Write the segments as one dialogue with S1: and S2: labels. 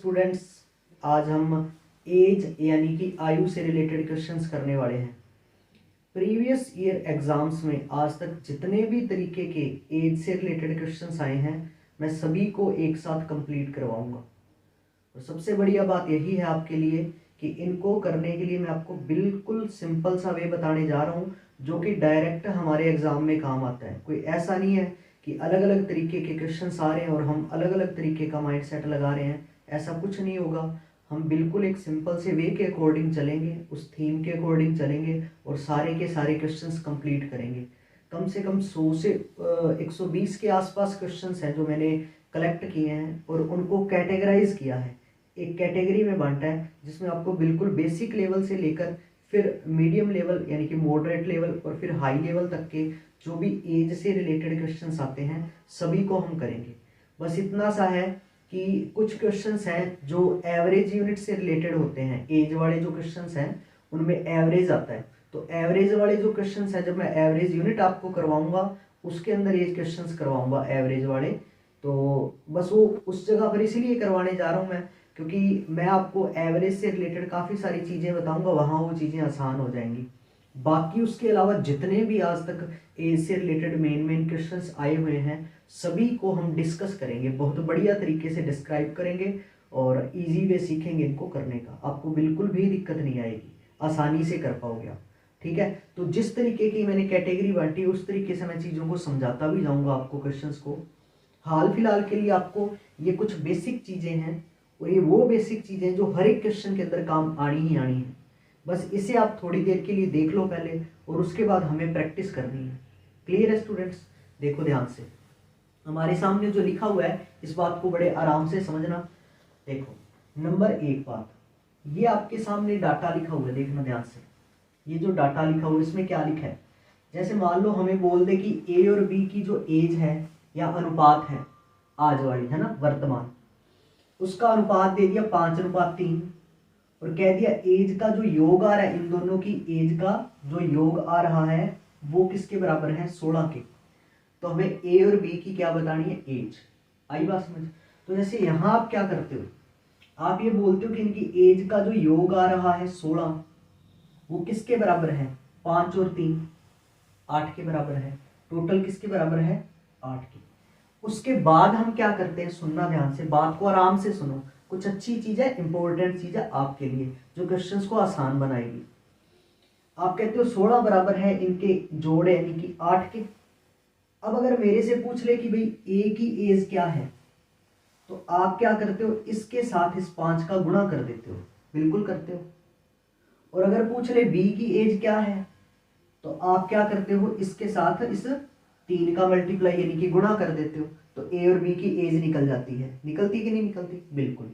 S1: Students, आज हम as यानी कि आयु से रिलेटेड क्वेश्चंस करने वाले हैं। प्रीवियस ईयर एग्जाम्स में आज तक जितने भी तरीके के एज से रिलेटेड क्वेश्चंस आए हैं, मैं सभी को एक साथ कंप्लीट करवाऊंगा। और सबसे बढ़िया बात यही है आपके लिए कि इनको करने के लिए मैं आपको बिल्कुल सिंपल सा वे बताने जा रहा हूँ जो कि डायरेक्ट हमारे एग्जाम में काम आता है। कोई ऐसा नहीं है कि अलग अलग तरीके के क्वेश्चंस आ रहे हैं और हम अलग अलग तरीके का माइंड सेट लगा रहे हैं, ऐसा कुछ नहीं होगा। हम बिल्कुल एक सिंपल से वे के अकॉर्डिंग चलेंगे, उस थीम के अकॉर्डिंग चलेंगे और सारे के सारे क्वेश्चंस कंप्लीट करेंगे। कम से कम 100 से 120 के आसपास क्वेश्चंस हैं जो मैंने कलेक्ट किए हैं और उनको कैटेगराइज किया है, एक कैटेगरी में बांटा है जिसमें आपको बिल्कुल बेसिक लेवल से लेकर फिर मीडियम लेवल यानी कि मॉडरेट लेवल और फिर हाई लेवल तक के जो भी एज से रिलेटेड क्वेश्चंस आते हैं सभी को हम करेंगे। बस इतना सा है कि कुछ क्वेश्चंस हैं जो एवरेज यूनिट से रिलेटेड होते हैं। एज वाले जो क्वेश्चंस हैं उनमें एवरेज आता है, तो एवरेज वाले जो क्वेश्चंस हैं जब मैं एवरेज यूनिट आपको करवाऊंगा उसके अंदर ये क्वेश्चंस करवाऊंगा एवरेज वाले। तो बस वो उस जगह पर इसीलिए करवाने जा रहा हूँ मैं, क्योंकि मैं आपको एवरेज से रिलेटेड काफ़ी सारी चीज़ें बताऊंगा, वहाँ वो चीज़ें आसान हो जाएंगी। बाकी उसके अलावा जितने भी आज तक एज से रिलेटेड मेन क्वेश्चंस आए हुए हैं सभी को हम डिस्कस करेंगे, बहुत बढ़िया तरीके से डिस्क्राइब करेंगे और इजी वे सीखेंगे इनको करने का। आपको बिल्कुल भी दिक्कत नहीं आएगी, आसानी से कर पाओगे आप। ठीक है, तो जिस तरीके की मैंने कैटेगरी बांटी उस तरीके से मैं चीज़ों को समझाता भी जाऊँगा आपको क्वेश्चंस को। हाल फिलहाल के लिए आपको ये कुछ बेसिक चीज़ें हैं और ये वो बेसिक चीज़ें जो हर एक क्वेश्चन के अंदर काम आनी ही आनी है। बस इसे आप थोड़ी देर के लिए देख लो पहले और उसके बाद हमें प्रैक्टिस करनी है। क्लियर है स्टूडेंट्स? देखो ध्यान से, हमारे सामने जो लिखा हुआ है इस बात को बड़े आराम से समझना। देखो, नंबर 1 बात, ये आपके सामने डाटा लिखा हुआ है, देखना ध्यान से। ये जो डाटा लिखा हुआ है इसमें क्या लिखा है? जैसे मान लो हमें बोल दे कि ए और बी की जो एज है या अनुपात है आज वाली, है ना, वर्तमान, उसका अनुपात दे दिया 5:3 और कह दिया एज का जो योग आ रहा है, इन दोनों की एज का जो योग आ रहा है वो किसके बराबर है? 16 के। तो हमें ए और बी की क्या बतानी है? एज। आई बात समझ? तो जैसे यहां आप क्या करते हो, आप ये बोलते हो कि इनकी एज का जो योग आ रहा है 16 वो किसके बराबर है? 5 और 3 8 के बराबर है। टोटल किसके बराबर है? 8 के। उसके बाद हम क्या करते हैं, सुनना ध्यान से, बात को आराम से सुनो, कुछ अच्छी चीज है, इंपॉर्टेंट चीज है आपके लिए जो क्वेश्चंस को आसान बनाएगी। आप कहते हो 16 बराबर है इनके जोड़ यानी कि 8 के। अब अगर मेरे से पूछ ले कि भाई ए की एज क्या है, तो आप क्या करते हो, इसके साथ इस 5 का गुणा कर देते हो, बिल्कुल करते हो। और अगर पूछ ले बी की एज क्या है, तो आप क्या करते हो, इसके साथ इस 3 का मल्टीप्लाई यानी कि गुणा कर देते हो, तो ए और बी की एज निकल जाती है। निकलती कि नहीं निकलती? बिल्कुल।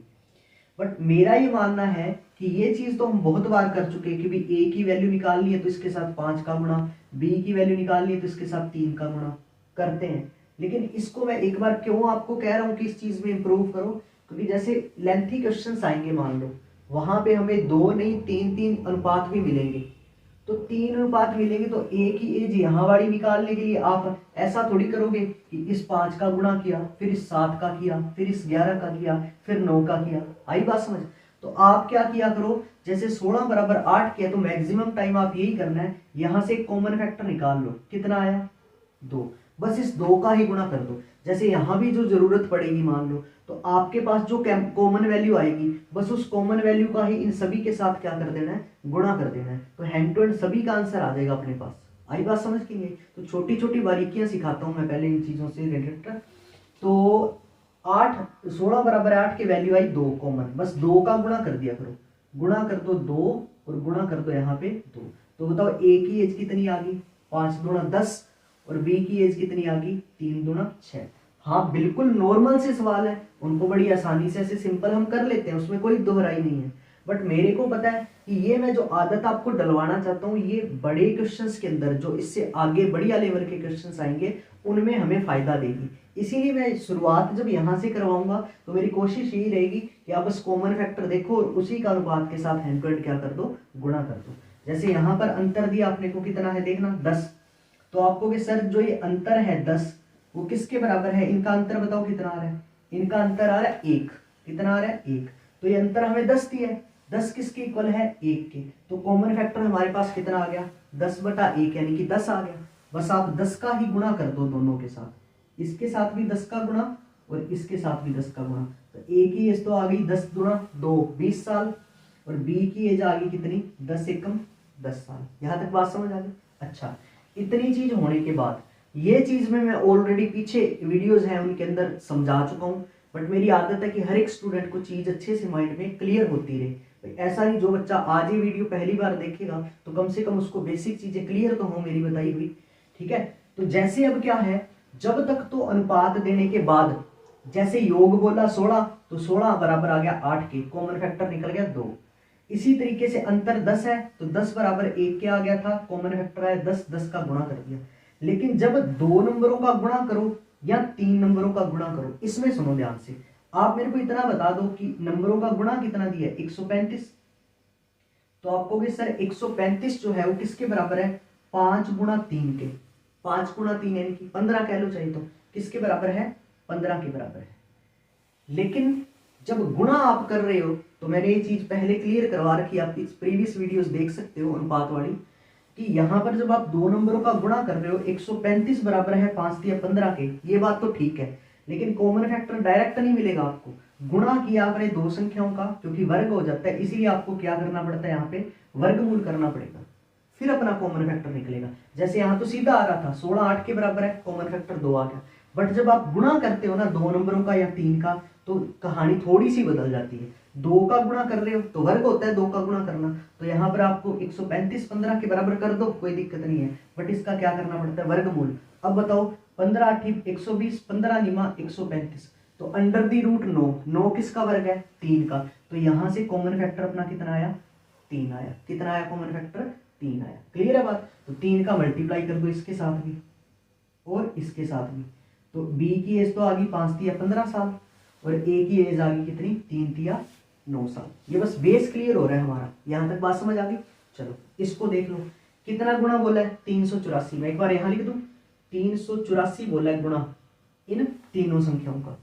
S1: बट मेरा ये मानना है कि ये चीज तो हम बहुत बार कर चुके हैं कि भाई ए की वैल्यू निकालनी है तो इसके साथ 5 का गुणा, बी की वैल्यू निकालनी है तो इसके साथ 3 का गुणा करते हैं। लेकिन इसको मैं एक बार क्यों आपको कह रहा हूं कि इस चीज में इंप्रूव करो, क्योंकि जैसे लेंथी क्वेश्चंस आएंगे, मान लो वहां पे हमें 2 नहीं 3 अनुपात भी मिलेंगे, तो 3 अनुपात मिलेंगे तो ए की एज यहाँ वाली निकालने के लिए आप ऐसा थोड़ी करोगे कि इस 5 का गुणा किया, फिर इस 7 का किया, फिर इस 11 का किया, फिर 9 का किया। आई बात समझ? तो आप क्या किया करो, जैसे 16 बराबर 8 किया तो मैक्सिमम टाइम आप यही करना है, यहां से कॉमन फैक्टर निकाल लो। कितना आया? 2। बस इस 2 का ही गुणा कर दो। जैसे यहां भी जो जरूरत पड़ेगी मान लो, तो आपके पास जो कॉमन वैल्यू आएगी बस उस कॉमन वैल्यू का ही इन सभी के साथ क्या कर देना है? गुणा कर देना है। तो हैंड टू हैंड सभी का आंसर आ जाएगा अपने पास। आई बात समझ की नहीं? तो छोटी छोटी बारीकियां सिखाता हूं मैं पहले इन चीजों से रिलेटेड। तो 16 बराबर 8 की वैल्यू आई 2 कॉमन, बस 2 का गुणा कर दिया करो। गुणा कर दो 2 और गुणा कर दो यहाँ पे 2। तो बताओ ए की एज कितनी आ गई? 5 दूना 10 और बी की एज कितनी आ गई? 3 दूना 6। हाँ बिल्कुल नॉर्मल से सवाल है, उनको बड़ी आसानी से ऐसे सिंपल हम कर लेते हैं, उसमें कोई दोहराई नहीं है। बट मेरे को पता है कि ये मैं जो आदत आपको डलवाना चाहता हूँ ये बड़े क्वेश्चंस के अंदर जो इससे आगे बढ़िया लेवल के क्वेश्चंस आएंगे उनमें हमें फायदा देगी। इसीलिए मैं शुरुआत जब यहाँ से करवाऊंगा तो मेरी कोशिश यही रहेगी कि आप बस कॉमन फैक्टर देखो और उसी का अनुपात के साथ हैंड टू हैंड क्या कर दो? गुणा कर दो। जैसे यहाँ पर अंतर दिया आपने को, कितना है देखना? 10। तो आपको कि सर जो ये अंतर है 10 वो किसके बराबर है? इनका अंतर बताओ कितना आ रहा है? इनका अंतर आ रहा है 1। कितना आ रहा है? 1। तो ये अंतर हमें 10 दिया है, 10 किसके इक्वल है, 1 के। तो कॉमन फैक्टर हमारे पास कितना आ गया, 10/1 यानी कि 10 आ गया। बस आप 10 का ही गुणा कर दो दोनों के साथ, इसके साथ भी 10 का गुणा और इसके साथ भी 10 का गुणा। तो ए की एज तो आ गई 10 गुणा 2 20 साल, और बी की एज आ गई कितनी, 10 एकम 10 साल। यहां तक बात समझ आ गई। अच्छा, इतनी चीज होने के बाद ये चीज में मैं ऑलरेडी पीछे वीडियोस हैं उनके अंदर समझा चुका हूं, बट मेरी आदत है कि हर एक स्टूडेंट को चीज अच्छे से माइंड में क्लियर होती रहे। ऐसा नहीं जो बच्चा आज ही वीडियो पहली बार देखेगा तो कम से कम उसको बेसिक चीजें क्लियर तो हो मेरी बताई हुई, ठीक है। तो जैसे अब क्या है, जब तक तो अनुपात देने के बाद, जैसे योग बोला 16 तो 16 बराबर आ गया 8 के, कॉमन फैक्टर निकल गया 2। इसी तरीके से अंतर 10 है तो 10 बराबर 1 के आ गया था, कॉमन फैक्टर आया 10, 10 का गुणा कर दिया। लेकिन जब 2 नंबरों का गुणा करो या 3 नंबरों का गुणा करो, इसमें सुनो ध्यान से, आप मेरे को इतना बता दो कि नंबरों का गुणा कितना दिया है, 135। तो आप कहोगे सर 135 जो है वो किसके बराबर है, 5 गुणा 3 के। 5 गुणा 3 यानी कि 15 कह लो चाहिए, तो किसके बराबर है, 15 के बराबर है। लेकिन जब गुणा आप कर रहे हो तो मैंने ये चीज पहले क्लियर करवा रखी, आप प्रीवियस वीडियोस देख सकते हो अनुपात वाली, कि यहां पर जब आप 2 नंबरों का गुणा कर रहे हो 135 बराबर है 5 या 15 के, ये बात तो ठीक है। लेकिन कॉमन फैक्टर डायरेक्ट नहीं मिलेगा आपको, गुणा किया आपने 2 संख्याओं का, क्योंकि वर्ग हो जाता है, इसीलिए आपको क्या करना पड़ता है, यहाँ पे वर्गमूल करना पड़ेगा, फिर अपना कॉमन फैक्टर निकलेगा। जैसे यहाँ तो सीधा आ रहा था 16 8 के बराबर है, कॉमन फैक्टर 2 आ गया। बट जब आप गुणा करते हो ना 2 नंबरों का या 3 का, तो कहानी थोड़ी सी बदल जाती है। 2 का गुणा कर रहे हो तो वर्ग होता है 2 का गुणा करना, तो यहाँ पर आपको 135 15 के बराबर कर दो, कोई दिक्कत नहीं है, बट इसका क्या करना पड़ता है, वर्गमूल। अब बताओ 15 8 120, 15 निमा 135, तो अंडर दी रूट 9, 9 किसका वर्ग है, 3 का। तो यहां से कॉमन फैक्टर अपना कितना आया, 3 आया। कितना आया कॉमन फैक्टर, 3 आया। क्लियर है बात। तो 3 का मल्टीप्लाई कर दो इसके साथ भी और इसके साथ भी, तो बी की एज तो आ गई 5 तिया 15 साल, और ए की एज आ गई कितनी, 3 तिया 9 साल। ये बस बेस क्लियर हो रहा है हमारा, यहां तक बात समझ आ गई। चलो इसको देख लो, कितना गुणा बोला है, 384। मैं एक बार यहां लिख दूं, 384 बोला है गुणा इन तीनों संख्याओं का।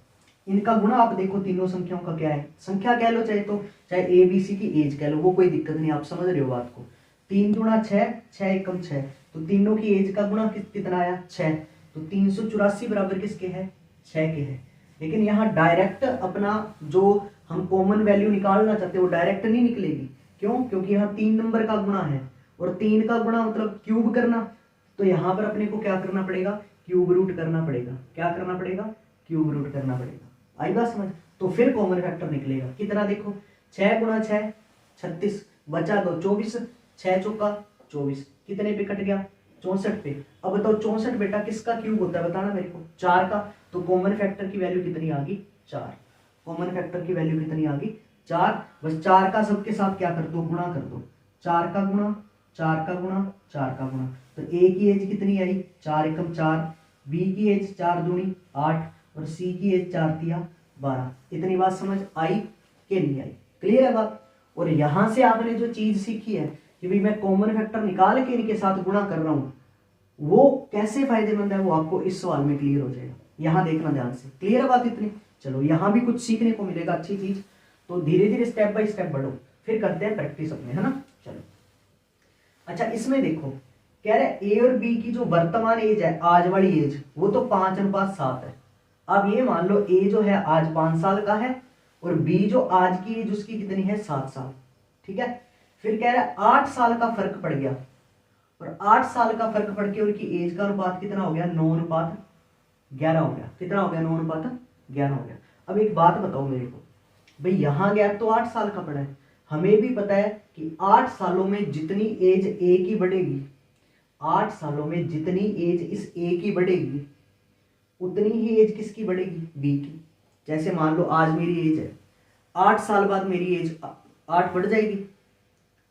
S1: इनका गुणा आप देखो तीनों संख्याओं का क्या है, संख्या कह लो चाहे, तो चाहे ए बी सी की एज कह लो, वो कोई दिक्कत नहीं, आप समझ रहे हो बात को। 3 गुणा 6, 6 एकम 6, तो तीनों की एज का गुणा कितना आया, 6। तो 384 बराबर किसके है, 6 के है। लेकिन यहाँ डायरेक्ट अपना जो हम कॉमन वैल्यू निकालना चाहते हैं वो डायरेक्ट नहीं निकलेगी। क्यों, क्योंकि यहाँ 3 नंबर का गुणा है, और 3 का गुणा मतलब क्यूब करना, तो यहाँ पर अपने को क्या करना पड़ेगा, क्यूब रूट करना पड़ेगा। क्या करना पड़ेगा, क्यूब रूट करना पड़ेगा। आई बात समझ। तो फिर कॉमन फैक्टर निकलेगा कितना, देखो 6 गुणा 6 36, बचा 2 24, 6 चौका 24, कितने पे कट गया, 64 पे। अब बताओ 64 बेटा किसका क्यूब होता है, बताना मेरे को, 4 का। तो कॉमन फैक्टर की वैल्यू कितनी आ गई, 4। कॉमन फैक्टर की वैल्यू कितनी आ गई, 4। बस 4 का सबके साथ क्या कर दो, गुणा कर दो, 4 का गुणा 4 का गुणा 4 का गुणा। तो ए की एज कितनी आई, 4 एकम 4, बी की एज 4 दूनी 8, और सी की एज 4 तिया 12। इतनी बात समझ आई कि नहीं आई, क्लियर है बात। और यहां से आपने जो चीज सीखी है कि भाई मैं कॉमन फैक्टर निकाल के इनके साथ गुणा कर रहा हूं, वो कैसे फायदेमंद है वो आपको इस सवाल में क्लियर हो जाएगा। यहां देखना ध्यान से, क्लियर है बात इतनी। चलो यहां भी कुछ सीखने को मिलेगा अच्छी चीज, तो धीरे धीरे स्टेप बाय स्टेप बढ़ो, फिर करते हैं प्रैक्टिस अपने, है ना। चलो अच्छा, इसमें देखो कह रहे ए और बी की जो वर्तमान एज है, आज वाली एज, वो तो 5:7 है। अब ये मान लो ए जो है आज 5 साल का है, और बी जो आज की एज उसकी कितनी है, 7 साल, ठीक है। फिर कह रहा है 8 साल का फर्क पड़ गया, और 8 साल का फर्क पड़ के उनकी एज का अनुपात कितना हो गया, 9:11 हो गया। कितना हो गया, 9:11 हो गया। अब एक बात बताओ मेरे को, भाई यहां गैप तो 8 साल का पड़ा है, हमें भी पता है कि 8 सालों में जितनी एज ए की बढ़ेगी, 8 सालों में जितनी एज इस ए की बढ़ेगी, उतनी ही एज किसकी बढ़ेगी, बी की। जैसे मान लो आज मेरी एज है, 8 साल बाद मेरी एज 8 बढ़ जाएगी,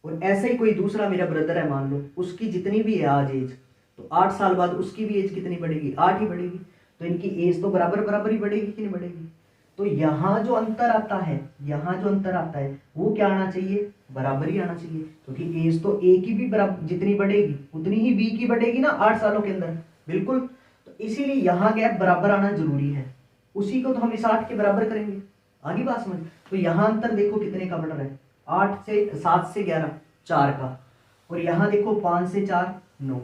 S1: और ऐसा ही कोई दूसरा मेरा ब्रदर है मान लो, उसकी जितनी भी है आज एज, तो 8 साल बाद उसकी भी एज कितनी बढ़ेगी, 8 ही बढ़ेगी। तो इनकी एज तो बराबर बराबर ही बढ़ेगी कि नहीं बढ़ेगी। तो यहाँ जो अंतर आता है, यहाँ जो अंतर आता है वो क्या आना चाहिए, बराबर ही आना चाहिए, क्योंकि एज तो ए की भी बराबर जितनी बढ़ेगी उतनी ही बी की बढ़ेगी ना 8 सालों के अंदर, बिल्कुल। तो इसीलिए यहाँ गैप बराबर आना जरूरी है, उसी को तो हम इस 8 के बराबर करेंगे। आगे बात समझ। तो यहाँ अंतर देखो कितने का बढ़ रहा है, 7 से 11 4 का, और यहाँ देखो 5 से 4 9।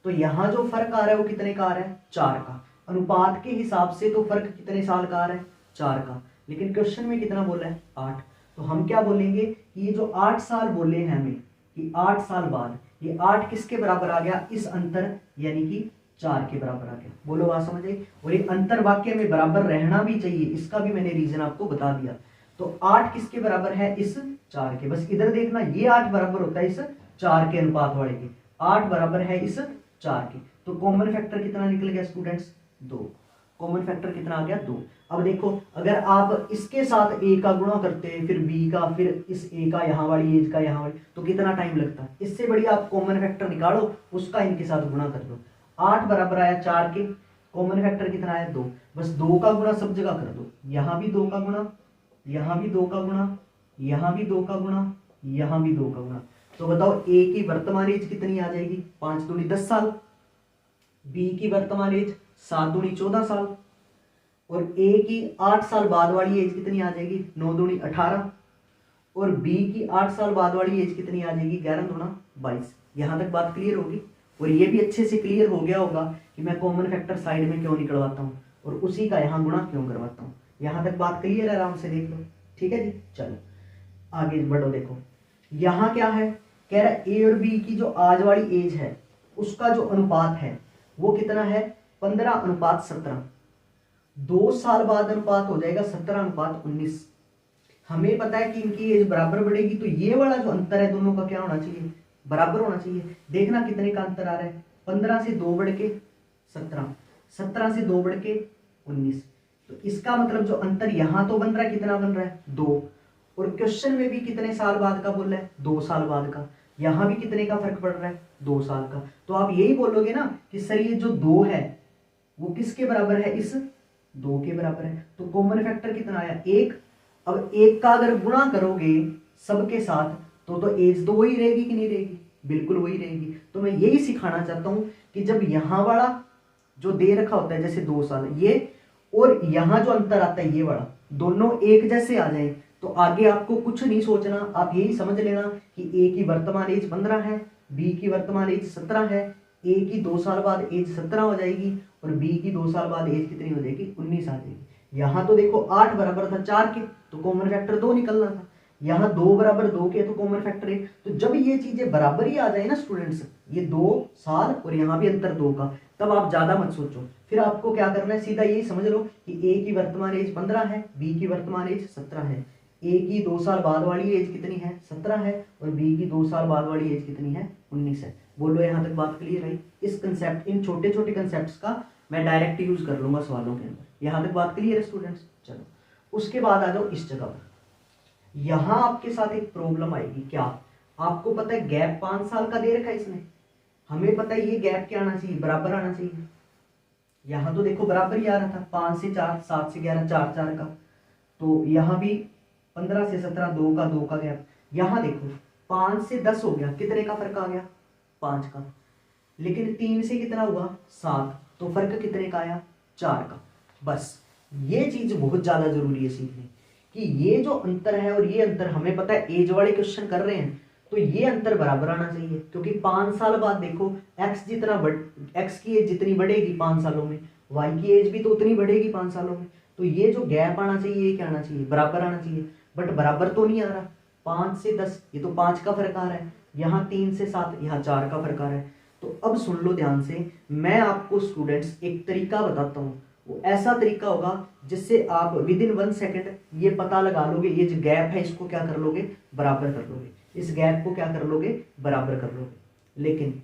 S1: तो यहाँ जो फर्क आ रहा है वो कितने का आ रहा है, 4 का। अनुपात के हिसाब से तो फर्क कितने साल का आ रहा है, 4 का, लेकिन क्वेश्चन में कितना बोला है, 8। तो हम क्या बोलेंगे कि ये जो 8 साल बोले हैं हमें, कि 8 साल बाद ये 8 किसके बराबर आ गया, इस अंतर यानी कि 4 के बराबर आ गया। बोलो बात समझ आई। और ये अंतर वाक्य में बराबर रहना भी चाहिए, इसका भी मैंने रीजन आपको बता दिया। तो 8 किसके बराबर है, इस 4 के। बस इधर देखना, ये 8 बराबर होता है इस 4 के अनुपात वाले के, 8 बराबर है इस 4 के। तो कॉमन फैक्टर कितना निकल गया स्टूडेंट्स, 2। कॉमन फैक्टर कितना आ गया, 2। अब देखो अगर आप इसके साथ a का गुणा करते हैं, फिर b का, फिर इस a का यहाँ वाली एज का यहाँ वाली, तो कितना टाइम लगता है। इससे बढ़िया आप कॉमन फैक्टर निकालो, उसका इनके साथ गुणा कर दो। 8 बराबर आया 4 के, कॉमन फैक्टर कितना आया, 2। बस 2 का गुणा सब जगह कर दो, यहाँ भी 2 का गुणा, यहाँ भी 2 का गुणा, यहाँ भी 2 का गुणा, यहाँ भी 2 का गुणा। तो बताओ a की वर्तमान एज कितनी आ जाएगी, 5 दूनी 10 साल। b की वर्तमान एज 7 दूनी 14 साल। और a की 8 साल बाद वाली एज कितनी आ जाएगी, 9 दूनी 18। और b की 8 साल बाद वाली एज कितनी आ जाएगी, 11 दूना 22। यहां तक बात क्लियर होगी। और ये भी अच्छे से क्लियर हो गया होगा कि मैं कॉमन फैक्टर साइड में क्यों निकलवाता हूँ और उसी का यहाँ गुणा क्यों करवाता हूँ। यहां तक बात क्लियर है, आराम से देख लो। ठीक है जी, चलो आगे बढ़ो। देखो यहाँ क्या है, कह रहा है ए और बी की जो आज वाली एज है उसका जो अनुपात है वो कितना है, 15:17। 2 साल बाद अनुपात हो जाएगा 17:19। हमें पता है कि इनकी एज बराबर बढ़ेगी, तो ये वाला जो अंतर है दोनों का क्या होना चाहिए, बराबर होना चाहिए। देखना कितने का अंतर आ रहा है, 15 से 2 बढ़ के 17, 17 से 2 बढ़ के 19। तो इसका मतलब जो अंतर यहां तो बन रहा है, कितना बन रहा है, 2। और क्वेश्चन में भी कितने साल बाद का बोल रहा है, 2 साल बाद का। यहां भी कितने का फर्क पड़ रहा है, 2 साल का। तो आप यही बोलोगे ना कि सर ये जो 2 है वो किसके बराबर है, इस 2 के बराबर है। तो कॉमन फैक्टर कितना आया, 1। अब 1 का अगर गुणा करोगे सबके साथ तो एज तो वही रहेगी कि नहीं रहेगी, बिल्कुल वही रहेगी। तो मैं यही सिखाना चाहता हूं कि जब यहां वाला जो दे रखा होता है जैसे 2 साल ये, और यहां जो अंतर आता है ये वाला, दोनों एक जैसे आ जाए तो आगे आपको कुछ नहीं सोचना, आप यही समझ लेना कि ए की वर्तमान एज 15 है, बी की वर्तमान एज 17 है। ए की 2 साल बाद एज 17 हो जाएगी और बी की 2 साल बाद एज कितनी हो जाएगी, 19 आ जाएगी। यहां तो देखो 8 बराबर था 4 के, तो कॉमन फैक्टर 2 निकलना था। यहाँ 2 बराबर 2 के, तो कॉमन फैक्टर 1। तो जब ये चीजें बराबर ही आ जाए ना स्टूडेंट्स, ये 2 साल और यहाँ भी अंतर 2 का, तब आप ज्यादा मत सोचो। फिर आपको क्या करना है, सीधा यही समझ लो कि ए की वर्तमान एज 15 है, बी की वर्तमान एज 17 है। ए की 2 साल बाद वाली एज कितनी है, 17 है, और बी की 2 साल बाद वाली एज कितनी है, 19 है। बोलो यहाँ तक बात क्लियर है। इस कंसेप्ट, इन छोटे छोटे कंसेप्ट का मैं डायरेक्ट यूज कर लूंगा सवालों के अंदर। यहाँ तक बात क्लियर है स्टूडेंट्स। चलो उसके बाद आ जाओ इस जगह पर। यहां आपके साथ एक प्रॉब्लम आएगी, क्या आपको पता है गैप 5 साल का दे रखा है इसने, हमें पता है ये गैप क्या आना चाहिए, बराबर आना चाहिए। यहां तो देखो बराबर ही आ रहा था, 5 से 4, 7 से 11, 4 4 का। तो यहां भी 15 से 17, 2 का गैप। यहां देखो 5 से 10 हो गया, कितने का फर्क आ गया, 5 का। लेकिन 3 से कितना हुआ, 7, तो फर्क कितने का आया, 4 का। बस ये चीज बहुत ज्यादा जरूरी है सीखनी कि ये जो अंतर है और ये अंतर, हमें पता है एज वाले क्वेश्चन कर रहे हैं तो ये अंतर बराबर आना चाहिए। क्योंकि 5 साल बाद देखो एक्स की एज जितनी बढ़ेगी 5 सालों में, वाई की एज भी तो उतनी बढ़ेगी 5 सालों में। तो ये जो गैप आना चाहिए ये क्या आना चाहिए, बराबर आना चाहिए। बट बराबर तो नहीं आ रहा, 5 से 10 ये तो 5 का फर्क आ रहा है, यहाँ 3 से 7 यहाँ 4 का फर्क आ रहा है। तो अब सुन लो ध्यान से, मैं आपको स्टूडेंट्स एक तरीका बताता हूँ, वो ऐसा तरीका होगा जिससे आप विद इन 1 सेकेंड ये पता लगा लोगे, ये जो गैप है इसको क्या कर लोगे, बराबर कर लोगे, इस गैप को क्या कर लोगे, बराबर कर लोगे। लेकिन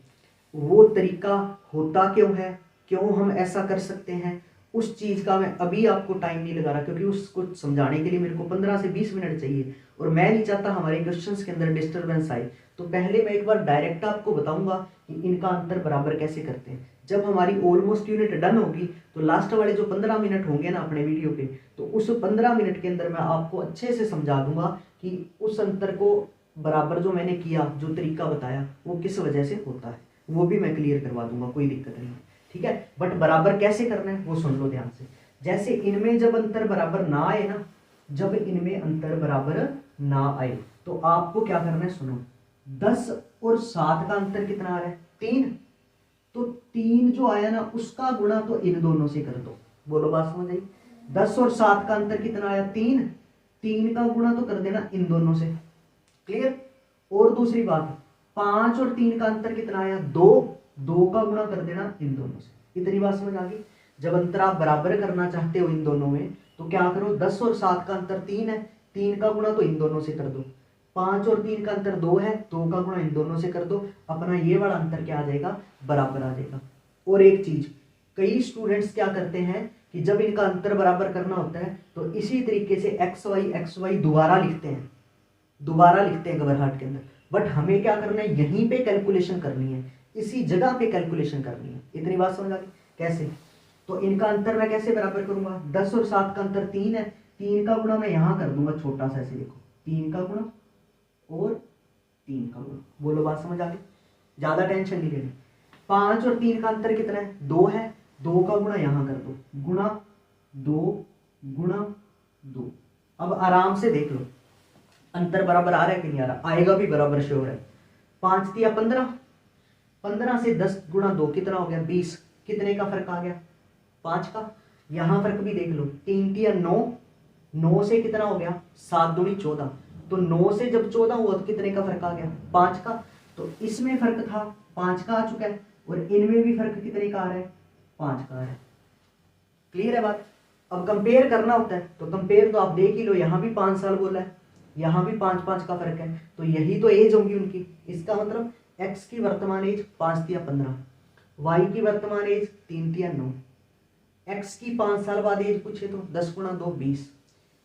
S1: वो तरीका होता क्यों है, क्यों हम ऐसा कर सकते हैं, उस चीज का मैं अभी आपको टाइम नहीं लगा रहा, क्योंकि उसको समझाने के लिए मेरे को 15 से 20 मिनट चाहिए और मैं नहीं चाहता हमारे क्वेश्चंस के अंदर डिस्टर्बेंस आए। तो पहले मैं एक बार डायरेक्ट आपको बताऊंगा कि इनका अंतर बराबर कैसे करते हैं। जब हमारी ऑलमोस्ट यूनिट डन होगी तो लास्ट वाले जो 15 मिनट होंगे ना अपने वीडियो के, तो उस 15 मिनट के अंदर मैं आपको अच्छे से समझा दूंगा कि उस अंतर को बराबर जो मैंने किया, जो तरीका बताया वो किस वजह से होता है, वो भी मैं क्लियर करवा दूंगा, कोई दिक्कत नहीं है। ठीक है, बट बराबर कैसे करना है वो सुन लो ध्यान से। जैसे इनमें जब अंतर बराबर ना आए ना, जब इनमें अंतर बराबर ना आए। तो आपको क्या करना है, सुनो, 10 और 7 का अंतर कितना आ रहा है, 3। तो 3 जो आया ना उसका गुणा तो इन दोनों से कर दो। बोलो बात समझ आई। 10 और 7 का अंतर कितना आया, 3। 3 का गुणा तो कर देना इन दोनों से। क्लियर। और दूसरी बात, 5 और 3 का अंतर कितना आया, 2। 2 का गुणा कर देना इन दोनों से। इतनी बात समझ आ गई। जब अंतर आप बराबर करना चाहते हो इन दोनों में तो क्या करो, 10 और 7 का अंतर 3 है, 3 का गुणा तो इन दोनों से कर दो। 5 और 3 का अंतर 2 है, 2 का गुणा इन दोनों से कर दो। अपना ये वाला अंतर क्या आ जाएगा, बराबर आ जाएगा। और एक चीज, कई स्टूडेंट्स क्या करते हैं कि जब इनका अंतर बराबर करना होता है तो इसी तरीके से एक्स वाई दोबारा लिखते हैं घबराहट के अंदर। बट हमें क्या करना है, यहीं पे कैलकुलेशन करनी है, इसी जगह पे कैलकुलेशन करनी है। इतनी बात समझ आ गई। कैसे, तो इनका अंतर मैं कैसे बराबर करूंगा, 10 और 7 का अंतर 3 है, 3 का गुणा मैं यहां कर दूंगा छोटा सा, ऐसे देखो, 3 का गुणा और 3 का गुणा। बोलो बात समझ आ गई, ज्यादा टेंशन नहीं लेनी। 5 और 3 का अंतर कितना है, 2 है, 2 का गुणा यहां कर दो, गुणा 2 गुणा 2। अब आराम से देख लो अंतर बराबर आ रहा है कि नहीं आ रहा, आएगा भी बराबर श्योर है। 5 दिया 15, 15 से 10 गुणा 2 कितना हो गया, 20। कितने का फर्क आ गया, 5 का। यहां फर्क भी देख लो, 3 दिया 9, 9 से कितना हो गया, 7 दूनी 14। तो 9 से जब 14 हुआ तो कितने का फर्क आ गया, 5 का। तो इसमें फर्क था 5 का आ चुका है, और इनमें भी फर्क कितने का आ रहा है, 5 का आ रहा है। क्लियर है बात। अब कंपेयर करना होता है तो कंपेयर तो आप देख ही लो, यहां भी 5 साल बोला है, यहां भी 5-5 का फर्क है, तो यही तो एज होगी उनकी। इसका मतलब एक्स की वर्तमान एज 5 दिया 15, वाई की वर्तमान एज 3 दिया 9। एक्स की 5 साल बाद एज पूछे तो 10 गुणा 2 20,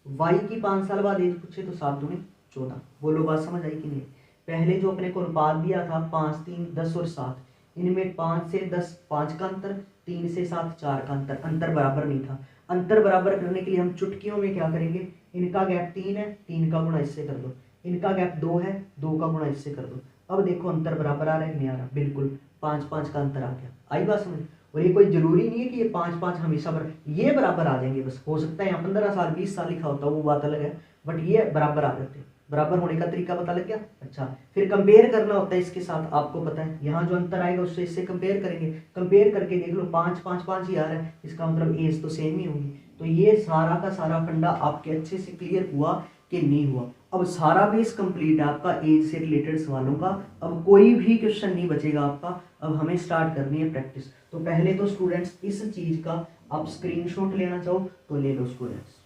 S1: वाई की 5 साल बाद एज पूछे तो 7 दूनी 14। बोलो बात समझ आई कि नहीं। पहले जो अपने को अनुपात दिया था 5 3 10 और 7, इनमें 5 से 10 5 का अंतर, 3 से 7 4 का अंतर, अंतर बराबर नहीं था। अंतर बराबर करने के लिए हम चुटकियों में क्या करेंगे, इनका गैप 3 है, 3 का गुणा इससे कर दो, इनका गैप 2 है, 2 का गुणा इससे कर दो। अब देखो अंतर बराबर आ रहा है नहीं आ रहा, बिल्कुल 5-5 का अंतर आ गया। आई बात समझ। और ये कोई जरूरी नहीं है कि ये 5-5 हमेशा ये बराबर आ जाएंगे, बस हो सकता है यहाँ 15 साल 20 साल लिखा होता है, वो बात अलग है, बट ये बराबर आ जाते हैं। बराबर होने का तरीका पता लग गया। अच्छा, फिर कंपेयर करना होता है इसके साथ, आपको पता है यहाँ जो अंतर आएगा उससे इससे कंपेयर करेंगे, कंपेयर करके देख लो 5-5-5 ही आ रहा है, इसका मतलब एज तो सेम ही होगी। तो ये सारा का सारा फंडा आपके अच्छे से क्लियर हुआ कि नहीं हुआ। अब सारा बेस कंप्लीट है आपका एज से रिलेटेड सवालों का, अब कोई भी क्वेश्चन नहीं बचेगा आपका। अब हमें स्टार्ट करनी है प्रैक्टिस। तो पहले तो स्टूडेंट्स इस चीज का आप स्क्रीनशॉट लेना चाहो तो ले लो स्टूडेंट्स।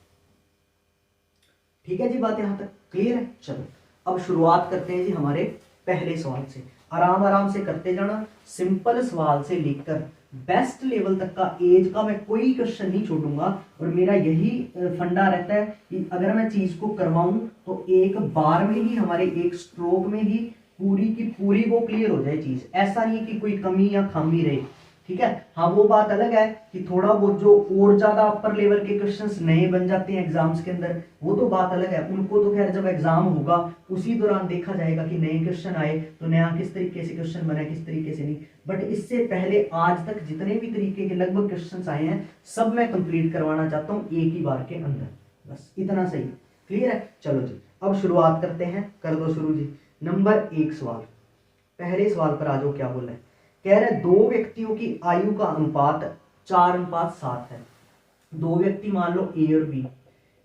S1: ठीक है जी, बात यहां तक क्लियर है। चलो अब शुरुआत करते हैं जी हमारे पहले सवाल से। आराम आराम से करते जाना, सिंपल सवाल से लेकर बेस्ट लेवल तक का एज का मैं कोई क्वेश्चन नहीं छोड़ूंगा। और मेरा यही फंडा रहता है कि अगर मैं चीज को करवाऊं तो एक बार में ही, हमारे एक स्ट्रोक में ही पूरी की पूरी वो क्लियर हो जाए चीज। ऐसा नहीं कि कोई कमी या खामी रहे, ठीक है। हाँ वो बात अलग है कि थोड़ा बहुत जो और ज्यादा अपर लेवल के क्वेश्चंस नए बन जाते हैं एग्जाम्स के अंदर, वो तो बात अलग है। उनको तो खैर जब एग्जाम होगा उसी दौरान देखा जाएगा कि नए क्वेश्चन आए तो नया किस तरीके से क्वेश्चन बना, किस तरीके से नहीं। बट इससे पहले आज तक जितने भी तरीके के लगभग क्वेश्चन आए हैं सब मैं कंप्लीट करवाना चाहता हूँ एक ही बार के अंदर, बस इतना सही। क्लियर है। चलो जी अब शुरुआत करते हैं, कर दो शुरू जी। नंबर 1 सवाल, पहले सवाल पर आ जाओ। क्या बोल रहे हैं, कह रहे दो व्यक्तियों की आयु का अनुपात 4:7 है। दो व्यक्ति मान लो ए और बी,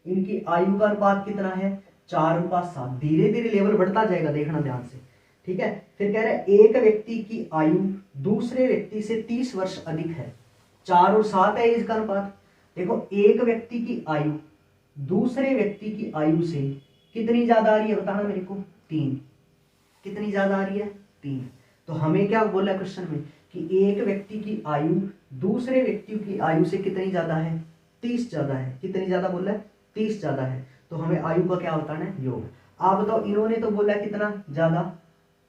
S1: इनकी आयु का अनुपात कितना है, 4:7। धीरे धीरे लेवल बढ़ता जाएगा, देखना ध्यान से, ठीक है। फिर कह रहे हैं एक व्यक्ति की आयु दूसरे व्यक्ति से 30 वर्ष अधिक है। 4 और 7 है इसका अनुपात। देखो एक व्यक्ति की आयु दूसरे व्यक्ति की आयु से कितनी ज्यादा आ रही है, बताना मेरे को, 3। कितनी ज्यादा आ रही है, 3। तो हमें क्या बोला क्वेश्चन में कि एक व्यक्ति की आयु दूसरे व्यक्ति की आयु से कितनी ज्यादा है, 30 ज्यादा है। कितनी ज्यादा बोला है, 30 ज्यादा है। तो हमें आयु का क्या बताना है, योग। आप बताओ, इन्होंने तो बोला कितना ज्यादा,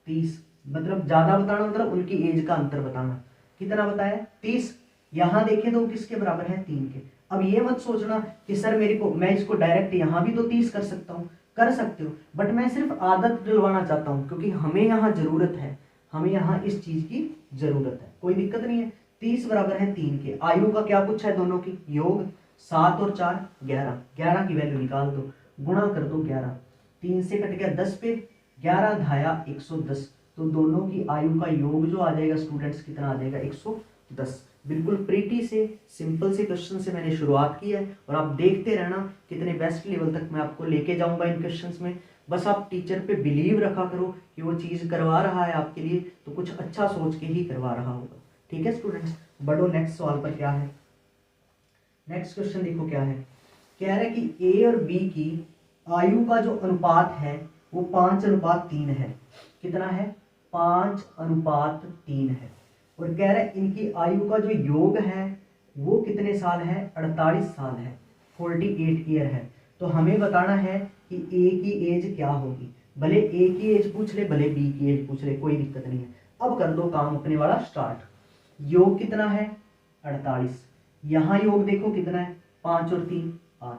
S1: 30, मतलब ज्यादा बताना मतलब उनकी एज का अंतर बताना। कितना बताया, 30। यहां देखें तो किसके बराबर है, 3 के। अब ये मत सोचना कि सर मेरे को, मैं इसको डायरेक्ट यहां भी तो 30 कर सकता हूं, कर सकते हो, बट मैं सिर्फ आदत दिलवाना चाहता हूं क्योंकि हमें यहाँ जरूरत है, हमें यहाँ इस चीज की जरूरत है। कोई दिक्कत नहीं है। 30 बराबर है 3 के। आयु का क्या पूछा है, दोनों की योग। 7 और 4 11, 11 की वैल्यू निकाल दो, गुणा कर दो 11, 3 से कट गया 10 पे, 11 धाया 110, तो दोनों की आयु का योग जो आ जाएगा स्टूडेंट्स कितना आ जाएगा 110। बिल्कुल प्रीटी से सिंपल से क्वेश्चन से मैंने शुरुआत की है और आप देखते रहना कितने बेस्ट लेवल तक मैं आपको लेके जाऊंगा इन क्वेश्चंस में। बस आप टीचर पे बिलीव रखा करो कि वो चीज़ करवा रहा है आपके लिए तो कुछ अच्छा सोच के ही करवा रहा होगा। ठीक है स्टूडेंट्स, बढ़ो नेक्स्ट सवाल पर। क्या है नेक्स्ट क्वेश्चन, देखो क्या है। कह रहा है कि ए और बी की आयु का जो अनुपात है वो 5:3 है। कितना है? 5:3 है। और कह रहा है इनकी आयु का जो योग है वो कितने साल है? 48 साल है, 48 ईयर है। तो हमें बताना है कि ए की एज क्या होगी। भले ए की एज पूछ ले, भले बी की एज पूछ ले, कोई दिक्कत नहीं है। अब कर दो काम अपने वाला स्टार्ट। योग कितना है? 48। यहाँ योग देखो कितना है? 5 और 3 8।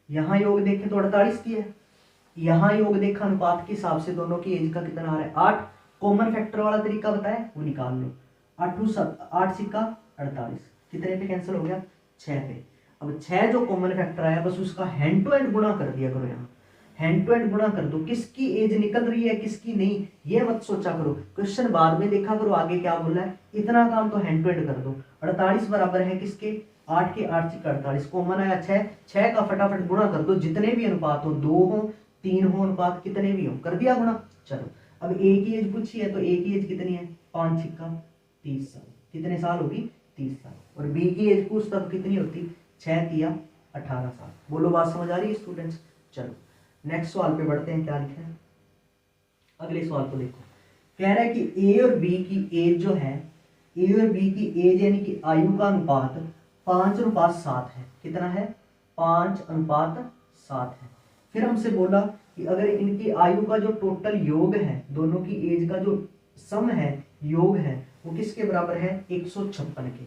S1: यहाँ योग देखें तो 48 की है। यहाँ योग देखा अनुपात के हिसाब से दोनों की एज का कितना आ रहा है? 8। कॉमन फैक्टर वाला तरीका बताया वो निकाल लो। 8 सिक्का 48, कितने पे कैंसिल हो गया? 6 पे। अब 6 जो कॉमन फैक्टर आया बस उसका हैंड टू हैंड गुणा कर दिया करो। यहाँ हैंड टू हैंड गुणा कर दो। किसकी एज निकल रही है किसकी नहीं ये मत सोचा करो, क्वेश्चन बाद में देखा करो आगे क्या बोल रहा है। इतना काम तो हैंड टू हैंड कर दो। 48 बराबर है किसके? 8 के 8 से 48, कॉमन आया 6, 6 का फटाफट गुणा कर दो। जितने भी अनुपात हो, 2 हो 3 हो अनुपात, कितने भी हो, कर दिया गुणा। चलो अब ए की एज पूछी है तो ए की एज कितनी है? 5 सिक्का 30 साल। कितने साल होगी? 30 साल। और बी की एज पूछता तो कितनी होती? 6 तिया 18 साल। बोलो बात समझ आ रही है स्टूडेंट्स? चलो नेक्स्ट सवाल पे बढ़ते हैं। क्या लिखा है अगले सवाल को देखो। कह रहा है कि ए और बी की एज जो है, ए और बी की एज यानी कि आयु का अनुपात 5:7 है। कितना है? 5:7 है। फिर हमसे बोला कि अगर इनकी आयु का जो टोटल योग है, दोनों की एज का जो सम है, योग है, वो किसके बराबर है? 156 के।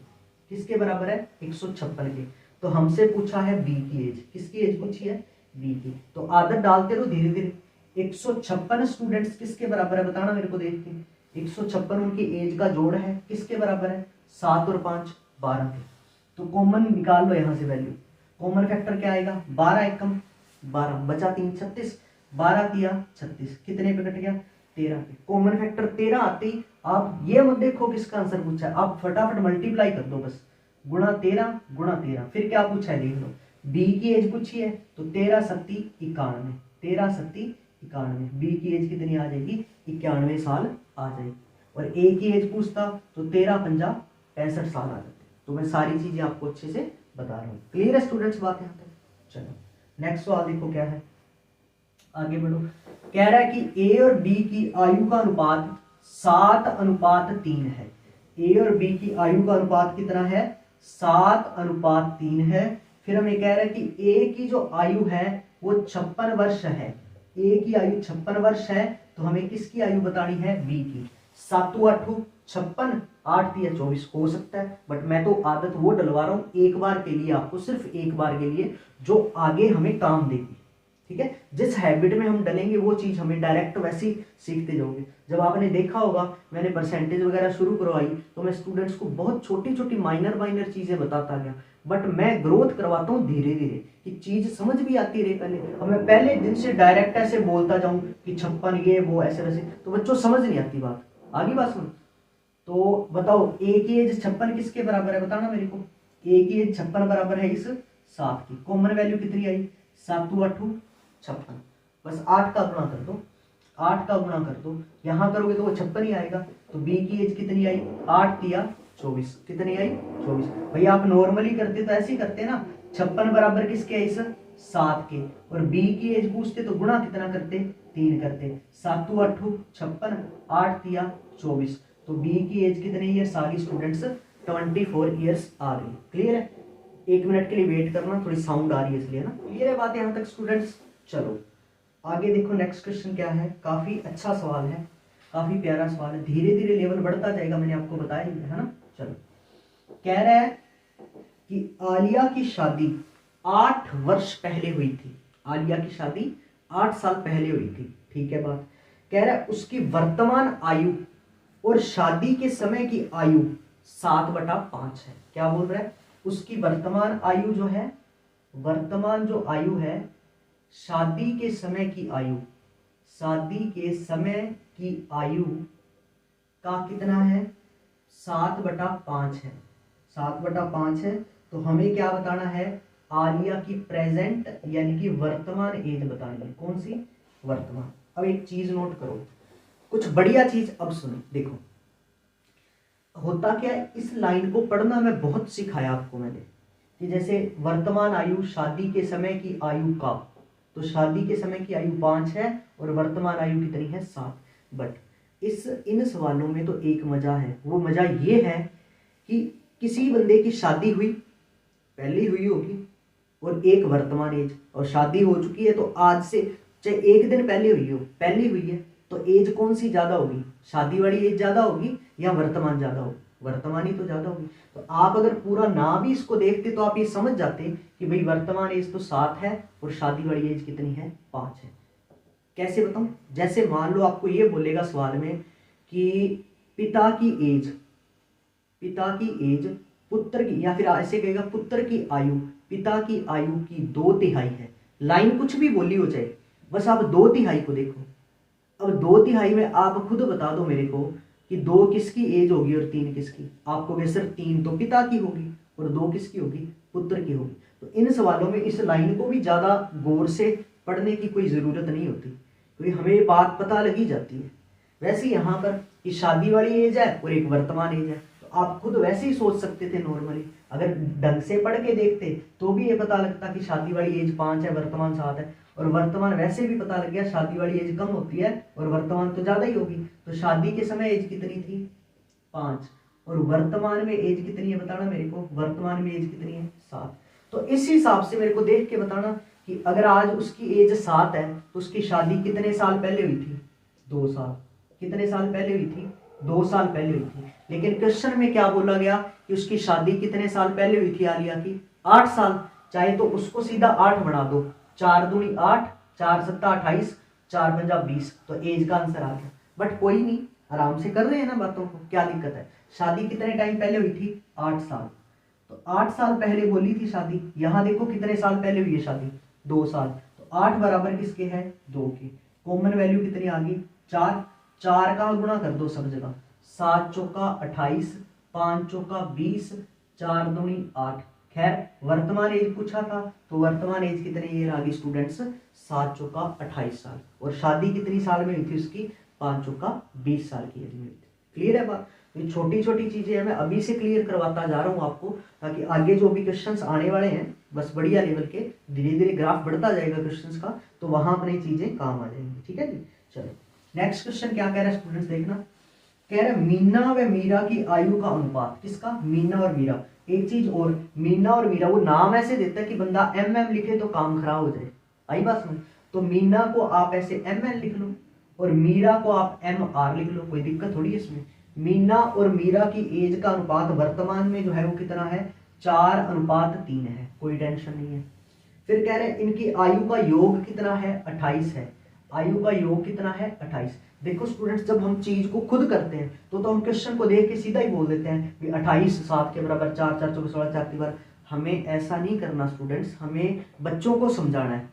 S1: किसके बराबर है? 156 के। तो हमसे पूछा है बी की एज। किसकी एज पूछी है? बी की। तो आदत डालते रहो धीरे धीरे। 156 स्टूडेंट्स किसके बराबर है बताना मेरे को देख के। 156 उनकी एज का जोड़ है, किसके बराबर है? 7 और 5 12 के। तो कॉमन निकाल लो यहाँ से वैल्यू। कॉमन फैक्टर क्या आएगा? 12 एकम 12, बचा 3 36, 12 तिया 36, कितने पे कट गया? 13 पे। कॉमन फैक्टर 13 आते ही आप ये मत देखो किसका आंसर पूछा है, आप फटाफट मल्टीप्लाई कर दो बस। गुणा 13 गुणा 13, फिर क्या पूछा है देख लो। बी की एज पूछी है तो 13 सत्ती 91, 13 सत्ती 91। बी की एज कितनी आ जाएगी? 91 साल आ जाएगी। और ए की एज पूछता तो 13 पंजा 65 साल आ जाते। तो मैं सारी चीजें आपको अच्छे से बता रहा हूँ। क्लियर है स्टूडेंट्स बात यहाँ तक? चलो नेक्स्ट सवाल देखो क्या है, आगे बढ़ो। कह रहा है कि ए और बी की आयु का अनुपात 7:3 है। ए और बी की आयु का अनुपात कितना है? 7:3 है। फिर हमें कह रहा है कि ए की जो आयु है वो 56 वर्ष है। ए की आयु 56 वर्ष है तो हमें किसकी आयु बतानी है? बी की। 7 8 56, 8 3 24 हो सकता है, बट मैं तो आदत वो डलवा रहा हूं एक बार के लिए आपको, सिर्फ एक बार के लिए, जो आगे हमें काम देगी। ठीक है, जिस हैबिट में हम डलेंगे वो चीज हमें डायरेक्ट वैसे ही सीखते जाओगे। जब आपने देखा होगा मैंने परसेंटेज वगैरह शुरू करवाई तो मैं स्टूडेंट्स को बहुत छोटी छोटी माइनर चीजें बताता गया, बट मैं ग्रोथ करवाता हूँ धीरे धीरे कि चीज समझ भी आती रहे। पहले अब मैं पहले दिन से डायरेक्ट ऐसे बोलता जाऊं कि 56 ये वो ऐसे वैसे, तो बच्चों समझ नहीं आती बात। आगे बात सुन, तो बताओ ए की एज 56 किसके बराबर है बताना मेरे को। ए की एज 56 बराबर है इस 7 की। कॉमन वैल्यू कितनी आई? 7 8 56, बस 8 का गुणा कर दो, 8 का गुणा कर दो। यहां करोगे तो वो 56 ही आएगा। तो बी की एज कितनी आई? 8 तिया 24, कितनी आई? 24। भैया आप नॉर्मली करते तो ऐसे ही करते ना, 56 बराबर किसके है? इस 7 के। और बी की एज पूछते तो गुणा कितना करते? 3 करते। 7 8 56, 8 तिया 24। तो बी की एज कितनी ईयर्स आ गई स्टूडेंट्स? 24 ईयर्स आ गई। क्लियर है? 1 मिनट के लिए वेट करना, थोड़ी साउंड आ रही है इसलिए ना। क्लियर है बात यहाँ तक स्टूडेंट्स? चलो आगे देखो नेक्स्ट क्वेश्चन क्या है। काफी अच्छा सवाल है, काफी प्यारा सवाल है, धीरे धीरे लेवल बढ़ता जाएगा, मैंने आपको बताया ही है ना। चलो कह रहा है कि आलिया की शादी 8 वर्ष पहले हुई थी। आलिया की शादी 8 साल पहले हुई थी। ठीक है बात। कह रहा है उसकी वर्तमान आयु और शादी के समय की आयु 7/5 है। क्या बोल रहा है? उसकी वर्तमान आयु जो है वर्तमान जो आयु है, शादी के समय की आयु, शादी के समय की आयु का कितना है, 7/5 है, 7/5 है। तो हमें क्या बताना है, आलिया की प्रेजेंट यानी कि वर्तमान एज बतानी है। कौन सी, वर्तमान। अब एक चीज नोट करो, कुछ बढ़िया चीज अब सुनो, देखो होता क्या है, इस लाइन को पढ़ना मैं बहुत सिखाया आपको मैंने, कि जैसे वर्तमान आयु शादी के समय की आयु का, तो शादी के समय की आयु 5 है और वर्तमान आयु कितनी है, 7। बट इन सवालों में तो एक मजा है, वो मजा ये है कि किसी बंदे की शादी हुई, पहले हुई होगी, और एक वर्तमान एज, और शादी हो चुकी है तो आज से चाहे एक दिन पहले हुई हो, पहली हुई है, तो एज कौन सी ज्यादा होगी, शादी वाली एज ज्यादा होगी या वर्तमान ज्यादा होगी, वर्तमान ही तो ज्यादा होगी। तो आप अगर पूरा ना भी इसको देखते तो आप ये समझ जाते कि भाई वर्तमान एज तो 7 है और शादी वाली एज कितनी है, 5 है। कैसे बताऊं, जैसे मान लो आपको ये बोलेगा सवाल में कि पिता की एज, पिता की एज पुत्र की, या फिर ऐसे कहेगा पुत्र की आयु पिता की आयु की 2/3 है। लाइन कुछ भी बोली हो जाए, बस आप 2/3 को देखो। अब 2/3 में आप खुद बता दो मेरे को कि 2 किसकी एज होगी और 3 किसकी। आपको कहे सर 3 तो पिता की होगी और 2 किसकी होगी, पुत्र की होगी। तो इन सवालों में इस लाइन को भी ज्यादा गौर से पढ़ने की कोई जरूरत नहीं होती, क्योंकि हमें ये बात पता लगी जाती है। वैसे यहाँ पर कि शादी वाली एज है और एक वर्तमान एज है, तो आप खुद वैसे ही सोच सकते थे नॉर्मली, अगर ढंग से पढ़ के देखते तो भी ये पता लगता कि शादी वाली एज 5 है, वर्तमान 7 है। और वर्तमान वैसे भी पता लग गया, शादी वाली एज कम होती है और वर्तमान तो ज्यादा ही होगी। तो शादी के समय एज कितनी थी, 5, और वर्तमान में एज कितनी है बताना मेरे को, वर्तमान में एज कितनी है, 7। तो इस हिसाब से मेरे को देख के बताना कि अगर आज उसकी एज 7 है तो उसकी शादी कितने साल पहले हुई थी, 2 साल। कितने साल पहले हुई थी, 2 साल पहले हुई थी। लेकिन क्वेश्चन में क्या बोला गया कि उसकी शादी कितने साल पहले हुई थी आलिया की, 8 साल। चाहे तो उसको सीधा 8 बढ़ा दो, 4 दूनी 8, 4 सत्ता 28, 4 पंजा 20, तो एज का आंसर आ गया। बट कोई नहीं, आराम से कर रहे हैं ना बातों को, क्या दिक्कत है। शादी कितने टाइम पहले हुई थी, 8 साल। तो 8 साल पहले बोली थी शादी, यहां देखो कितने साल पहले हुई है शादी, 2 साल। तो 8 बराबर किसके है, 2 के। कॉमन वैल्यू कितनी आ गई, 4। 4 का गुणा कर दो सब जगह, 7 चौका 28, 5 चौका 20, 4 दूनी 8। खैर वर्तमान एज पूछा था, तो वर्तमान एज कितनी ईयर आ गई स्टूडेंट्स, 7 चौका 28 साल। और शादी कितनी साल में हुई थी उसकी, 5 चौका 20 साल की एज में हुई थी। क्लियर है बात। तो छोटी छोटी चीजें मैं अभी से क्लियर करवाता जा रहा हूं आपको, ताकि आगे जो भी क्वेश्चंस आने वाले हैं बस बढ़िया लेवल के, धीरे धीरे ग्राफ बढ़ता जाएगा क्वेश्चंस का, तो वहां अपनी चीजें काम आ जाएंगी। ठीक है जी, चलो नेक्स्ट क्वेश्चन क्या कह रहा है स्टूडेंट्स, देखना। कह रहा है मीना व मीरा की आयु का अनुपात, किसका, मीना और मीरा। एक चीज और, मीना और मीरा, वो नाम ऐसे देता है कि बंदा MM लिखे तो काम खराब हो जाए, आई बात समझ। तो मीना को आप ऐसे MN लिख लो और मीरा को आप MR लिख लो, कोई दिक्कत थोड़ी है इसमें। मीना और मीरा की एज का अनुपात वर्तमान में जो है वो कितना है, 4:3 है, कोई टेंशन नहीं है। फिर कह रहे हैं इनकी आयु का योग कितना है, 28 है। आयु का योग कितना है, 28। देखो स्टूडेंट्स, जब हम चीज को खुद करते हैं तो हम क्वेश्चन को देख के सीधा ही बोल देते हैं कि 28 7 के बराबर, 4 4 24 16 4 बार। हमें ऐसा नहीं करना स्टूडेंट्स, हमें बच्चों को समझाना है,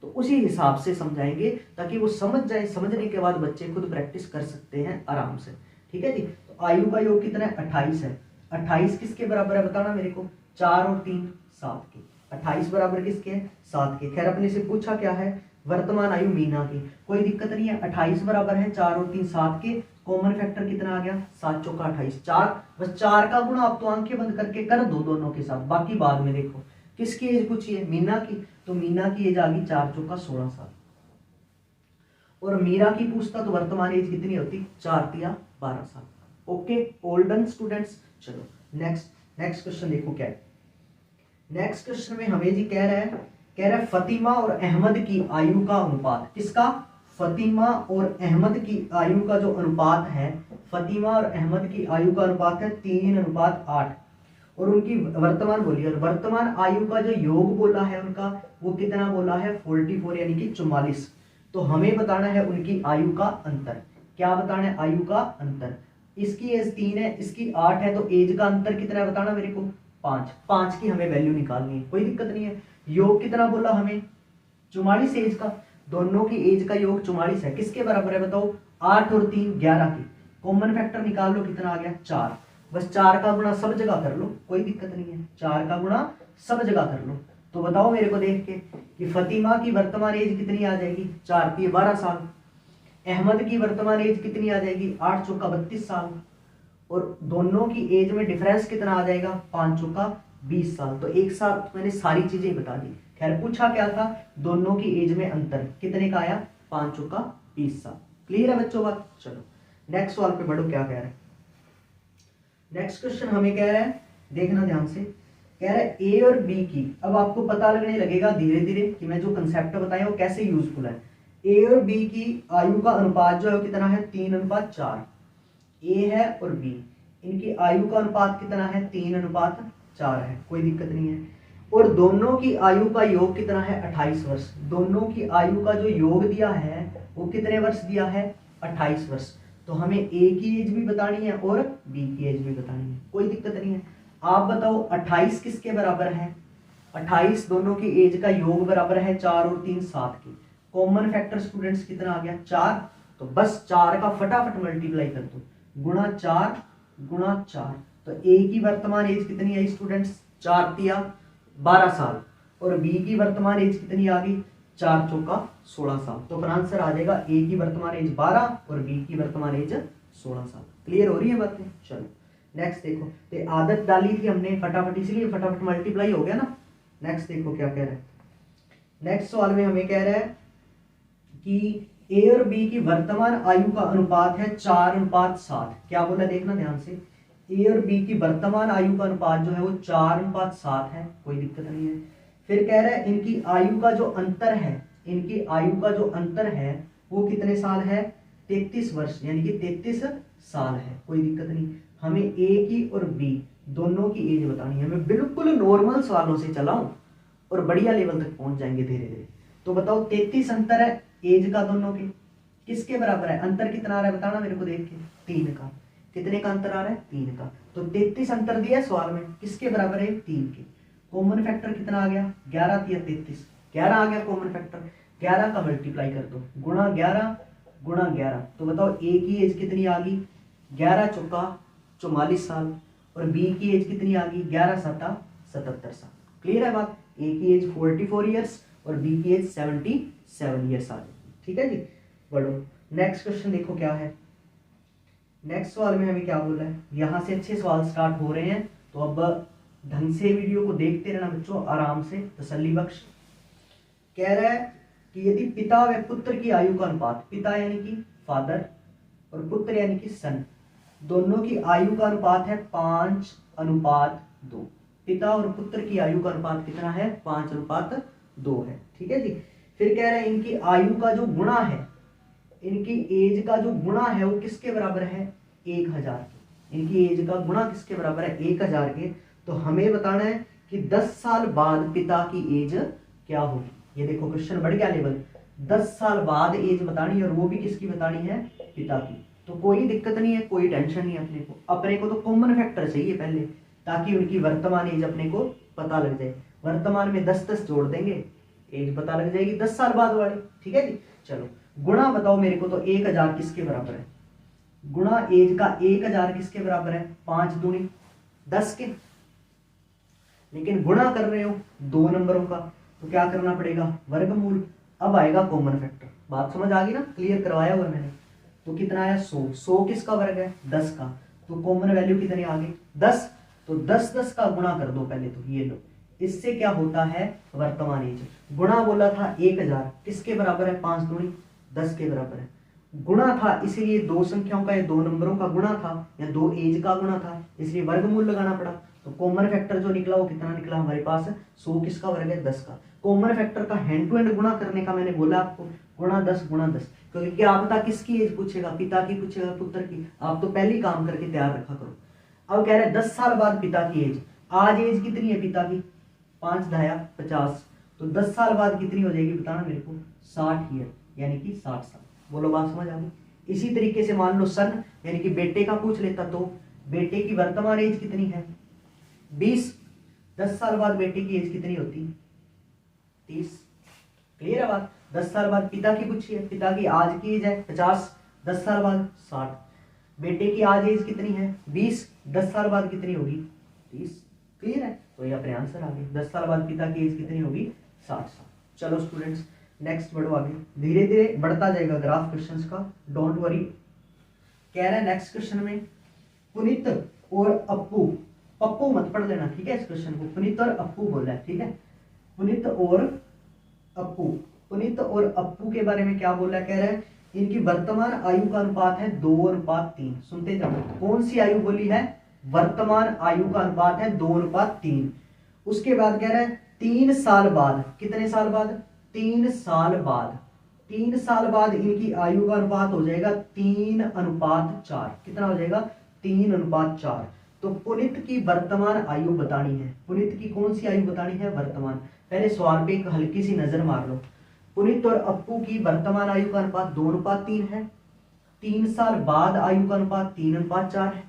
S1: तो उसी हिसाब से समझाएंगे ताकि वो समझ जाए। समझने के बाद बच्चे खुद प्रैक्टिस कर सकते हैं आराम से। ठीक है जी। तो आयु का योग कितना है, 28 है। 28 किसके बराबर है बताना मेरे को, 4 और 3 7 के। 28 बराबर किसके है, 7 के। खैर अपने से पूछा क्या है, वर्तमान आयु मीना की, कोई दिक्कत नहीं है। 28 बराबर है 4 और 3 7 के। कॉमन फैक्टर कितना आ गया, 7 चौका 28, 4। बस 4 का गुणा आप तो आंखें बंद करके कर दो दोनों के साथ, बाकी बाद में देखो। किसकी एज पूछी है, मीना की, तो मीना की एज आ गई 4 चौका 16 साल। और मीरा की पूछता तो वर्तमान एज कितनी होती, 4 तिया 12 साल। Okay, all done students. चलो नेक्स्ट क्वेश्चन देखो क्या है। नेक्स्ट क्वेश्चन में हमें जी कह रहा है फतिमा और अहमद की आयु का अनुपात, किसका, फतिमा और अहमद की आयु का जो अनुपात है, फतिमा और अहमद की आयु का अनुपात है 3:8। और उनकी वर्तमान बोली, और वर्तमान आयु का जो योग बोला है उनका, वो कितना बोला है, 44 यानी कि 44। तो हमें बताना है उनकी आयु का अंतर। क्या बताना है, आयु का अंतर। इसकी एज 3 है, इसकी 8 है, तो एज का अंतर कितना है बताना मेरे को, 5। 5 की हमें वैल्यू निकालनी है, कोई दिक्कत नहीं है। योग कितना बोला हमें, 44 एज का, दोनों की एज का योग 44 है, किसके बराबर है बताओ, 8 और 3 11 के। कॉमन फैक्टर निकाल लो, कितना आ गया 4, बस 4 का गुणा सब जगह कर लो, कोई दिक्कत नहीं है, 4 का गुणा सब जगह कर लो। तो बताओ मेरे को देख के कि फतिमा की वर्तमान एज कितनी आ जाएगी, 4 3 12 साल। अहमद की वर्तमान एज कितनी आ जाएगी, 8 चौका 32 साल। और दोनों की एज में डिफरेंस कितना आ जाएगा, 5 चौका 20 साल। तो एक साथ मैंने सारी चीजें बता दी। खैर पूछा क्या था, दोनों की एज में अंतर कितने का आया, 5 चौका 20 साल। क्लियर है बच्चों बात। चलो नेक्स्ट सवाल पे बढ़ो, क्या कह रहे हैं। नेक्स्ट क्वेश्चन हमें कह रहा है, देखना ध्यान से, कह रहा है ए और बी की, अब आपको पता लगने लगेगा धीरे धीरे कि मैं जो कंसेप्ट बताया वो कैसे यूजफुल है। ए और बी की आयु का अनुपात जो है कितना है, 3:4। ए है और बी, इनकी आयु का अनुपात कितना है, 3:4 है, कोई दिक्कत नहीं है। और दोनों की आयु का योग कितना है, 28 वर्ष। दोनों की आयु का जो योग दिया है वो कितने वर्ष दिया है, 28 वर्ष। तो हमें ए की एज भी बतानी है और बी की एज भी बतानी है, कोई दिक्कत नहीं है। आप बताओ 28 किसके बराबर है, 28 दोनों की एज का योग बराबर है 4 और 3 7 के। कॉमन फैक्टर स्टूडेंट्स कितना आ गया, 4। तो बस 4 का फटाफट मल्टीप्लाई कर दो, गुणा 4 गुणा 4। तो ए की वर्तमान एज कितनी आई स्टूडेंट्स, 4 तिया 12 साल। और बी की वर्तमान एज कितनी आ गई, 4 चौका 16 साल। तो फिर आंसर आ जाएगा ए की वर्तमान एज 12 और बी की वर्तमान एज 16 साल। क्लियर हो रही है बातें। चलो नेक्स्ट देखो, तो आदत डाली थी हमने फटाफट, इसलिए फटाफट मल्टीप्लाई हो गया ना। नेक्स्ट देखो क्या कह रहा है। नेक्स्ट सवाल में हमें कह रहा है कि ए और बी की वर्तमान आयु का अनुपात है 4:7। क्या बोला देखना ध्यान से, ए और बी की वर्तमान आयु का अनुपात जो है वो 4:7 है, कोई दिक्कत नहीं है। फिर कह रहा है इनकी आयु का जो अंतर है, इनकी आयु का जो अंतर है वो कितने साल है, 33 वर्ष, यानी कि 33 साल है, कोई दिक्कत नहीं। हमें ए की और बी दोनों की एज बतानी है। मैं बिल्कुल नॉर्मल सवालों से चलाऊं और बढ़िया लेवल तक पहुंच जाएंगे धीरे धीरे। तो बताओ 33 अंतर है एज का दोनों के, किसके बराबर है, अंतर कितना आ रहा है बताना मेरे को देख के, 3 का। कितने का अंतर आ रहा है, 3 का। तो 33 अंतर दिया सवाल में, किसके बराबर है, 3 के। कॉमन फैक्टर कितना आ गया, 11 तिया 33, 11 आ गया कॉमन फैक्टर। 11 का मल्टीप्लाई कर दो, गुणा 11 गुणा 11। तो बताओ ए की एज कितनी आ गई, 11 चौका 44 साल। और बी की एज कितनी आ गई, 11 7 77 साल। क्लियर है बात। ए की एज 44 ईयर्स और बी की एज 77 ईयर्स आ गई। ठीक है जी, बढ़ो नेक्स्ट क्वेश्चन देखो क्या है। नेक्स्ट सवाल में हमें क्या बोला है, यहाँ से अच्छे सवाल स्टार्ट हो रहे हैं, तो अब ढंग से वीडियो को देखते रहना बच्चों, आराम से तसल्ली बख्श। कह रहा है कि यदि पिता व पुत्र की आयु का अनुपात, पिता यानी कि फादर और पुत्र यानी कि सन, दोनों की आयु का अनुपात है 5:2। पिता और पुत्र की आयु का अनुपात कितना है, 5:2 है। ठीक है जी। फिर कह रहे हैं इनकी आयु का जो गुणा है, इनकी एज का जो गुणा है वो किसके बराबर है, 1000 के। इनकी एज का गुणा किसके बराबर है, 1000 के। तो हमें बताना है कि 10 साल बाद पिता की एज क्या होगी। ये देखो क्वेश्चन बढ़ गया लेवल, 10 साल बाद एज बतानी है और वो भी किसकी बतानी है, पिता की। तो कोई दिक्कत नहीं है, कोई टेंशन नहीं है। अपने को तो कॉमन फैक्टर चाहिए पहले, ताकि उनकी वर्तमान एज अपने को पता लग जाए। वर्तमान में 10 जोड़ देंगे, एज पता लग जाएगी 10 साल बाद वाली। ठीक है जी। चलो गुणा बताओ मेरे को, तो 1000 किसके बराबर है, गुणा एज का 1000 किसके बराबर है, 5 दूनी 10 के। लेकिन गुणा कर रहे हो 2 नंबरों का, तो क्या करना पड़ेगा, वर्गमूल। अब आएगा कॉमन फैक्टर। बात समझ आ गई ना, क्लियर करवाया हुआ मैंने। तो कितना आया, 100। 100 किसका वर्ग है, 10 का। तो कॉमन वैल्यू कितनी आ गई, 10। तो 10 का गुणा कर दो पहले, तो ये लो। इससे क्या होता है, वर्तमान एज। गुणा बोला था 1000 किसके बराबर है, 5 दूनी 10 के बराबर है। गुणा था इसलिए 2 संख्याओं का या 2 नंबरों का गुणा था या 2 एज का गुणा था, इसलिए वर्गमूल लगाना पड़ा। तो कॉमन फैक्टर जो निकला वो कितना निकला हमारे पास, 100 किसका वर्ग है, 10 का। कॉमन फैक्टर का हैंड टू हैंड गुणा करने का मैंने बोला आपको, गुणा 10 गुणा 10। क्योंकि क्या पता किसकी एज पूछेगा, पिता की पूछेगा पुत्र की, आप तो पहले ही काम करके तैयार रखा करो। अब कह रहे हैं 10 साल बाद पिता की एज, आज एज कितनी है पिता की, 5 दाया 50। तो 10 साल बाद कितनी हो जाएगी बताना मेरे को, 60 ईयर, यानी कि 60 साल। बोलो बात समझ आ गई। इसी तरीके से मान लो सन, यानी कि बेटे का पूछ लेता, तो बेटे की वर्तमान एज कितनी है, 20। 10 साल बाद बेटे की एज कितनी होती, 30। क्लियर है बात। 10 साल बाद पिता की पूछी है, पिता की आज की एज है 50, 10 साल बाद 60। बेटे की आज एज कितनी है 20, 10 साल बाद कितनी होगी 30। क्लियर है, तो ये अपने आंसर आ गए। 10 साल बाद पिता की एज कितनी होगी 60 साल। चलो स्टूडेंट्स नेक्स्ट बढ़ो आगे, धीरे धीरे बढ़ता जाएगा ग्राफ क्वेश्चंस का, डोंट वरी। कह रहा है नेक्स्ट क्वेश्चन में पुनीत और अप्पू, पप्पू मत पढ़ लेना ठीक है इस क्वेश्चन को, पुनीत और अप्पू बोला है ठीक है। पुनीत और अप्पू, पुनीत और अप्पू के बारे में क्या बोला, कह रहा है इनकी वर्तमान आयु का अनुपात है 2:3। सुनते जाओ, कौन सी आयु बोली है, वर्तमान आयु का अनुपात है 2:3। उसके बाद कह रहा है 3 साल बाद, कितने साल बाद, 3 साल बाद, 3 साल बाद इनकी आयु का अनुपात हो जाएगा 3:4। कितना हो जाएगा 3:4। तो पुनीत की वर्तमान आयु बतानी है, पुनीत की कौन सी आयु बतानी है, वर्तमान। पहले सवाल पे एक हल्की सी नजर मार लो। पुनीत और अप्पू की वर्तमान आयु का अनुपात 2:3 है, 3 साल बाद आयु का अनुपात 3:4 है।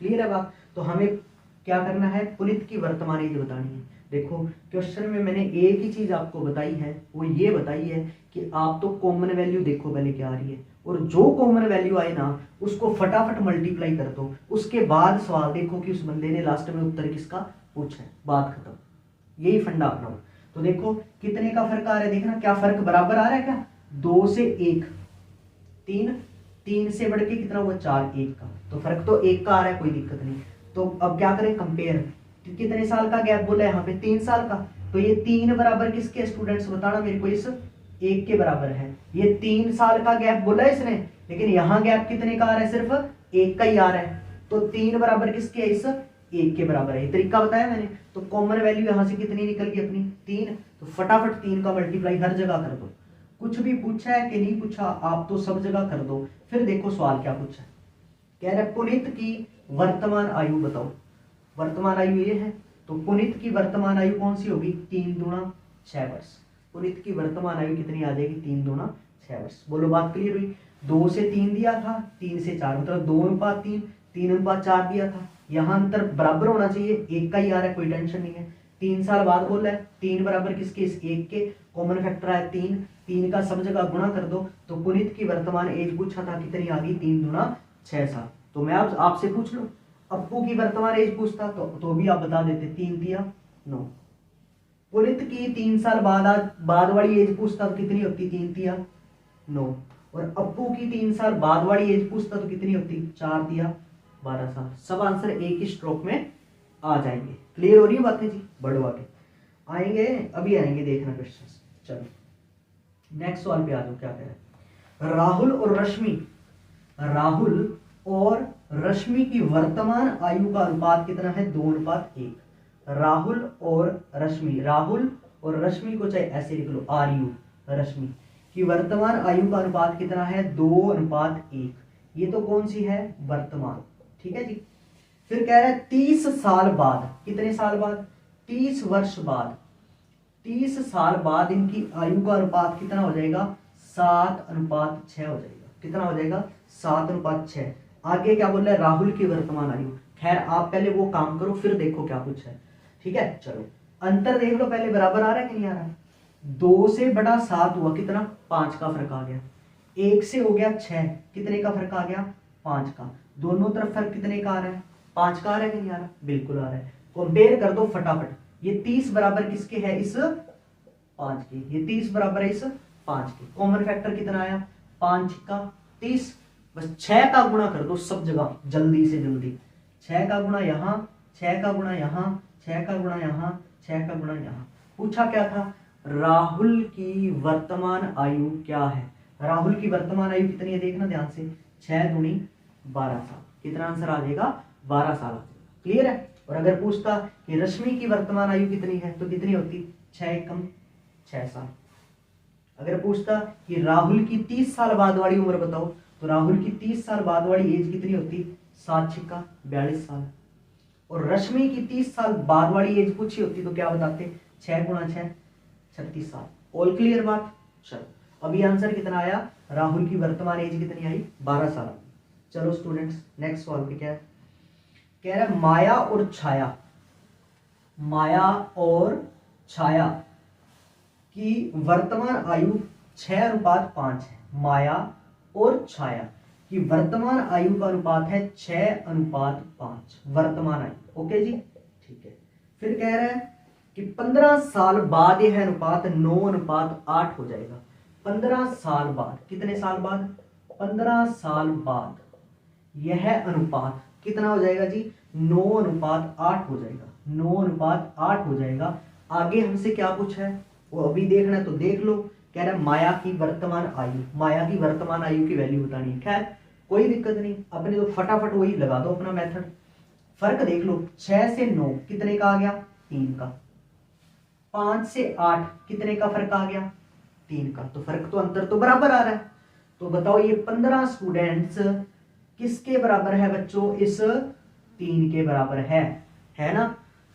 S1: क्लियर है बात। तो हमें क्या करना है, पुनीत की वर्तमान एज बतानी है। देखो क्वेश्चन में मैंने एक ही चीज आपको बताई है, वो ये बताई है कि आप तो कॉमन वैल्यू देखो पहले क्या आ रही है, और जो कॉमन वैल्यू आए ना उसको फटाफट मल्टीप्लाई कर दो, उसके बाद सवाल देखो कि उस बंदे ने लास्ट में उत्तर किसका पूछा है, बात खत्म। यही फंडा अपना। तो देखो कितने का फर्क आ रहा है, देखना क्या फर्क बराबर आ रहा है क्या, 2 से 1, 3, 3 से बढ़ के कितना हुआ 4, 1 का, तो फर्क तो 1 का आ रहा है, कोई दिक्कत नहीं। तो अब क्या करें, कंपेयर। कितने साल का गैप बोला है यहाँ पे, 3 साल का, तो ये 3 बराबर किसके, स्टूडेंट्स बताना मेरे को, इस 1 के बराबर है। ये 3 साल का गैप बोला है इसने, लेकिन यहाँ गैप कितने का आ रहा है, सिर्फ 1 का ही आ रहा है। तो 3 बराबर किसके है, इस 1 के बराबर है। ये तरीका बताया मैंने। तो कॉमन वैल्यू यहाँ से कितनी निकल गई अपनी 3, तो फटाफट 3 का मल्टीप्लाई हर जगह कर दो। कुछ भी पूछा है कि नहीं पूछा, आप तो सब जगह कर दो। फिर देखो सवाल क्या पूछा है, कह रहा है पुनीत की वर्तमान आयु बताओ। वर्तमान आयु ये है, तो पुनीत की वर्तमान आयु कौन सी होगी, 3 दूना 6 वर्ष। पुनीत की वर्तमान आयु कितनी आ जाएगी, 3 दूना 6 वर्ष। बोलो बात क्लियर हुई। 2 से 3 दिया था, 3 से 4, मतलब 2:3, 3:4 दिया था। यहाँ अंतर बराबर होना चाहिए, 1 का ही आ रहा है, कोई टेंशन नहीं है। 3 साल बाद बोल रहा है, 3 बराबर किसके, इस 1 के, कॉमन फैक्टर है 3, 3 का सब जगह गुणा कर दो। तो पुनीत की वर्तमान एज पूछा था, कितनी आ गई, 3 दूना 6 साल। तो मैं आपसे पूछ लूं, अप्पू की वर्तमान एज पूछता तो भी आप बता देते, 3 दिया 9। पुनीत की 3 साल बाद वाली एज पूछता तो कितनी होती, 3 दिया 9। और अप्पू की 3 साल बाद वाली एज पूछता तो कितनी होती, 4 दिया 12 साल। सब आंसर एक ही स्ट्रोक में आ जाएंगे। क्लियर हो रही है बातें जी, बढ़ो आगे आएंगे, अभी आएंगे देखना क्वेश्चन। चलो नेक्स्ट सवाल पे आ जाओ, क्या कह रहे हैं, राहुल और रश्मि की वर्तमान आयु का अनुपात कितना है, 2:1। राहुल और रश्मि को चाहे ऐसे लिख लो, आरयू, रश्मि की वर्तमान आयु का अनुपात कितना है, 2:1। ये तो कौन सी है, वर्तमान, ठीक है जी। फिर कह रहा है 30 साल बाद, कितने साल बाद, 30 वर्ष बाद, 30 साल बाद इनकी आयु का अनुपात कितना हो जाएगा, 7:6 हो जाएगा। कितना हो जाएगा, 7:6। आगे क्या बोल रहा है, राहुल की वर्तमान आयु। खैर आप पहले वो काम करो, फिर देखो क्या कुछ है, ठीक है। चलो अंतर देख लो पहले, बराबर आ रहा है कि नहीं आ रहा। 2 से बड़ा 7 हुआ, कितना, 5 का फर्क आ गया। 1 से हो गया 6, कितने का फर्क आ गया, 5 का। दोनों तरफ फर्क कितने का आ रहा है, 5 का आ रहा है कि नहीं आ रहा, बिल्कुल आ रहा है। कंपेयर कर दो फटाफट। ये 30 बराबर किसके है, इस 5 के, ये 30 बराबर है इस 5 के। कॉमन फैक्टर कितना आया, 5 का 30, बस 6 का गुणा कर दो सब जगह, जल्दी से जल्दी। 6 का गुणा यहाँ, 6 का गुणा यहाँ, 6 का गुणा यहाँ, 6 का गुणा यहाँ। पूछा क्या था, राहुल की वर्तमान आयु क्या है। राहुल की वर्तमान आयु कितनी है, देखना ध्यान से, 6 दूनी 12 साल। कितना आंसर आ जाएगा, 12 साल आ जाएगा। क्लियर है। और अगर पूछता कि रश्मि की वर्तमान आयु कितनी है, तो कितनी होती, 6 कम 6 साल। अगर पूछता कि राहुल की 30 साल बाद वाली उम्र बताओ, तो राहुल की 30 साल बाद वाली एज कितनी होती, 7 × 42 साल। और रश्मि की 30 साल बाद वाली एज पूछी होती तो क्या बताते, 6 × 6 36 साल। ऑल क्लियर बात। चलो अभी आंसर कितना आया, राहुल की वर्तमान एज कितनी आई, 12 साल। चलो स्टूडेंट्स नेक्स्ट सवाल पे क्या है, कह रहा है माया और छाया कि वर्तमान आयु 6:5 है, माया और छाया की वर्तमान आयु का अनुपात है 6:5 वर्तमान आयु। ओके जी, ठीक है। फिर कह रहा है कि 15 साल बाद यह अनुपात 9:8 हो जाएगा। 15 साल बाद, कितने साल बाद? 15 साल बाद यह अनुपात कितना हो जाएगा जी? 9:8 हो जाएगा। 9:8 हो जाएगा। आगे हमसे क्या पूछा है वो अभी देखना है तो देख लो। कह रहा है माया की वर्तमान आयु, माया की वर्तमान आयु की वैल्यू बतानी है। खैर कोई दिक्कत नहीं, अपने तो फटाफट वही लगा दो अपना मेथड। फर्क देख लो, 6 से 9 कितने का आ गया? 3 का। 5 से 8 कितने का फर्क आ गया? 3 का। तो फर्क तो अंतर तो बराबर आ रहा है। तो बताओ ये 15 स्टूडेंट्स किसके बराबर है बच्चों? इस 3 के बराबर है ना।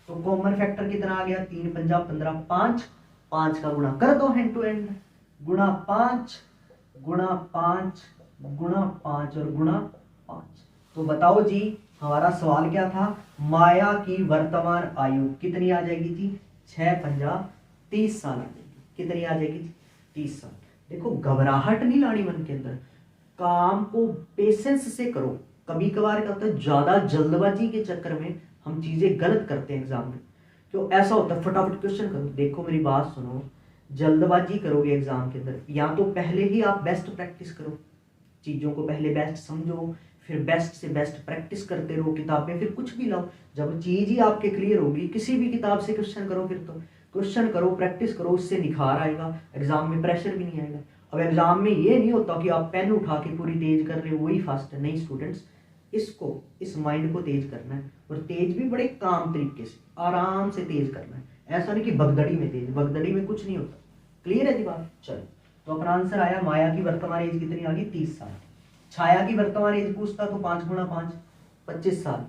S1: तो कॉमन फैक्टर कितना आ गया? 3 पंजा 15, 5 का गुणा कर दो हैंड टू हैंड, गुणा 5 गुणा 5 गुणा 5 और गुणा 5। तो बताओ जी हमारा सवाल क्या था? माया की वर्तमान आयु कितनी आ जाएगी जी? 6 पंजा 30 साल आ जाएगी। कितनी आ जाएगी? 30 साल। देखो घबराहट नहीं लानी मन के अंदर, काम को पेशेंस से करो। कभी कभार क्या होता है ज्यादा जल्दबाजी के चक्कर में हम चीजें गलत करते हैं एग्जाम में। क्यों ऐसा होता है? फटाफट क्वेश्चन करो। देखो मेरी बात सुनो, जल्दबाजी करोगे एग्जाम के अंदर, या तो पहले ही आप बेस्ट प्रैक्टिस करो, चीजों को पहले बेस्ट समझो, फिर बेस्ट से बेस्ट प्रैक्टिस करते रहो किताबें, फिर कुछ भी लाओ। जब चीज ही आपके क्लियर होगी, किसी भी किताब से क्वेश्चन करो, फिर तो क्वेश्चन करो, प्रैक्टिस करो, उससे निखार आएगा, एग्जाम में प्रेशर भी नहीं आएगा। अब एग्जाम में ये नहीं होता कि आप पेन उठा के पूरी तेज कर रहे हो वही फास्ट है, नहीं स्टूडेंट्स। इसको, इस माइंड को तेज करना है, और तेज भी बड़े काम तरीके से आराम से तेज करना है। ऐसा नहीं कि भगदड़ी में तेज, भगदड़ी में कुछ नहीं होता। क्लियर है जी बात? चलो, तो अपना आंसर आया माया की वर्तमान एज कितनी आ गई? 30 साल। छाया की वर्तमान एज पूछता तो 5 गुणा 5 25 साल,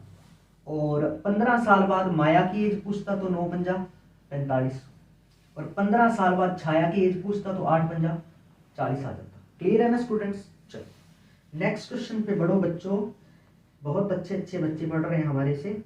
S1: और 15 साल बाद माया की एज पूछता तो 9 पंजा 45, और 15 साल बाद छाया की एज पूछता तो 8 पंजा 40 आ जाता। क्लियर है ना स्टूडेंट्स? चलो नेक्स्ट क्वेश्चन पे बढ़ो बच्चों। बहुत अच्छे अच्छे बच्चे पढ़ रहे हैं हमारे से।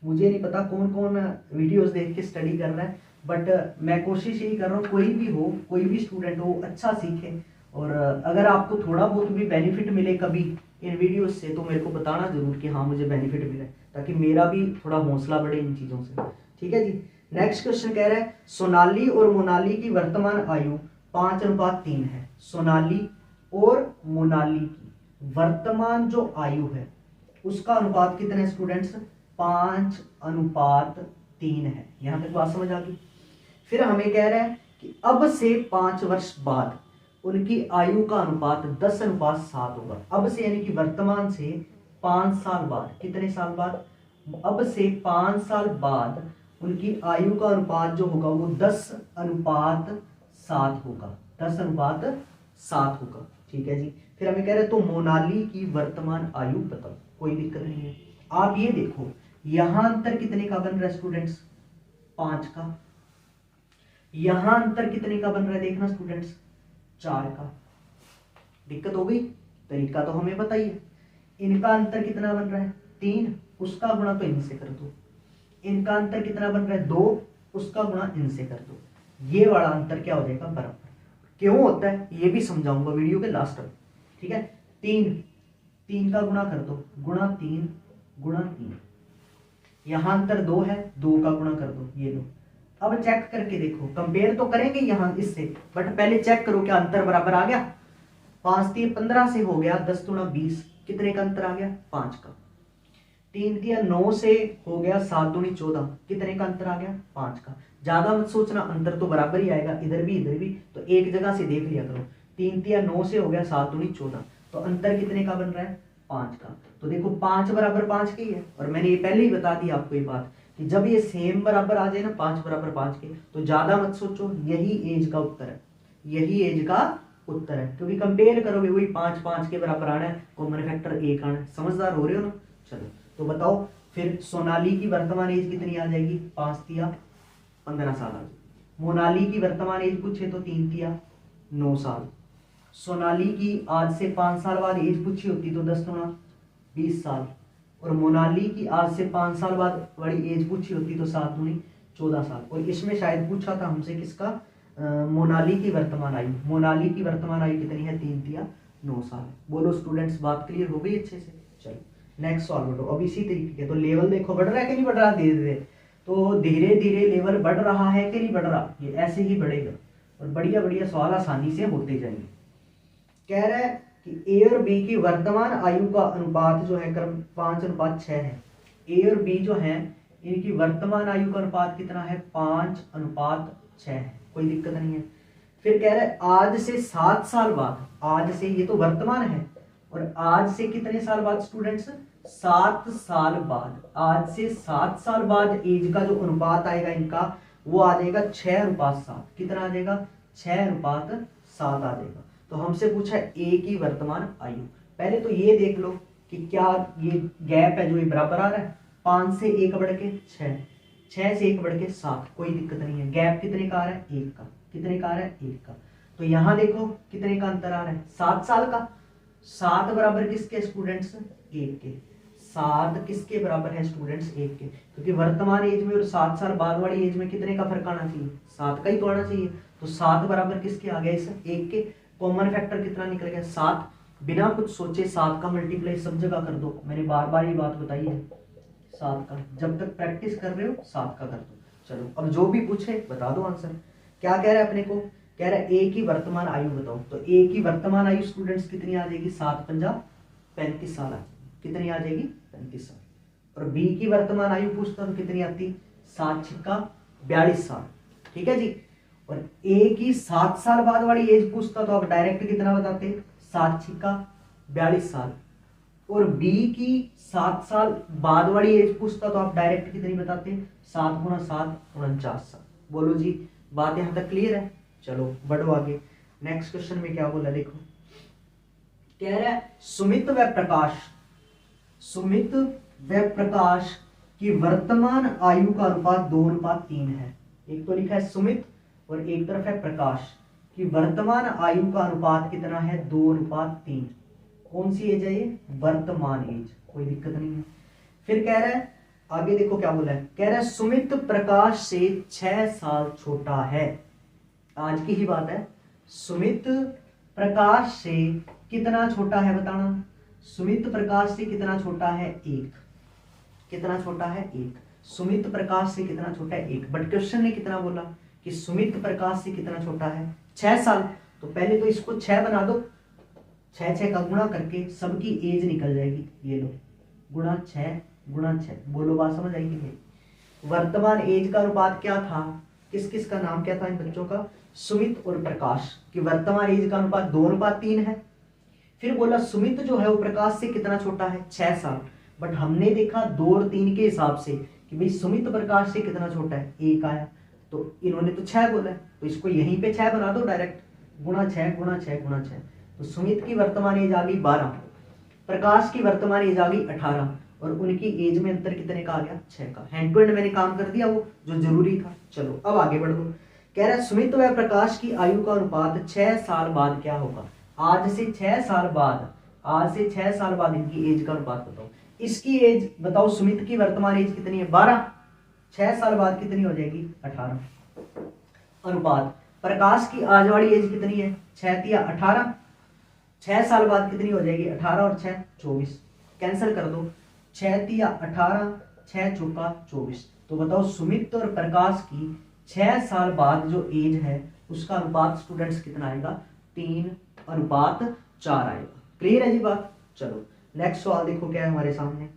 S1: मुझे नहीं पता कौन कौन वीडियोस देख के स्टडी कर रहा है, बट मैं कोशिश यही कर रहा हूँ कोई भी हो, कोई भी स्टूडेंट हो, अच्छा सीखे। और अगर आपको थोड़ा बहुत भी बेनिफिट मिले कभी इन वीडियोस से तो मेरे को बताना जरूर कि हाँ मुझे बेनिफिट मिला, ताकि मेरा भी थोड़ा हौसला बढ़े इन चीज़ों से। ठीक है जी। नेक्स्ट क्वेश्चन कह रहा है सोनाली और मोनाली की वर्तमान आयु 5:3 है। सोनाली और मोनाली की वर्तमान जो आयु है उसका अनुपात कितना है स्टूडेंट्स? 5:3 है। यहां तक बात समझ आ गई? फिर हमें कह रहा है कि अब से 5 वर्ष बाद उनकी आयु का अनुपात 10:7 होगा। अब से यानी कि वर्तमान से 5 साल बाद, कितने साल बाद? अब से 5 साल बाद उनकी आयु का अनुपात जो होगा वो 10:7 होगा। 10:7 होगा। ठीक है जी। फिर हमें कह रहे हैं तो मोनाली की वर्तमान आयु बताओ। कोई दिक्कत नहीं है। आप ये देखो यहां अंतर कितने का बन रहा है स्टूडेंट्स? 5 का। यहां अंतर कितने का बन रहा है देखना स्टूडेंट्स? 4 का। दिक्कत हो गई? तरीका तो हमें पता ही है। इनका अंतर कितना बन रहा है? 3, उसका गुणा तो इनसे कर दो। इनका अंतर कितना बन रहा है? 2, उसका गुणा इनसे कर दो। ये वाला अंतर क्या हो जाएगा? बराबर। क्यों होता है ये भी समझाऊंगा वीडियो के लास्ट में। ठीक है। 3 का गुणा कर दो, गुणा 3 गुणा 3। यहां अंतर 2 है, 2 का गुणा कर दो, ये लो। अब चेक करके देखो, कंपेयर तो करेंगे यहां इससे, बट पहले चेक करो क्या अंतर बराबर आ गया? 5 3 15 से हो गया 10 गुणा 20, कितने का अंतर आ गया? 5 का। 3 3 9 से हो गया 7 दूनी 14, कितने का अंतर आ गया? 5 का। ज्यादा मत सोचना, अंतर तो बराबर ही आएगा, इधर भी, तो एक जगह से देख लिया करो। 3 3 9 से हो गया 7 दूनी 14, तो अंतर कितने का बन रहा है? 5 का। तो देखो 5 बराबर 5 के ही है, और मैंने ये पहले ही बता दी आपको ये बात कि जब ये सेम बराबर आ जाए ना 5 बराबर 5 के, तो ज्यादा मत सोचो, यही एज का उत्तर है, यही एज का उत्तर है। क्योंकि कंपेयर करोगे वही 5 5 के बराबर आना है, कॉमन फैक्टर 1 आना है। समझदार हो रहे हो ना? चलो तो बताओ फिर सोनाली की वर्तमान एज कितनी आ जाएगी? 5 3 15 साल आ जाएगी। मोनाली की वर्तमान एज पूछे तो 3 3 9 साल। सोनाली की आज से 5 साल बाद एज पूछी होती तो 10 गुणा 20 साल, और मोनाली की आज से 5 साल बाद बड़ी एज पूछी होती तो 7 दूनी 14 साल। और इसमें शायद पूछा था हमसे किसका? मोनाली की वर्तमान आयु, मोनाली की वर्तमान आयु कितनी है? 3 तिया 9 साल। बोलो स्टूडेंट्स, बात क्लियर हो गई अच्छे से? चलो नेक्स्ट सवाल बढ़ो। अब इसी तरीके के तो लेवल देखो बढ़ रहा है कि नहीं बढ़ रहा? धीरे धीरे, तो धीरे धीरे लेवल बढ़ रहा है कि नहीं बढ़ रहा? ये ऐसे ही बढ़ेगा और बढ़िया बढ़िया सवाल आसानी से होते जाएंगे। कह रहा है कि ए और बी की वर्तमान आयु का अनुपात जो है क्रम 5:6 है। ए और बी जो है इनकी वर्तमान आयु का अनुपात कितना है? 5:6 है। कोई दिक्कत नहीं है। फिर कह रहा है आज से 7 साल बाद, आज से, ये तो वर्तमान है, और आज से कितने साल बाद स्टूडेंट्स? 7 साल बाद। आज से 7 साल बाद एज का जो अनुपात आएगा इनका वो आ जाएगा 6:7। कितना आ जाएगा? 6:7 आ जाएगा। तो हमसे पूछा ए की वर्तमान आयु। पहले तो ये देख लो कि क्या ये गैप है जो ये बराबर आ रहा है? 5 से 1 बढ़ के 6, 6 से 1 बढ़ के 7, कोई दिक्कत नहीं है। गैप कितने का आ रहा है? 1 का। कितने का आ रहा है? 1 का। तो यहां देखो कितने का अंतर आ रहा है? 7 साल का। 7 बराबर किसके स्टूडेंट्स? 1 के। 7 किसके बराबर है स्टूडेंट्स? 1 के। क्योंकि वर्तमान एज में और 7 साल बाद वाली एज में कितने का फर्क आना चाहिए? 7 का ही तो आना चाहिए। तो 7 बराबर किसके आ गया? इस 1 के। कॉमन फैक्टर कितना निकल गया? 7। बिना कुछ सोचे 7 का मल्टीप्लाई सब जगह कर दो। मैंने बार बार ये बात बताई है, 7 का। जब तक प्रैक्टिस कर रहे हो 7 का कर दो। चलो अब जो भी पूछे बता दो आंसर। क्या कह रहा है अपने को? कह रहा है ए की वर्तमान आयु बताओ। तो ए की वर्तमान आयु स्टूडेंट्स कितनी आ जाएगी? 7×5 35 साल आ जाएगी। कितनी आ जाएगी? 35 साल। और बी की वर्तमान आयु पूछता तो कितनी आती? 7×6 42 साल। ठीक है जी। और ए की 7 साल बाद वाली एज पूछता तो आप डायरेक्ट कितना बताते? 7×6 42 साल। और बी की 7 साल बाद वाली एज पूछता तो आप डायरेक्ट कितनी बताते? 7×7 49 साल। बोलो जी, बात यहां तक क्लियर है? चलो बढ़ो आगे। नेक्स्ट क्वेश्चन में क्या बोला देखो। कह रहा है सुमित व प्रकाश, सुमित व प्रकाश की वर्तमान आयु का अनुपात 2:3 है। एक तो लिखा है सुमित और एक तरफ है प्रकाश की वर्तमान आयु का अनुपात कितना है? 2:3। कौन सी एज है ये? वर्तमान एज। कोई दिक्कत नहीं है। फिर कह रहा है आगे देखो क्या बोला है। कह रहा है सुमित प्रकाश से 6 साल छोटा है। आज की ही बात है। सुमित प्रकाश से कितना छोटा है बताना? सुमित प्रकाश से कितना छोटा है? 1। कितना छोटा है? 1। सुमित प्रकाश से कितना छोटा है? 1। बट क्वेश्चन ने कितना बोला कि सुमित प्रकाश से कितना छोटा है? 6 साल। तो पहले तो इसको 6 बना दो। 6 का गुणा करके सबकी एज निकल जाएगी। ये लो, गुणा 6 बोलो, बात समझ आएगी? नहीं। वर्तमान एज का अनुपात क्या था? किस किस का नाम क्या था इन बच्चों का? सुमित और प्रकाश की वर्तमान एज का अनुपात 2:3 है। फिर बोला सुमित जो है वो प्रकाश से कितना छोटा है? 6 साल। बट हमने देखा 2 और 3 के हिसाब से कि भाई सुमित प्रकाश से कितना छोटा है? 1 आया। तो इन्होंने तो 6 बोला है, तो इसको यहीं पे 6 बना दो डायरेक्ट। गुणा 6 तो सुमित की वर्तमान एज आ गई 12, प्रकाश की वर्तमान एज आ गई 18 और उनकी एज में अंतर कितने का आ गया? 6 का। हैंड टू हैंड मैंने काम कर दिया वो जो जरूरी था। चलो अब आगे बढ़ो। कह रहा है सुमित व प्रकाश की आयु का अनुपात 6 साल बाद क्या होगा? आज से 6 साल बाद, आज से 6 साल बाद इनकी एज का अनुपात बताओ। इसकी एज बताओ, सुमित की वर्तमान एज कितनी है? 12। 6 साल बाद कितनी हो जाएगी? 18। अनुपात प्रकाश की आज वाली एज कितनी है? 6×18। 6 साल बाद कितनी हो जाएगी? 18 और 6 24। कैंसिल कर दो। 6×18 6×4 24। तो बताओ सुमित और प्रकाश की 6 साल बाद जो एज है उसका अनुपात स्टूडेंट्स कितना आएगा? 3:4 आएगा। क्लियर है जी बात? चलो नेक्स्ट सवाल देखो क्या है हमारे सामने।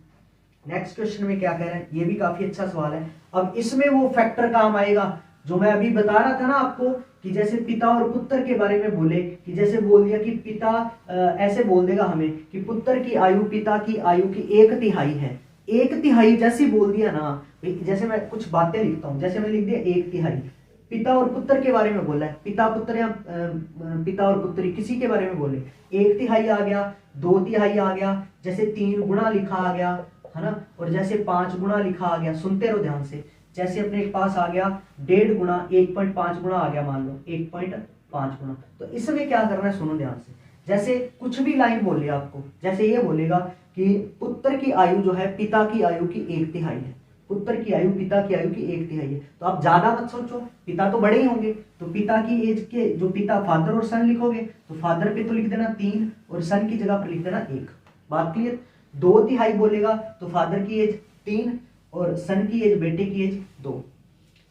S1: नेक्स्ट क्वेश्चन में क्या कह रहे हैं? ये भी काफी अच्छा सवाल है। अब इसमें वो फैक्टर काम आएगा जो मैं अभी बता रहा था ना आपको कि जैसे पिता और पुत्र के बारे में बोले कि जैसे बोल दिया कि पिता ऐसे बोल देगा हमें कि पुत्र की आयु पिता की आयु की 1/3 है। 1/3 जैसे बोल दिया ना, जैसे मैं कुछ बातें लिखता हूँ, जैसे मैं लिख दिया 1/3, पिता और पुत्र के बारे में बोला है, पिता पुत्र या पिता और पुत्री किसी के बारे में बोले, 1/3 आ गया, 2/3 आ गया, जैसे 3 गुणा लिखा आ गया है ना, और जैसे 5 गुणा लिखा आ गया। सुनते रहो ध्यान से। जैसे अपने पास आ गया 1.5 गुणा, 1.5 गुणा आ गया, मान लो 1.5 गुणा। तो इसमें क्या करना है सुनो ध्यान से। जैसे कुछ भी लाइन बोले आपको, जैसे ये बोलेगा कि पुत्र की आयु जो है पिता की आयु की 1/3 है, पुत्र की आयु पिता की आयु की 1/3 है। तो आप ज्यादा मत सोचो, पिता तो बड़े ही होंगे, तो पिता की एज के जो पिता फादर और सन लिखोगे तो फादर पे तो लिख देना 3 और सन की जगह पर लिख देना 1। बात क्लियर। 2/3 बोलेगा तो फादर की एज 3 और सन की एज बेटे की एज 2।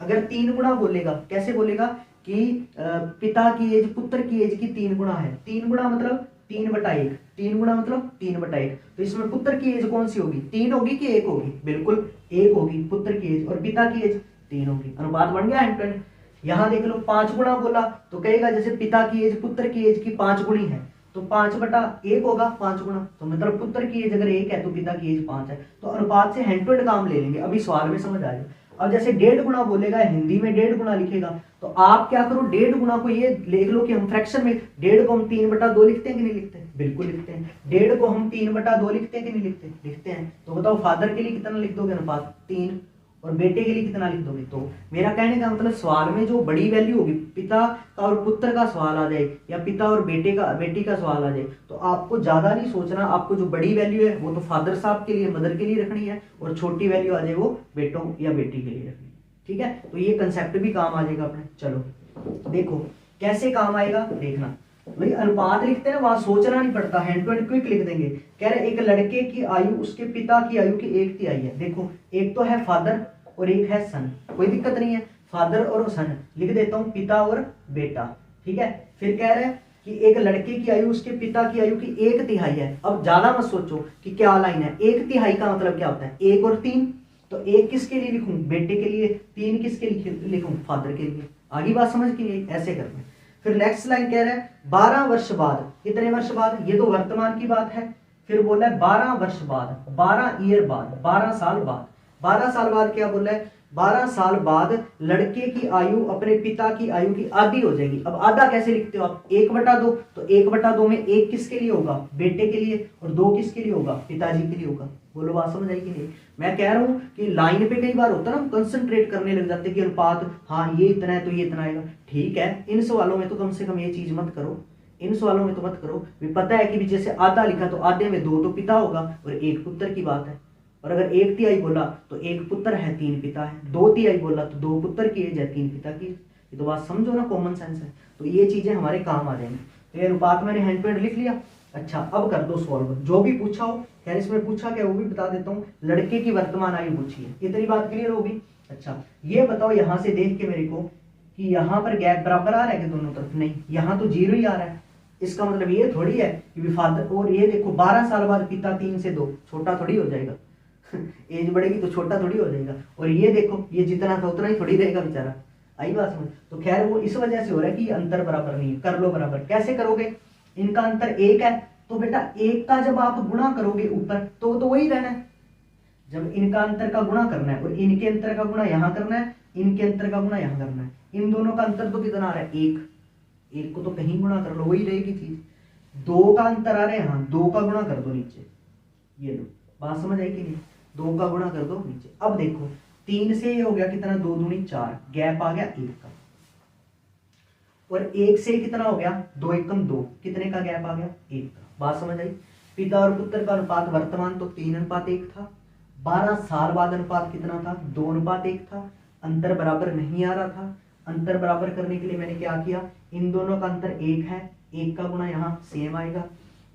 S1: अगर 3 गुना बोलेगा, कैसे बोलेगा कि पिता की एज पुत्र की एज की 3 गुना है। 3 गुना मतलब 3/1, 3 गुना मतलब 3/1। तो इसमें पुत्र की एज कौन सी होगी, 3 होगी कि 1 होगी? बिल्कुल 1 होगी पुत्र की एज, और पिता की एज 3 होगी। अनुपात बन गया हैंड टू हैंड। यहाँ देख लो 5 गुना बोला तो कहेगा जैसे पिता की एज पुत्र की एज की 5 गुनी है, तो 5/1 होगा 5 गुना। तो मतलब पुत्र की एज अगर 1 है तो पिता की एज 5 है। तो अनुपात से हैंड टू हैंड काम ले लेंगे, अभी सवाल में समझ आ जाए। अब जैसे 1.5 गुना बोलेगा, हिंदी में 1.5 गुना लिखेगा, तो आप क्या करो 1.5 गुना को ये लिख लो कि हम फ्रैक्शन में 1.5 को हम 3/2 लिखते हैं कि नहीं लिखते? बिल्कुल लिखते हैं। 1.5 को हम 3/2 लिखते हैं कि नहीं लिखते? लिखते हैं। तो बताओ फादर के लिए कितना लिख दोगे अनुपात? 3। और बेटे के लिए कितना लिख दोगे? तो मेरा कहने का मतलब सवाल में जो बड़ी वैल्यू होगी, पिता का और पुत्र का सवाल आ जाए या पिता और बेटी का सवाल आ जाए, तो आपको ज्यादा नहीं सोचना। आपको जो बड़ी वैल्यू है वो तो फादर साहब के लिए, मदर के लिए रखनी है, और छोटी वैल्यू आ जाए वो बेटों या बेटी के लिए रखनी है। ठीक है, तो ये कंसेप्ट भी काम आ जाएगा अपने। चलो देखो कैसे काम आएगा, देखना भाई। अनुपात लिखते हैं वहां सोचना नहीं पड़ता, हैंड टू हैंड क्विक लिख देंगे। कह रहे एक लड़के की आयु उसके पिता की आयु की 1/3 है। देखो एक तो है फादर और एक है सन, कोई दिक्कत नहीं है, फादर और सन लिख देता हूं, पिता और बेटा। ठीक है, फिर कह रहे हैं कि एक लड़के की आयु उसके पिता की आयु की 1/3 है। अब ज्यादा मत सोचो कि क्या लाइन है। 1/3 का मतलब क्या होता है? 1 और 3। तो 1 किसके लिए लिखूं? बेटे के लिए। 3 किसके लिए लिखूं? फादर के लिए। आगे बात समझ के लिए ऐसे करना है। फिर नेक्स्ट लाइन कह रहा है 12 वर्ष बाद। कितने वर्ष बाद? ये तो वर्तमान की बात है। फिर बोला है 12 वर्ष बाद, 12 ईयर बाद, 12 साल बाद। 12 साल बाद क्या बोला है? 12 साल बाद लड़के की आयु अपने पिता की आयु की आधी हो जाएगी। अब आधा कैसे लिखते हो आप? 1/2। तो 1/2 में 1 किसके लिए होगा? बेटे के लिए, और 2 किसके लिए होगा? पिताजी के लिए होगा। बोलो बात समझ आई कि नहीं? मैं कह रहा हूं कि लाइन पे कई बार होता है ना, हम कंसंट्रेट करने लग जाते हैं कि अनुपात, हाँ ये इतना है तो ये इतना आएगा। ठीक है, इन सवालों में तो कम से कम ये चीज मत करो, इन सवालों में तो मत करो। भी पता है कि भी जैसे आधा लिखा तो आधे में 2 तो पिता होगा और 1 पुत्र की बात है। और अगर 1/3 बोला तो 1 पुत्र है 3 पिता है। 2/3 बोला तो 2 पुत्र की एज है 3 पिता की। ये तो बात समझो ना, कॉमन सेंस है। तो ये चीजें हमारे काम आ जाएंगी। तो ये अनुपात मैंने हैंड टू हैंड लिख लिया। अच्छा अब कर दो सॉल्व, जो भी पूछा हो। खैर इसमें पूछा क्या वो भी बता देता हूँ। लड़के की वर्तमान आयु पूछी है, इतनी बात क्लियर होगी। अच्छा ये बताओ यहां से देख के मेरे को कि यहाँ पर गैप बराबर आ रहा है कि दोनों तरफ? नहीं, यहाँ तो 0 ही आ रहा है। इसका मतलब ये थोड़ी है कि फादर, और ये देखो 12 साल बाद पिता 3 से 2, छोटा थोड़ी हो जाएगा। एज बढ़ेगी तो छोटा थोड़ी हो जाएगा। और ये देखो ये जितना था उतना ही थोड़ी रहेगा बेचारा। आई बात समझ? तो खैर वो इस वजह से हो रहा है कि अंतर बराबर नहीं है। कर लो बराबर। कैसे करोगे? इनका अंतर 1 है तो बेटा 1 का जब आप गुणा करोगे ऊपर तो वही रहना है। जब इनका अंतर का गुणा करना है और इनके अंतर का गुणा यहां करना है, इनके अंतर का गुणा यहां करना है। इन दोनों का अंतर तो कितना आ रहा है? 1। 1 को तो कहीं गुणा कर लो, वही रहेगी चीज। 2 का अंतर आ रहा है यहाँ, 2 का गुणा कर दो नीचे। ये लो, बात समझ आई कि नहीं? 2 का गुणा कर दो नीचे। अब देखो 3 से ये हो गया कितना? 2 दूनी 4, गैप आ गया 1 का। और 1 से कितना हो गया? 2 एकम 2, कितने का गैप आ गया? 1 का। बात समझ आई? पिता और पुत्र का अनुपात वर्तमान तो 3:1 था। 12 साल बाद अनुपात कितना था? 2:1 था। अंतर बराबर नहीं आ रहा था। अंतर बराबर करने के लिए मैंने क्या किया? इन दोनों का अंतर 1 है, 1 का गुणा यहाँ सेम आएगा।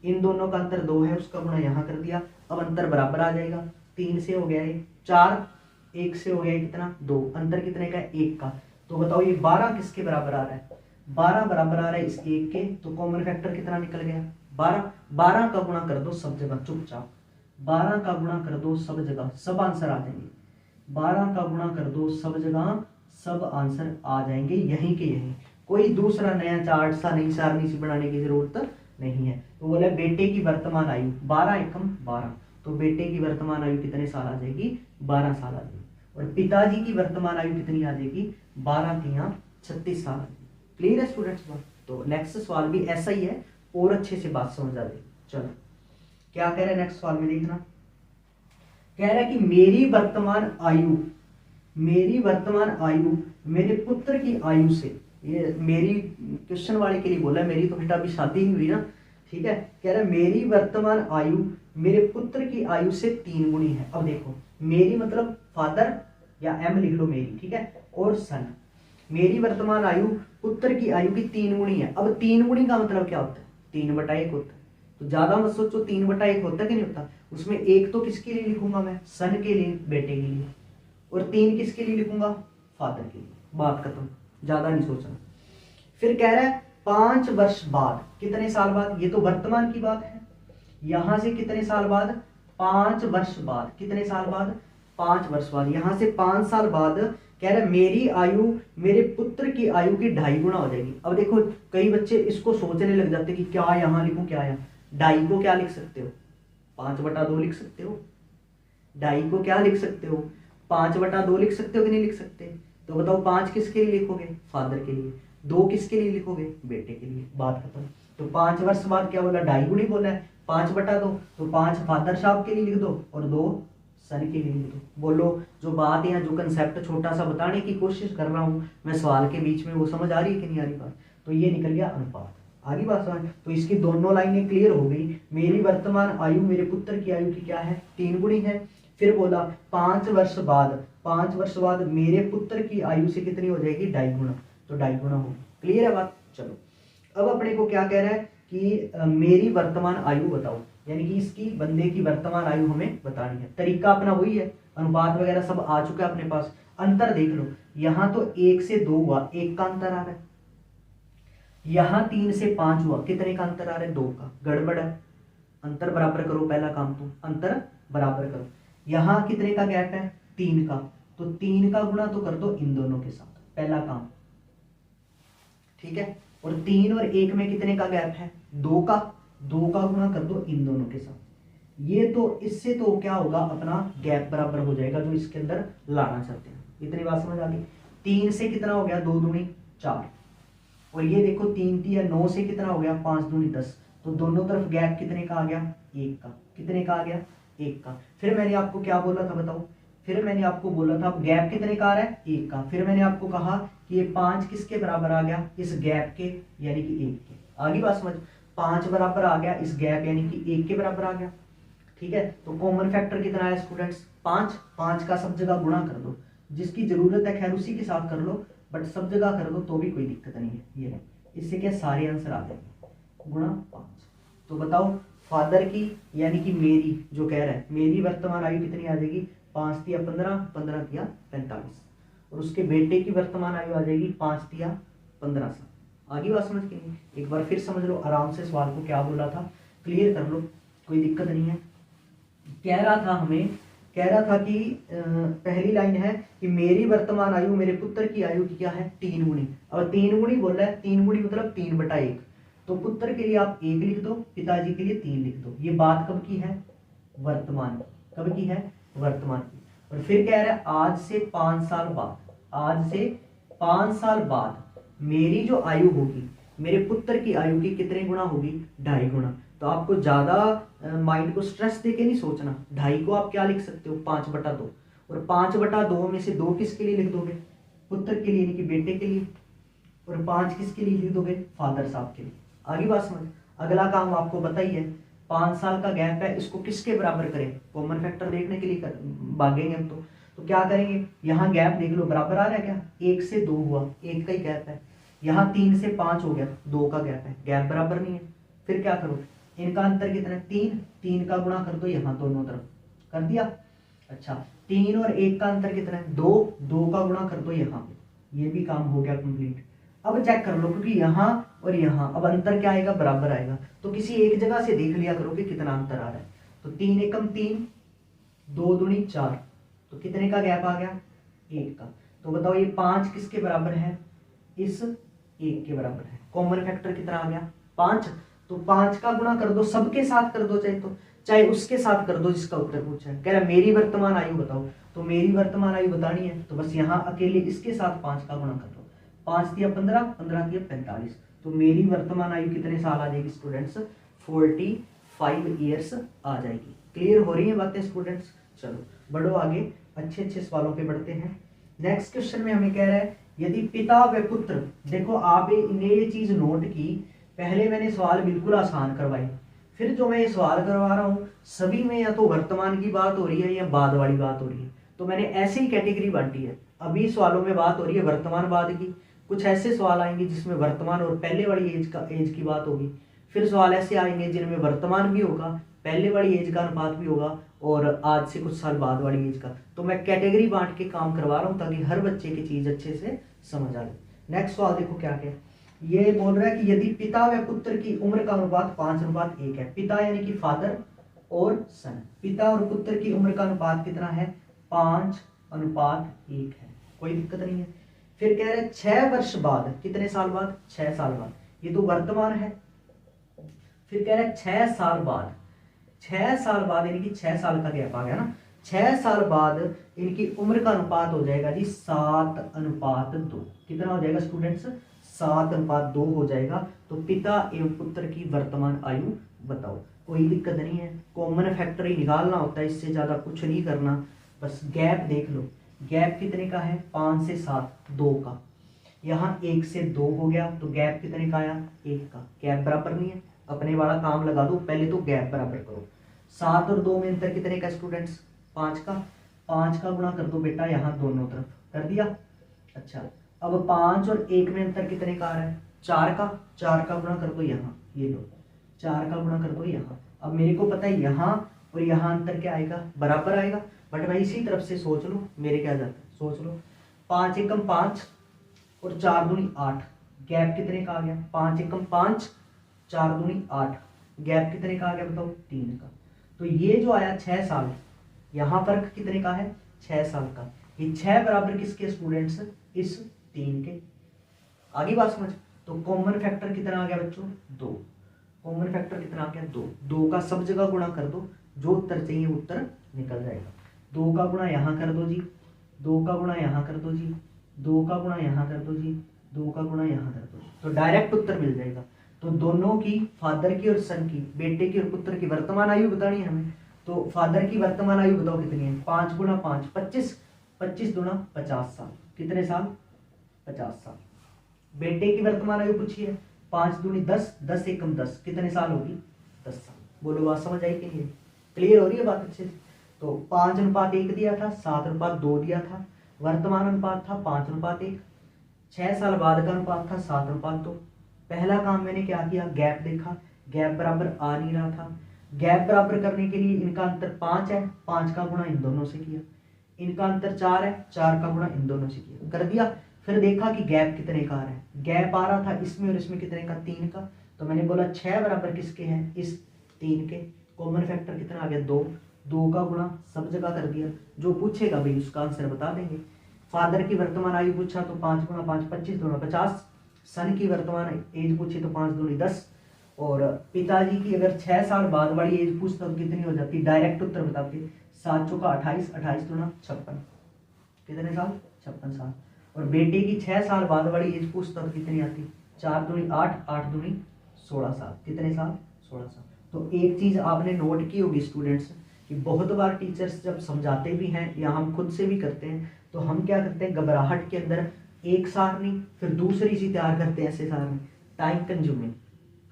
S1: इन दोनों का अंतर 2 है, उसका गुणा यहाँ कर दिया। अब अंतर बराबर आ जाएगा। 3 से हो गया ये 4, 1 से हो गया कितना? 2। अंतर कितने का है? 1 का। तो बताओ ये 12 किसके बराबर आ रहा है? 12 बराबर आ रहा है इस 1 के। तो कॉमन फैक्टर कितना निकल गया? 12। 12 का गुणा कर दो सब जगह चुपचाप। 12 का गुणा कर दो सब जगह, सब आंसर आ जाएंगे। 12 का गुणा कर दो सब जगह, सब आंसर आ जाएंगे यहीं के यहीं। कोई दूसरा नया चार्ट सा नहीं, सारणी सी बनाने की जरूरत नहीं है। तो बोले बेटे की वर्तमान आयु 12 एकम 12, तो बेटे की वर्तमान आयु कितने साल आ जाएगी? 12 साल आ जाएगी। और पिताजी की वर्तमान आयु कितनी आ जाएगी? 12 की यहाँ 36 साल आ जाएगी। क्लियर है स्टूडेंट्स? तो नेक्स्ट सवाल भी ऐसा ही है और अच्छे से बात समझ आ जाएगी। चलो क्या कह रहे हैं नेक्स्ट सवाल में देखना। कह रहा है कि मेरी वर्तमान आयु मेरे पुत्र की आयु से, ये मेरी क्वेश्चन वाले के लिए बोला है, मेरी तो बेटा अभी शादी ही हुई ना। ठीक है, कह रहा है मेरी वर्तमान आयु मेरे पुत्र की आयु से 3 गुनी है। अब देखो मेरी मतलब फादर या एम लिख लो मेरी, ठीक है, और सन। मेरी वर्तमान आयु पुत्र की आयु की 3 गुणी है। अब 3 गुणी का मतलब क्या होता है? 3/1 होता है। तो ज्यादा मत सोचो, 3/1 होता है कि नहीं होता। उसमें एक तो किसके लिए लिखूंगा मैं? सन के लिए, बेटे के लिए, और 3 किसके लिए लिखूंगा? फादर के लिए। बात खत्म, ज्यादा नहीं सोचना। फिर कह रहा है 5 वर्ष बाद, कितने साल बाद? ये तो वर्तमान की बात है। यहां से कितने साल बाद? 5 वर्ष बाद। कितने साल बाद? 5 वर्ष बाद। यहां से 5 साल बाद कह रहा है मेरी आयु मेरे पुत्र की आयु की 2.5 गुना हो जाएगी। अब देखो कई बच्चे इसको सोचने लग जाते कि क्या यहां लिखूं, क्या यहाँ। 2.5 को क्या लिख सकते हो? 5/2 लिख सकते हो। 2.5 को क्या लिख सकते हो? 5/2 लिख सकते हो कि नहीं लिख सकते? तो बताओ 5 किसके लिए लिखोगे? फादर के लिए। 2 किसके लिए लिखोगे? बेटे के लिए। बात खत्म। तो 5 वर्ष बाद क्या बोला? 2.5 गुणी बोला है। 5/2, तो 5 फादर साहब के लिए लिख दो और 2 सन के लिए लिख दो। बोलो जो बात है, जो कंसेप्ट छोटा सा बताने की कोशिश कर रहा हूं मैं सवाल के बीच में, वो समझ आ रही है कि नहीं आ रही बात? तो ये निकल गया अनुपात। आगे बात समझ। तो इसकी दोनों लाइनें क्लियर हो गई। मेरी वर्तमान आयु मेरे पुत्र की आयु की क्या है? 3 गुणी है। फिर बोला 5 वर्ष बाद, 5 वर्ष बाद मेरे पुत्र की आयु से कितनी हो जाएगी? 2.5 गुना। तो 2.5 गुना होगी। क्लियर है बात? चलो अब अपने को क्या कह रहा है कि मेरी वर्तमान आयु बताओ, यानी कि इसकी बंदे की वर्तमान आयु हमें बतानी है। तरीका अपना वही है, अनुपात वगैरह सब आ चुका है अपने पास। अंतर देख लो, यहां तो 1 से 2 हुआ, 1 का अंतर आ रहा है। यहां 3 से 5 हुआ, कितने का अंतर आ रहा है? 2 का। गड़बड़ है। अंतर बराबर करो, पहला काम तो अंतर बराबर करो। यहां कितने का गैप है? 3 का। तो 3 का गुणा तो कर दो इन दोनों के साथ, पहला काम, ठीक है। और 3 और 1 में कितने का गैप है? 2 का। 2 का गुणा कर दो इन दोनों के साथ। ये तो इससे तो क्या होगा, अपना गैप बराबर हो जाएगा जो इसके अंदर लाना चाहते हैं। इतनी बात समझ आ गई? 3 से कितना हो गया? 2 दूनी 4। और ये देखो 3 3 9 से कितना हो गया? 5 दूनी 10। तो दोनों तरफ गैप कितने का आ गया? 1 का। कितने का आ गया? 1 का। फिर मैंने आपको क्या बोला था बताओ? फिर मैंने आपको बोला था गैप कितने का आ रहा है? 1 का। फिर मैंने आपको कहा कि ये 5 किसके बराबर आ गया? इस गैप के, यानी कि 1 के। आगे बात समझ। 5 बराबर आ गया इस गैप, यानी कि 1 के बराबर आ गया, ठीक है। तो कॉमन फैक्टर कितना है स्टूडेंट्स? 5। 5 का सब जगह गुणा कर दो, जिसकी जरूरत है खैर उसी के साथ कर लो, बट सब जगह कर दो तो भी कोई दिक्कत नहीं है। ये इससे क्या सारे आंसर आ जाएंगे, गुणा 5। तो बताओ फादर की, यानी कि मेरी, जो कह रहा है मेरी वर्तमान आयु कितनी आ जाएगी? 5 तिया 15, 15 तिया 45। और उसके बेटे की वर्तमान आयु आ जाएगी 5 तिया 15 साल। आगे बात समझ के नहीं? एक बार फिर समझ लो आराम से सवाल को, क्या बोला था क्लियर कर लो, कोई दिक्कत नहीं है। कह रहा था हमें, कह रहा था कि पहली लाइन है कि मेरी वर्तमान आयु मेरे पुत्र की आयु की क्या है? 3 गुणी। अब 3 गुणी बोल रहा है, 3 गुणी मतलब 3/1। तो पुत्र के लिए आप 1 लिख दो, पिताजी के लिए 3 लिख दो। ये बात कब की है? वर्तमान की। कब की है? वर्तमान की। और फिर कह रहा है आज से 5 साल बाद, आज से 5 साल बाद मेरी जो आयु होगी, मेरे पुत्र की आयु की कितने गुना होगी? 2.5 गुना। तो आपको ज्यादा माइंड को स्ट्रेस देके नहीं सोचना। 2.5 को आप क्या लिख सकते हो? 5/2। और 5/2 में से 2 किसके लिए लिख दोगे? पुत्र के लिए, यानी कि बेटे के लिए। और 5 किसके लिए लिख दोगे? फादर साहब के लिए। आगे बात समझ। अगला काम आपको बताइए, 5 साल का गैप है, इसको किसके बराबर करें? कॉमन फैक्टर देखने के लिए भागेंगे हम तो क्या करेंगे? यहाँ गैप देख लो, बराबर आ रहा है क्या? 1 से 2 हुआ, 1 का ही गैप है। यहाँ 3 से 5 हो गया, 2 का गैप है, गैप बराबर नहीं है। फिर क्या करो? इनका अंतर कितना है? 3। 3 का गुणा कर दो यहाँ दोनों तरफ, कर दिया। अच्छा 3 और 1 का अंतर कितना है? 2। 2 का गुणा कर दो यहाँ पे, ये भी काम हो गया कंप्लीट। अब चेक कर लो, क्योंकि यहाँ और यहाँ अब अंतर क्या आएगा? बराबर आएगा। तो किसी एक जगह से देख लिया करो कि कितना अंतर आ रहा है। तो 3 एकम 3, 2 दूनी 4, तो कितने का गैप आ गया? 1 का। तो बताओ ये 5 किसके बराबर है? इस 1 के बराबर है। कॉमन फैक्टर कितना आ गया? 5। तो 5 का गुणा कर दो, सबके साथ कर दो, चाहे उसके साथ कर दो जिसका उत्तर पूछा है। कह रहा है मेरी वर्तमान आयु बताओ, तो मेरी वर्तमान आयु बतानी है तो बस यहाँ अकेले इसके साथ 5 का गुणा कर दो। 5 तिया 15, 15 तिया 45। तो मेरी वर्तमान आयु कितने साल आ जाएगी स्टूडेंट्स? 45 ईयर्स आ जाएगी। क्लियर हो रही है बातें स्टूडेंट्स? चलो बढ़ो आगे, अच्छे अच्छे सवालों पे बढ़ते हैं। नेक्स्ट क्वेश्चन में हमें कह रहा है यदि पिता व पुत्र, देखो आप ने ये चीज नोट की, पहले मैंने सवाल बिल्कुल आसान करवाए, फिर जो मैं ये सवाल करवा रहा हूँ सभी में या तो वर्तमान की बात हो रही है या बाद वाली बात हो रही है। तो मैंने ऐसे ही कैटेगरी बांटी है। अभी सवालों में बात हो रही है वर्तमान बाद की, कुछ ऐसे सवाल आएंगे जिसमें वर्तमान और पहले वाली एज की बात होगी। फिर सवाल ऐसे आएंगे जिनमें वर्तमान भी होगा, पहले वाली एज का अनुपात भी होगा और आज से कुछ साल बाद वाली एज का। तो मैं कैटेगरी बांट के काम करवा रहा हूँ ताकि हर बच्चे की चीज अच्छे से समझ आ जाए। नेक्स्ट सवाल देखो क्या क्या ये बोल रहा है कि यदि पिता व पुत्र की उम्र का अनुपात 5:1 है। पिता यानी कि फादर और सन, पिता और पुत्र की उम्र का अनुपात कितना है? 5:1 है, कोई दिक्कत नहीं है। फिर कह रहे 6 वर्ष बाद, कितने साल बाद? 6 साल बाद, ये तो वर्तमान है। फिर कह रहे 6 साल बाद, 6 साल बाद यानी कि 6 साल का गैप आ गया ना, 6 साल बाद इनकी उम्र का अनुपात हो जाएगा जी 7:2। कितना हो जाएगा स्टूडेंट्स? 7:2 हो जाएगा। तो पिता एवं पुत्र की वर्तमान आयु बताओ, कोई दिक्कत नहीं है। कॉमन फैक्टर ही निकालना होता है, इससे ज्यादा कुछ नहीं करना, बस गैप देख लो। गैप कितने का है? 5 से 7, 2 का। यहाँ 1 से 2 हो गया, तो गैप कितने का आया? 1 का। गैप बराबर नहीं है, अपने वाला काम लगा दो, पहले तो गैप बराबर करो। 7 और 2 में अंतर कितने का स्टूडेंट्स? 5 का। 5 का गुणा कर दो बेटा यहाँ दोनों तरफ, कर दिया। अच्छा, अब 5 और 1 में अंतर कितने का आ रहा है? 4 का। 4 का गुणा कर दो यहाँ, ये लो, 4 का गुणा कर दो यहाँ। अब मेरे को पता है यहाँ और यहाँ अंतर क्या आएगा? बराबर आएगा, बट मैं इसी तरफ से सोच लो, मेरे क्या जाता है, सोच लो। 5 एकम 5 और 4 दूनी 8, गैप कितने का आ गया? 5 एकम 5, 4 दूनी 8, गैप कितने का आ गया बताओ? 3 का। तो ये जो आया 6 साल, यहाँ फर्क कितने का है? 6 साल का। ये 6 बराबर किसके स्टूडेंट्स? इस 3 के। आगे बात समझ। तो कॉमन फैक्टर कितना आ गया बच्चों? 2। कॉमन फैक्टर कितना आ गया? 2। 2 का सब जगह गुणा कर दो, जो उत्तर चाहिए उत्तर निकल जाएगा। 2 का गुणा यहाँ कर दो जी, 2 का गुणा यहाँ कर दो जी, 2 का गुणा यहाँ कर दो जी, 2 का गुणा यहाँ कर दो, तो डायरेक्ट उत्तर मिल जाएगा। तो दोनों की, फादर की और सन की, बेटे की और पुत्र की वर्तमान आयु बतानी है हमें। तो फादर की वर्तमान आयु बताओ कितनी है? 5 गुणा 5 25, 25 गुणा 50 साल। कितने साल? 50 साल। बेटे की वर्तमान आयु पूछी है, 5 दूनी 10, 10 एकम 10, कितने साल होगी? 10 साल। बोलो बात समझ आई कि नहीं? क्लियर हो रही है बात अच्छे से? तो 5:1 दिया था, 7:2 दिया था, वर्तमान अनुपात था 5:1, 6 साल बाद का अनुपात था 7:2। पहला काम मैंने क्या किया? गैप देखा, गैप बराबर आ नहीं रहा था। गैप बराबर करने के लिए इनका अंतर 5 है, 5 का गुणा इन दोनों से किया। इनका अंतर 4 है, 4 का गुणा इन दोनों से किया, कर दिया। फिर देखा कि गैप कितने का आ रहा है। गैप आ रहा था इसमें और इसमें कितने का? 3 का। तो मैंने बोला 6 बराबर किसके हैं? इस 3 के। कॉमन फैक्टर कितना आ गया? 2। 2 का गुणा सब जगह कर दिया, जो पूछेगा भाई उसका आंसर बता देंगे। फादर की वर्तमान आयु पूछा तो 5 गुणा 5, 25 दूना 50। सन की वर्तमान एज पूछी तो 5 दूनी 10। और पिताजी की अगर 6 साल बाद वाली एज पूछता तो कितनी हो जाती? डायरेक्ट उत्तर बताते, 7 चौका 28, 28 दूना 56। कितने साल? 56 साल। और बेटे की 6 साल बाद वाली एज पूछता तो कितनी आती? 4 दूनी 8, 8 दूनी 16 साल। कितने साल? 16 साल। तो एक चीज आपने नोट की होगी स्टूडेंट्स कि बहुत बार टीचर्स जब समझाते भी हैं या हम खुद से भी करते हैं तो हम क्या करते हैं, घबराहट के अंदर एक सारनी फिर दूसरी सी तैयार करते हैं, ऐसे सारनी, टाइम कंज्यूमिंग।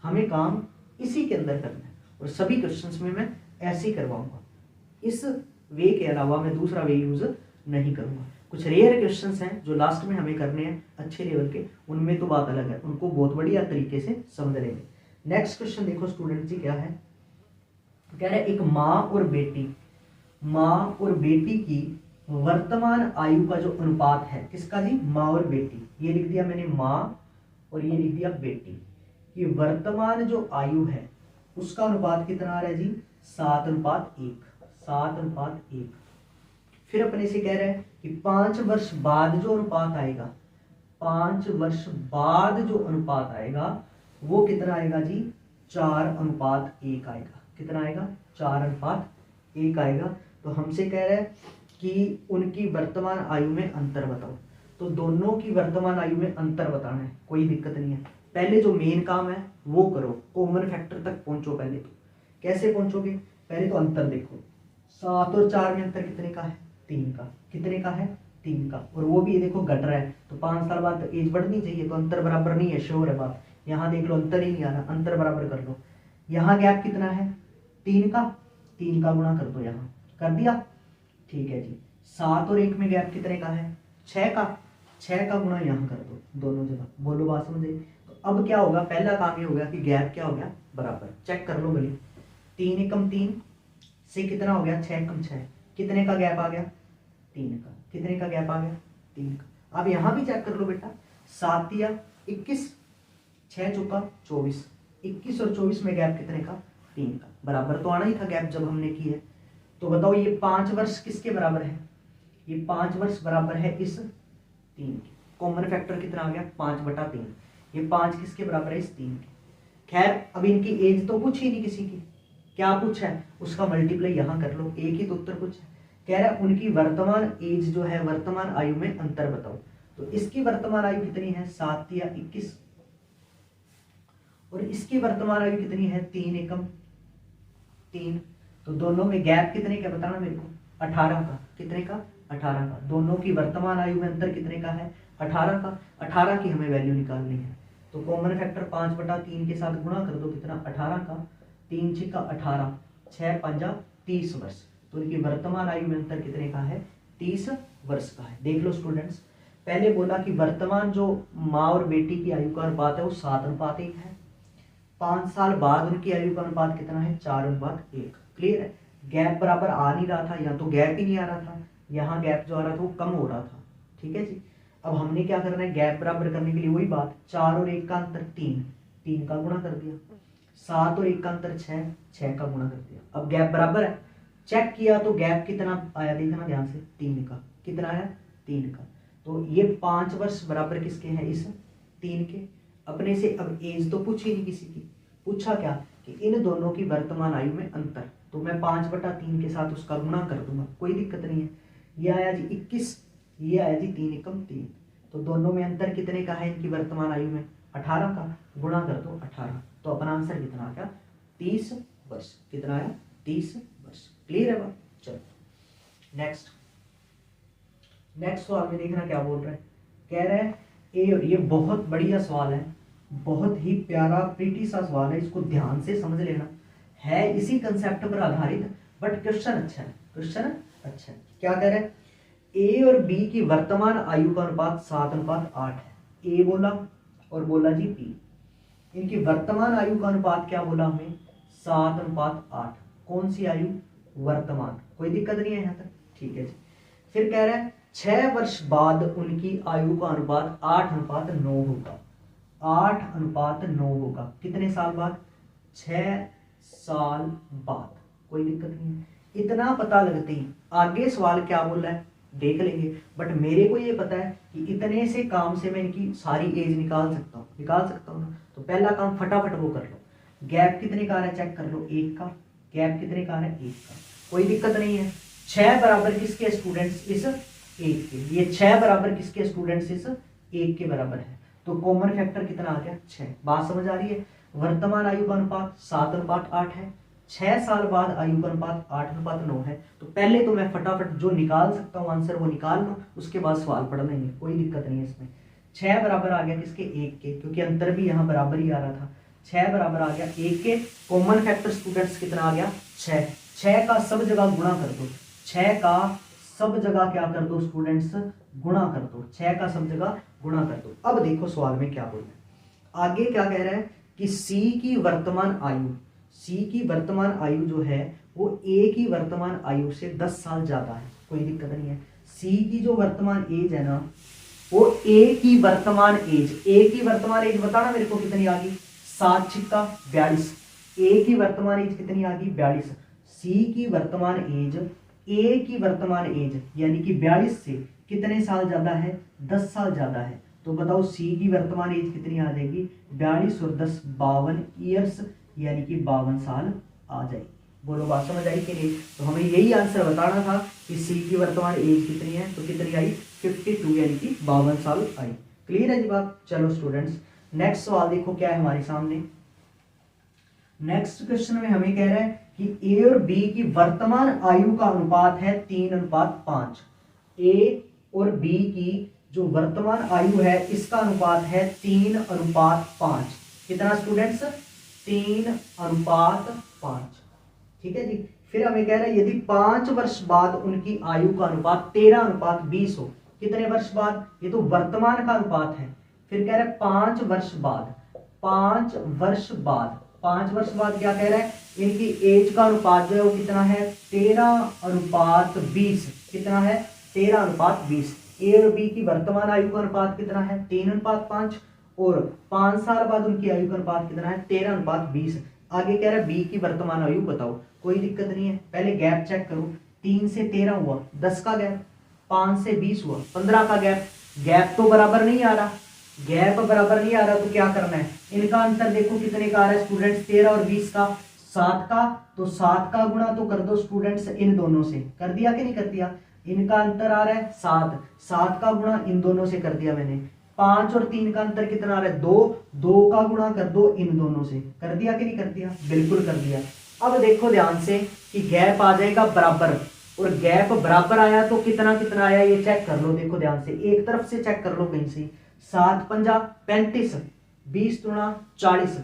S1: हमें काम इसी के अंदर करना है और सभी क्वेश्चंस में मैं ऐसे ही करवाऊंगा। इस वे के अलावा मैं दूसरा वे यूज नहीं करूंगा। कुछ रेयर क्वेश्चंस हैं जो लास्ट में हमें करने हैं अच्छे लेवल के, उनमें तो बात अलग है, उनको बहुत बढ़िया तरीके से समझ लेंगे। नेक्स्ट क्वेश्चन देखो स्टूडेंट जी क्या है, कह रहे एक माँ और बेटी की वर्तमान आयु का जो अनुपात है, किसका जी? माँ और बेटी। ये लिख दिया मैंने माँ और ये लिख दिया बेटी की वर्तमान जो आयु है उसका अनुपात कितना आ रहा है जी? 7:1। 7:1। फिर अपने से कह रहे हैं कि 5 वर्ष बाद जो अनुपात आएगा, 5 वर्ष बाद जो अनुपात आएगा वो कितना आएगा जी? 4:1 आएगा। कितना आएगा? 4:1 आएगा। तो हमसे कह रहे हैं कि उनकी वर्तमान आयु में अंतर बताओ। तो दोनों की वर्तमान आयु में अंतर बताना है, कोई दिक्कत नहीं है। पहले जो मेन काम है वो करो, कॉमन फैक्टर तक पहुंचो। पहले तो कैसे पहुंचोगे? पहले तो अंतर देखो, 7 और 4 में अंतर कितने का है? 3 का। कितने का है? 3 का। और वो भी ये देखो घट रहा है, तो 5 साल बाद एज बढ़नी चाहिए, तो अंतर बराबर नहीं है, श्योर है बात। यहाँ देख लो अंतर ही नहीं आ रहा, अंतर बराबर कर लो। यहाँ गैप कितना है? 3 का। 3 का गुणा कर दो, यहाँ कर दिया, ठीक है जी। 7 और 1 में गैप कितने का है? 6 का। 6 का गुणा यहाँ कर दो दोनों जगह। बोलो बात समझे? तो अब क्या होगा, पहला काम ये हो गया कि गैप क्या हो गया? बराबर। चेक कर लो भले, 3 एकम 3 से कितना हो गया? 6 एकम 6, कितने का गैप आ गया? 3 का। कितने का गैप आ गया? 3 का। अब यहाँ भी चेक कर लो बेटा, 7 या 21, 6 चौका 24, 21 और 24 में गैप कितने का? 3 का। बराबर तो आना ही था गैप जब हमने की है। तो बताओ ये 5 वर्ष किसके बराबर है? ये 5 वर्ष बराबर है इस 3 के। कॉमन फैक्टर कितना आ गया? 5/3। ये 5 किसके बराबर है? इस 3 के। खैर अब इनकी एज तो पूछी नहीं किसी की, क्या पूछा है? उसका मल्टीप्लाई यहाँ कर लो, एक ही तो उत्तर पूछा है। कह रहा है उनकी वर्तमान एज जो है, वर्तमान आयु में अंतर बताओ। तो इसकी वर्तमान आयु कितनी है? 7 या 21, और इसकी वर्तमान आयु कितनी है? 3 एकम 3। तो दोनों में गैप कितने का बताना मेरे को? 18 का। कितने का? 18 का। दोनों की वर्तमान आयु में अंतर कितने का है? 18 का। 18 की हमें वैल्यू निकालनी है, तो कॉमन फैक्टर 5/3 के साथ गुणा कर दो। कितना? 18 का। 3 6 18, 6 5 30 वर्ष। तो इनकी वर्तमान आयु में अंतर कितने का है? 30 वर्ष का है। देख लो स्टूडेंट्स, पहले बोला कि वर्तमान जो माँ और बेटी की आयु का अनुपात है वो 7:1 है। 5 साल बाद उनकी आयु का अनुपात कितना है? 4:1। क्लियर है? गैप बराबर आ नहीं रहा था, या तो गैप ही नहीं आ रहा था, यहाँ गैप जो आ रहा था वो कम हो रहा था। ठीक है जी। अब हमने क्या करना है, गैप बराबर करने के लिए वही बात, 4 और 1 का अंतर 3, 3 का गुणा कर दिया। 7 और 1 का अंतर 6, 6 का गुणा कर दिया। अब गैप बराबर है, चेक किया तो गैप कितना आया देखना ध्यान से, 3 का। कितना आया? 3 का। तो ये 5 वर्ष बराबर किसके हैं? इस 3 के। अपने से अब एज तो पूछी नहीं किसी की, पूछा क्या कि इन दोनों की वर्तमान आयु में अंतर। तो मैं 5/3 के साथ उसका गुणा कर दूंगा, कोई दिक्कत नहीं है। ये आया जी 21, ये आया जी 3 एकम 3। तो दोनों में अंतर कितने का है इनकी वर्तमान आयु में? 18 का। गुणा कर दो 18, तो अपना आंसर कितना आ गया? 30 वर्ष। कितना आया? 30 वर्ष। क्लियर है बात? चलो नेक्स्ट सवाल में देखना क्या बोल रहे हैं। कह रहे हैं ए, और ये बहुत बढ़िया सवाल है, बहुत ही प्यारा प्रीटी सा सवाल है, इसको ध्यान से समझ लेना। है इसी कंसेप्ट पर आधारित, बट क्वेश्चन अच्छा है, क्वेश्चन अच्छा है। क्या कह रहे हैं? ए और बी की वर्तमान आयु का अनुपात 7:8 है। ए बोला और बोला जी बी, इनकी वर्तमान आयु का अनुपात क्या बोला हमें? 7:8। कौन सी आयु? वर्तमान। कोई दिक्कत नहीं है यहाँ तक? ठीक है जी। फिर कह रहे हैं 6 वर्ष बाद उनकी आयु का अनुपात 8:9 होगा। 8:9 होगा। कितने साल बाद? 6 साल बाद। कोई दिक्कत नहीं है। इतना पता लगते ही आगे सवाल क्या बोल रहा है देख लेंगे, बट मेरे को ये पता है कि इतने से काम से मैं इनकी सारी एज निकाल सकता हूँ ना। तो पहला काम फटाफट वो कर लो। गैप कितने का आ रहा है चेक कर लो, 1 का। गैप कितने का आ रहा है? 1 का। कोई दिक्कत नहीं है। 6 बराबर किसके स्टूडेंट्स? इस 1 के। ये 6 बराबर किसके स्टूडेंट्स? इस 1 के बराबर है। तो कॉमन फैक्टर कितना आ गया? 6। बात समझ आ रही है? वर्तमान आयु का अनुपात 7:8 है, 6 साल बाद आयु का अनुपात 8:9 है। तो पहले तो मैं फटाफट जो निकाल सकता हूँ आंसर वो निकाल लूँ, उसके बाद सवाल पढ़ लेंगे, कोई दिक्कत नहीं है इसमें। 6 बराबर आ गया किसके? 1 के, क्योंकि अंतर भी यहाँ बराबर ही आ रहा था। 6 बराबर आ गया 1 के। कॉमन फैक्टर स्टूडेंट्स कितना आ गया? 6। 6 का सब जगह गुणा कर दो। 6 का सब जगह क्या कर दो स्टूडेंट्स? गुणा कर दो। 6 का सब जगह गुणा कर दो। अब देखो सवाल में क्या बोल रहे हैं, आगे क्या कह रहा है कि सी की वर्तमान आयु, सी की वर्तमान आयु जो है वो ए की वर्तमान आयु से 10 साल ज्यादा है। कोई दिक्कत नहीं है। सी की जो वर्तमान एज है ना, वो ए की वर्तमान एज, ए की वर्तमान एज बताना मेरे को कितनी आ गई? 7 छिक्का 42। ए की वर्तमान एज कितनी आ गई? 42। सी की वर्तमान एज ए की वर्तमान एज यानी कि 42 से कितने साल ज्यादा है? 10 साल ज्यादा है। तो बताओ सी की वर्तमान एज कितनी आ जाएगी? 42 और 10 52 ईयर्स, यानी कि 52 साल आ जाएगी। बोलो बात समझ आई कि नहीं? तो हमें यही आंसर बताना था कि सी की वर्तमान एज कितनी है, तो कितनी आई? 52, यानी कि 52 साल आई। क्लियर है जी बात? चलो स्टूडेंट्स नेक्स्ट सवाल देखो क्या है हमारे सामने। नेक्स्ट क्वेश्चन में हमें कह रहा है कि ए और बी की वर्तमान आयु का अनुपात है 3:5। ए और बी की जो वर्तमान आयु है इसका अनुपात है 3:5। कितना स्टूडेंट्स? 3:5। ठीक है जी। फिर हमें कह रहा है यदि 5 वर्ष बाद उनकी आयु का अनुपात 13:20 हो, कितने वर्ष बाद, ये तो वर्तमान का अनुपात है। फिर कह रहा है 5 वर्ष बाद, 5 वर्ष बाद, 5 वर्ष बाद क्या कह रहा है, इनकी एज का अनुपात जो है वो कितना है, 13:20। कितना है, 13:20। ए और बी की वर्तमान आयु का अनुपात कितना है, 3:5। और 5 साल बाद उनकी आयु का अनुपात कितना है, 13:20। आगे कह रहा है बी की वर्तमान आयु बताओ, कोई दिक्कत नहीं है। पहले गैप चेक करो, 3 से 13 हुआ 10 का गैप, 5 से 20 हुआ 15 का गैप। गैप तो बराबर नहीं आ रहा, गैप बराबर नहीं आ रहा तो क्या करना है, इनका अंतर देखो कितने का आ रहा है स्टूडेंट्स, 13 और 20 का 7 का। तो 7 का गुणा तो कर दो स्टूडेंट्स इन दोनों से, कर दिया कि नहीं कर दिया। इनका अंतर आ रहा है 7, 7 का गुणा इन दोनों से कर दिया मैंने। 5 और 3 का अंतर कितना आ रहा है, 2, 2 का गुणा कर दो इन दोनों से, कर दिया कि नहीं कर दिया, बिल्कुल कर दिया। अब देखो ध्यान से कि गैप आ जाएगा बराबर, और गैप बराबर आया तो कितना कितना आया ये चेक कर लो। देखो ध्यान से, एक तरफ से चेक कर लो कहीं से। 7 पंजा 35, 20 दूना 40,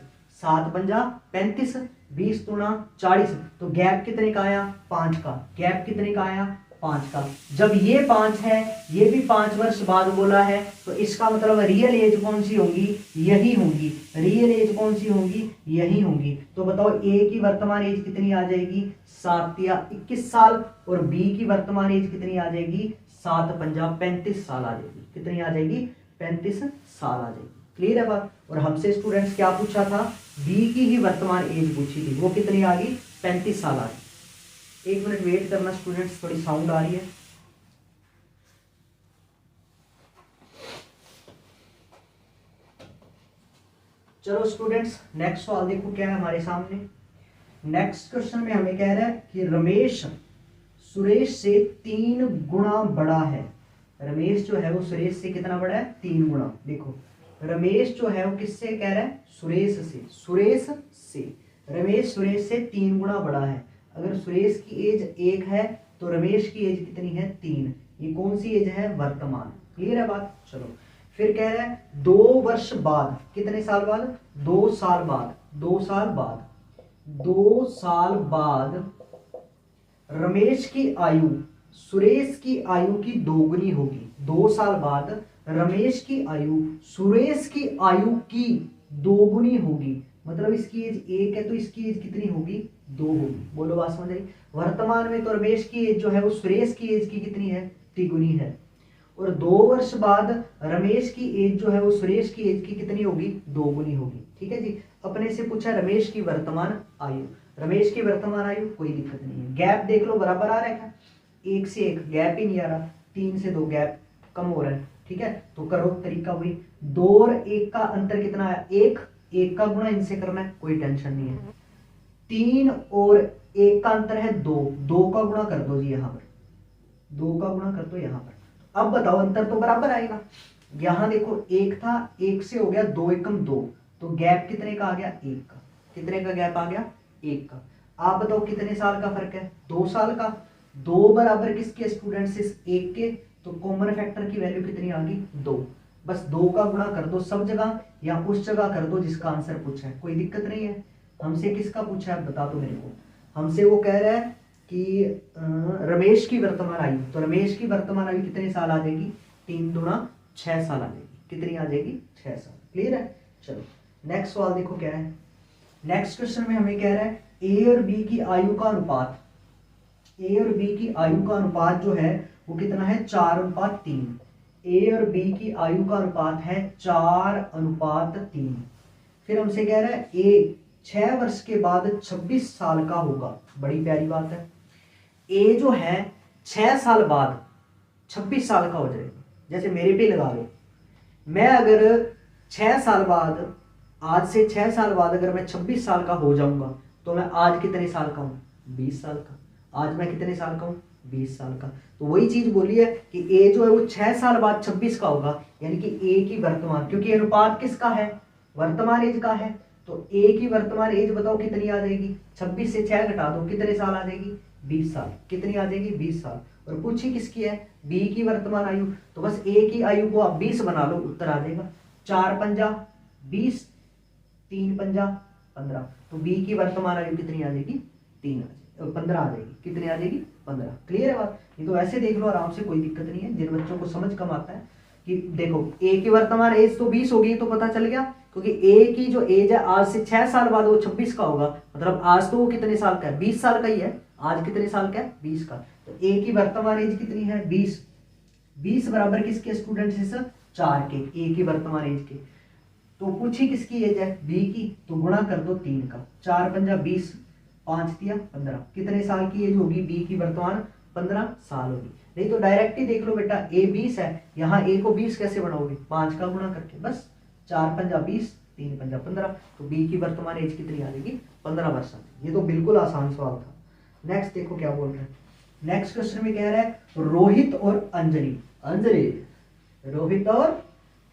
S1: 7 पंजा 35, 20 दूना 40। तो गैप कितने का आया, 5 का। गैप कितने का आया, 5 का। जब ये 5 है, ये भी 5 वर्ष बाद बोला है, तो इसका मतलब रियल एज कौन सी होगी, यही होगी। रियल एज कौन सी होगी, यही होगी। तो बताओ ए की वर्तमान एज कितनी आ जाएगी, 7 या 21 साल, और बी की वर्तमान एज कितनी आ जाएगी, 7 पंजा 35 साल आ जाएगी। कितनी आ जाएगी, 35 साल आ जाएगी। क्लियर है बात। और हमसे स्टूडेंट्स क्या पूछा था, बी की ही वर्तमान एज पूछी थी, वो कितनी आ गई, 35 साल आ गई। 1 मिनट वेट करना स्टूडेंट्स, थोड़ी साउंड आ रही है। चलो स्टूडेंट्स नेक्स्ट सवाल देखो क्या है हमारे सामने। नेक्स्ट क्वेश्चन में हमें कह रहा है कि रमेश सुरेश से 3 गुना बड़ा है। रमेश जो है वो सुरेश से कितना बड़ा है, 3 गुना। देखो रमेश जो है वो किससे कह रहा है, सुरेश से। सुरेश से, रमेश सुरेश से 3 गुना बड़ा है। अगर सुरेश की एज 1 है तो रमेश की एज कितनी है, 3। ये कौन सी एज है, वर्तमान। क्लियर है बात। चलो फिर कह रहा है 2 वर्ष बाद, कितने साल बाद, 2 साल बाद, 2 साल बाद, 2 साल बाद रमेश की आयु सुरेश की आयु की दोगुनी होगी। 2 साल बाद रमेश की आयु सुरेश की आयु की दोगुनी होगी। मतलब इसकी एज 1 है तो इसकी एज कितनी होगी, 2 होगी। बोलो बात समझ आई। वर्तमान में तो रमेश की एज जो है वो सुरेश की एज की कितनी है, तिगुनी है। और 2 वर्ष बाद रमेश की एज जो है वो सुरेश की एज की कितनी होगी, 2 गुनी होगी। ठीक है जी। अपने से पूछा रमेश की वर्तमान आयु, रमेश की वर्तमान आयु, कोई दिक्कत नहीं है। गैप देख लो बराबर आ रहा है क्या, 1 से 1 गैप ही नहीं आ रहा, 3 से 2 गैप कम हो रहा है। ठीक है, तो करो तरीका वही। 2 और 1 का अंतर कितना है, 1, 1 का गुणा इनसे करना है, कोई टेंशन नहीं है। 3 और 1 का अंतर है 2, 2 का गुणा कर दो जी यहाँ पर, 2 का गुणा कर दो यहाँ पर। अब बताओ अंतर तो बराबर आएगा। यहां देखो 1 था, 1 से हो गया 2 एकम 2, तो गैप कितने का आ गया, 1 का। कितने का गैप आ गया, 1 का। आप बताओ कितने साल का फर्क है, 2 साल का। 2 बराबर किसके स्टूडेंट्स, इस 1 के, तो कॉमन फैक्टर की वैल्यू कितनी आ गई, 2। बस 2 का गुणा कर दो सब जगह, या उस जगह कर दो जिसका आंसर पूछा है, कोई दिक्कत नहीं है। हमसे किसका पूछा है बता दो मेरे को। हमसे वो कह रहा है कि रमेश की वर्तमान आयु, तो रमेश की वर्तमान आयु कितने साल आ जाएगी, 3 दूना 6 साल आ जाएगी। कितनी आ जाएगी, 6 साल। क्लियर है। चलो नेक्स्ट सवाल देखो क्या है। नेक्स्ट क्वेश्चन में हमें कह रहा है ए और बी की आयु का अनुपात, ए और बी की आयु का अनुपात जो है वो कितना है, 4:3। ए और बी की आयु का अनुपात है 4:3। फिर हमसे कह रहा है ए 6 वर्ष के बाद 26 साल का होगा। बड़ी प्यारी बात है। ए जो है 6 साल बाद 26 साल का हो जाएगा। जैसे मेरे पे लगा लो, मैं अगर 6 साल बाद, आज से 6 साल बाद अगर मैं 26 साल का हो जाऊंगा, तो मैं आज कितने साल का हूं, 20 साल का। आज मैं कितने साल का हूं, 20 साल का। तो वही चीज बोली है कि ए जो है वो 6 साल बाद 26 का होगा, यानी कि ए की वर्तमान, क्योंकि अनुपात किसका है, वर्तमान एज का है। तो ए की वर्तमान एज बताओ कितनी आ जाएगी, 26 से 6 घटा दो, कितने साल आ जाएगी, 20 साल। कितनी आ जाएगी, 20 साल। और पूछी किसकी है, बी की वर्तमान आयु, तो बस ए की आयु को आप 20 बना लो, उत्तर आ जाएगा। 4 पंजा 20, 3 पंजा 15। तो बी की वर्तमान आयु कितनी आ जाएगी, 3 आ जाएगी। 15 आ जाएगी। कितनी आ जाएगी? 15। क्लियर है बात? ये तो ऐसे देख लो आराम से, कोई दिक्कत नहीं है। जिन बच्चों को समझ कम आता है कि देखो ए की वर्तमान एज तो 20 होगी, तो पता चल गया, क्योंकि ए की जो एज है आज से 6 साल बाद वो 26 का होगा, मतलब आज तो वो कितने साल का है? 20 साल का ही है। आज कितने साल का है? 20 का। तो ए की वर्तमान एज कितनी है? 20। 20 बराबर किसके स्टूडेंट से सर? 4 के। ए की वर्तमान एज के। तो पूछी किसकी एज है? बी की, तो गुणा कर दो 3 का। 4 पंजा 20, 5 दिया 15। कितने साल की एज होगी बी की वर्तमान? 15 साल होगी। नहीं तो डायरेक्ट ही देख लो बेटा, ए 20 है, यहाँ ए को 20 कैसे बनाओगे? 5 का गुणा करके, बस 4 पंजा 20, 3 पंजा 15। तो बी की वर्तमान एज कितनी आ जाएगी? 15 वर्ष। ये तो बिल्कुल आसान सवाल था। नेक्स्ट देखो क्या बोल रहे हैं। नेक्स्ट क्वेश्चन में कह रहा है रोहित और अंजलि। अंजलि, रोहित और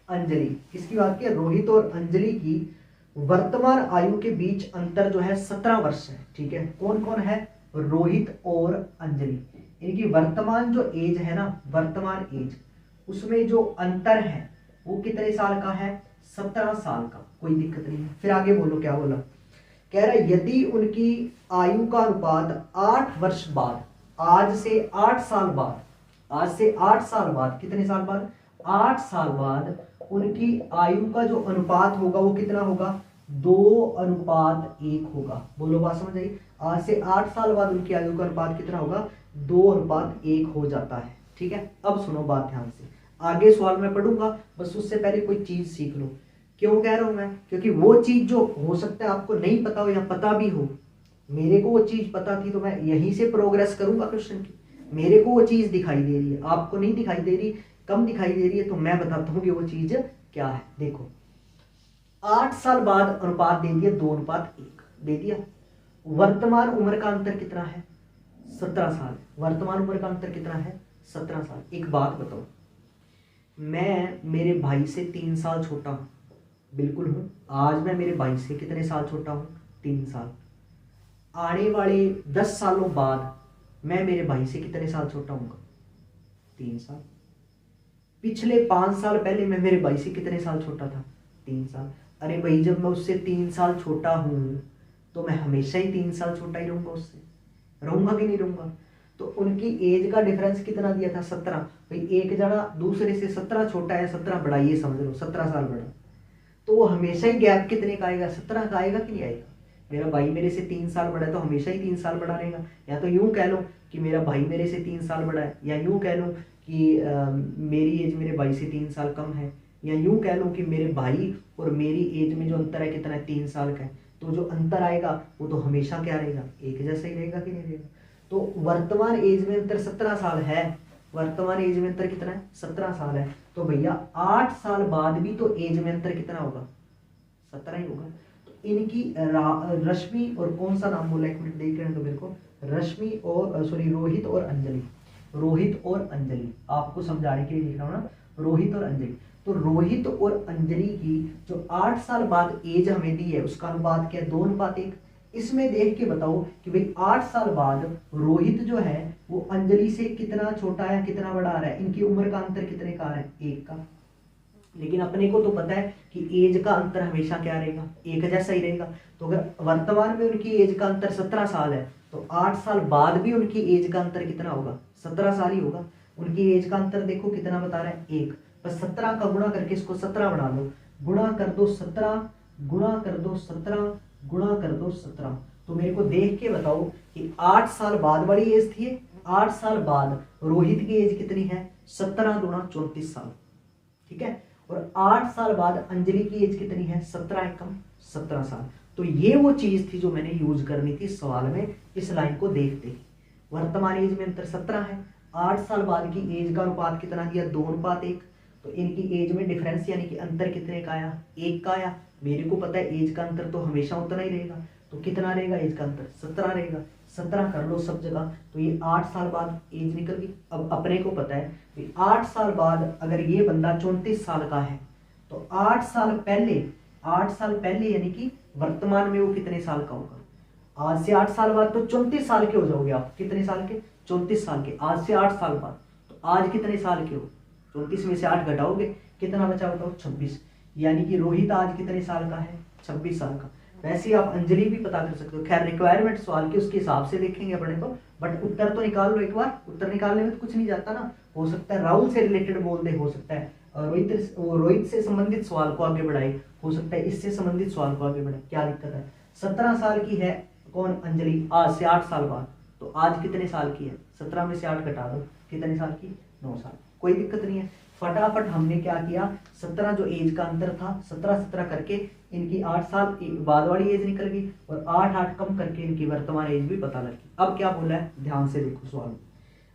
S1: अंजलि, किसकी बात की? रोहित और अंजलि की वर्तमान आयु के बीच अंतर जो है 17 वर्ष है। ठीक है, कौन कौन है? रोहित और अंजलि। इनकी वर्तमान जो एज है ना, वर्तमान एज, उसमें जो अंतर है वो कितने साल का है? 17 साल का। कोई दिक्कत नहीं है। फिर आगे बोलो क्या बोला। कह रहा है यदि उनकी आयु का अनुपात 8 वर्ष बाद, आज से 8 साल बाद, आज से 8 साल बाद, कितने साल बाद? 8 साल बाद उनकी आयु का जो अनुपात होगा वो कितना होगा? 2:1 होगा। बोलो बात समझ आई? आज से 8 साल बाद उनकी आयु का अनुपात कितना होगा? 2:1 हो जाता है। ठीक है, अब सुनो बात ध्यान से, आगे सवाल मैं पढ़ूंगा, बस उससे पहले कोई चीज सीख लो। क्यों कह रहा हूं मैं? क्योंकि वो चीज जो हो सकता है आपको नहीं पता हो या पता भी हो, मेरे को वो चीज पता थी तो मैं यहीं से प्रोग्रेस करूंगा क्वेश्चन की। मेरे को वो चीज दिखाई दे रही है, आपको नहीं दिखाई दे रही, कम दिखाई दे रही है, तो मैं बताता हूं कि वो चीज क्या है। देखो 8 साल बाद अनुपात दे दिया 2:1 दे दिया। वर्तमान उम्र का अंतर कितना है? 17 साल। वर्तमान उम्र का अंतर कितना है? 17 साल। एक बात बताओ, मैं मेरे भाई से 3 साल छोटा हूं, बिल्कुल हूं। आज मैं मेरे भाई से कितने साल छोटा हूं? 3 साल। आने वाले 10 सालों बाद मैं मेरे भाई से कितने साल छोटा हूँ? 3 साल। पिछले 5 साल पहले मैं मेरे भाई से कितने साल छोटा था? 3 साल। अरे भाई, जब मैं उससे 3 साल छोटा हूं तो मैं हमेशा ही 3 साल छोटा ही रहूंगा, उससे रहूंगा कि नहीं रहूंगा? तो उनकी एज का डिफरेंस कितना दिया था? 17। भाई एक जना दूसरे से 17 छोटा है, 17 बड़ा, ये समझ लो 17 साल बड़ा, तो वो हमेशा ही गैप कितने का आएगा? 17 का आएगा कि नहीं आएगा? मेरा भाई मेरे से 3 साल बड़ा है तो हमेशा ही 3 साल बड़ा रहेगा। या तो यूं कह लो कि मेरा भाई मेरे से 3 साल बड़ा है, या यूं कह लो कि मेरी एज मेरे भाई से 3 साल कम है, या यूं कह लो कि मेरे भाई और मेरी एज में जो अंतर है कितना है? 3 साल का है। तो जो अंतर आएगा वो तो हमेशा क्या रहेगा? एक जैसा ही रहेगा कि नहीं रहेगा? तो वर्तमान एज में अंतर 17 साल है। वर्तमान एज में अंतर कितना है? 17 साल है। तो भैया 8 साल बाद भी तो एज में अंतर कितना होगा? 17 ही होगा। तो इनकी रश्मि और कौन सा नाम बोला, एक मिनट देख रहे हैं तो मेरे को, रश्मि और सॉरी रोहित और अंजलि। रोहित और अंजलि आपको समझाने के लिए लिख रहा हूं ना, रोहित और अंजलि। तो रोहित और अंजलि की जो 8 साल बाद एज हमें दी है उसका अनुपात क्या है? 2:1। इसमें देख के बताओ कि भाई 8 साल बाद रोहित जो है वो अंजलि से कितना छोटा है, कितना बड़ा आ रहा है? इनकी उम्र का अंतर कितने का आ रहा है? 1 का। लेकिन अपने को तो पता है कि एज का अंतर हमेशा क्या रहेगा? एक जैसा ही रहेगा। तो अगर वर्तमान में उनकी एज का अंतर 17 साल है तो 8 साल बाद भी उनकी एज का अंतर कितना होगा? 17 साल ही होगा। उनकी एज का अंतर देखो कितना बता रहा है? 1। बस 17 का गुणा करके इसको 17 बना लो, गुणा कर दो 17, गुणा कर दो 17, गुणा कर दो 17। तो मेरे को देख के बताओ कि 8 साल बाद वाली एज थी, 8 साल बाद रोहित की एज कितनी है? 17 दूना 34 साल। ठीक है, और 8 साल बाद अंजलि की एज कितनी है? 17 एकम 17 साल। तो ये वो चीज थी जो मैंने यूज करनी थी सवाल में, इस लाइन को देखते ही। वर्तमान एज में अंतर 17 है, 8 साल बाद की एज का अनुपात कितना दिया? 2:1। तो इनकी एज में डिफरेंस यानी कि अंतर कितने का आया? 1 का आया। मेरे को पता है एज का अंतर तो हमेशा उतना ही रहेगा, तो कितना रहेगा एज का अंतर? 17 रहेगा। 17 कर लो सब जगह, तो ये 8 साल बाद एज निकल गई। अब अपने को पता है कि 8 साल बाद अगर ये बंदा 34 साल का है तो 8 साल पहले यानी कि वर्तमान में वो कितने साल का होगा? आज से 8 साल बाद तो 34 साल के हो जाओगे आप। कितने साल के? 34 साल के। आज से 8 साल बाद तो आज कितने साल के हो? 34 में से 8 घटाओगे, कितना बचा बताओ? 26। यानी कि रोहित आज कितने साल का है? 26 साल का। वैसे ही आप अंजलि भी पता कर सकते हो। खैर रिक्वायरमेंट सवाल की उसके हिसाब से देखेंगे अपने को, बट उत्तर तो निकाल लो एक बार। उत्तर निकालने में तो कुछ नहीं जाता ना। हो सकता है राहुल से रिलेटेड बोल दे, हो सकता है रोहित से संबंधित सवाल को आगे बढ़ाए, हो सकता है इससे संबंधित सवाल को आगे बढ़ाए, क्या दिक्कत है। 17 साल की है कौन, अंजलि, आज से 8 साल बाद। तो आज कितने साल की है, 17 में से 8 घटा दो, कितने साल की, 9 साल। कोई दिक्कत नहीं है। फटाफट हमने क्या किया, 17 जो एज का अंतर था 17 करके इनकी 8 साल बाद वाली एज निकल गई, और 8 कम करके इनकी वर्तमान एज भी पता लगी। अब क्या बोला है, ध्यान से देखो सवाल।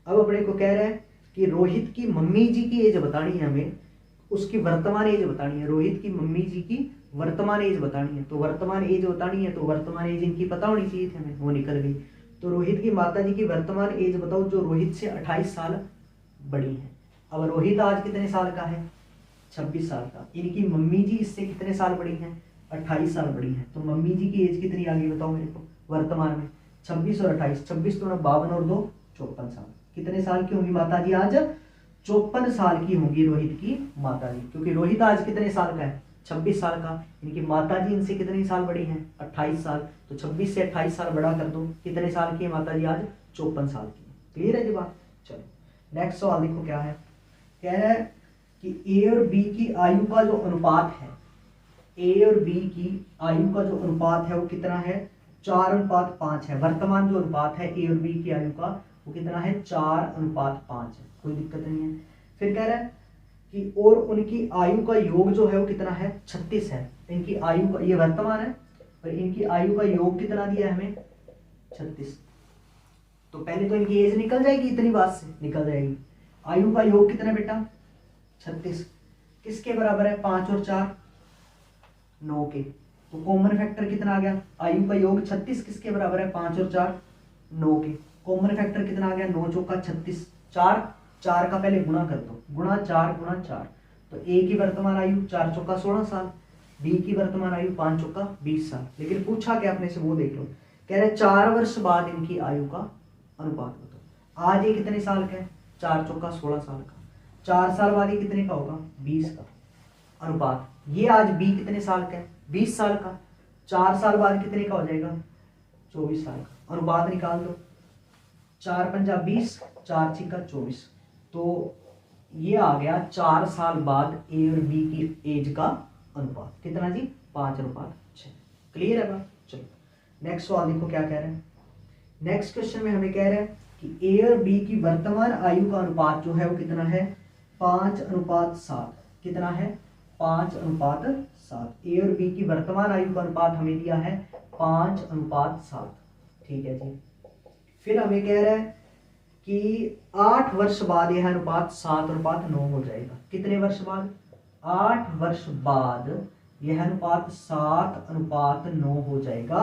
S1: अब अपने को कह रहा है कि रोहित की मम्मी जी की एज बतानी है हमें, उसकी वर्तमान एज बतानी है। रोहित की मम्मी जी की वर्तमान एज बतानी है, तो वर्तमान एज बतानी है, तो वर्तमान एज इनकी पता होनी चाहिए थी हमें, वो निकल गई। तो रोहित की माता जी की वर्तमान एज बताओ जो रोहित से 28 साल बड़ी है। अब रोहित आज कितने साल का है, 26 साल का। इनकी मम्मी जी इससे कितने साल बड़ी हैं, 28 साल बड़ी हैं। तो मम्मी जी की एज कितनी आ गई बताओ मेरे को वर्तमान में, 26 और 28, 26 तो 52 और 2 54 साल। कितने साल की होंगी माता जी आज, 54 साल की होंगी रोहित की माता जी, क्योंकि रोहित आज कितने साल का है, 26 साल का। इनकी माता जी इनसे कितने साल बड़ी हैं, 28 साल। तो 26 से 28 साल बड़ा कर दो, कितने साल की है माता जी आज, 54 साल की। क्लियर है जी बात। चलो नेक्स्ट सवाल देखो क्या है, कह रहा है कि ए और बी की आयु का जो अनुपात है, ए और बी की आयु का जो अनुपात है वो कितना है, 4:5 है। वर्तमान जो अनुपात है ए और बी की आयु का वो कितना है, 4:5 है। कोई दिक्कत नहीं है। फिर कह रहा है कि और उनकी आयु का योग जो है वो कितना है, 36 है। इनकी आयु का, ये वर्तमान है, और इनकी आयु का योग कितना दिया है हमें, 36। तो पहले तो इनकी एज निकल जाएगी, इतनी बात से निकल जाएगी। आयु का योग कितना बेटा, 36। किसके बराबर है, 5 और 4 9 के। तो कॉमन फैक्टर कितना आ गया, आयु का योग 36 किसके बराबर है, 5 और 4 9 के। कॉमन फैक्टर कितना आ गया, 9 चौका 36, 4 का पहले गुणा कर दो, गुणा 4 तो ए की वर्तमान आयु 4 चौका 16 साल, बी की वर्तमान आयु 5 चौका 20 साल। लेकिन पूछा क्या अपने से वो देख लो, कह रहे 4 वर्ष बाद इनकी आयु का अनुपात बताओ। आज ये कितने साल का है, 4 चौका 16 साल का। 4 साल बाद ये कितने का होगा, 20 का अनुपात। ये आज बी कितने साल का है, 20 साल का। 4 साल बाद कितने का हो जाएगा, 24 साल का। अनुपात निकाल दो, 4 पंजा 20, 4 छिक्का 24। तो ये आ गया 4 साल बाद ए और बी की एज का अनुपात कितना जी, 5:6। क्लियर है बात। चलो नेक्स्ट सवाल देखो क्या कह रहे हैं। नेक्स्ट क्वेश्चन में हमें कह रहे हैं कि ए और बी की वर्तमान आयु का अनुपात जो है वो कितना है, 5:7। कितना है, 5:7। ए और बी की वर्तमान आयु का अनुपात हमें दिया है 5:7। ठीक है जी। फिर हमें कह रहा है कि 8 वर्ष बाद यह अनुपात 7:9 हो जाएगा। कितने वर्ष बाद, 8 वर्ष बाद यह अनुपात 7:9 हो जाएगा।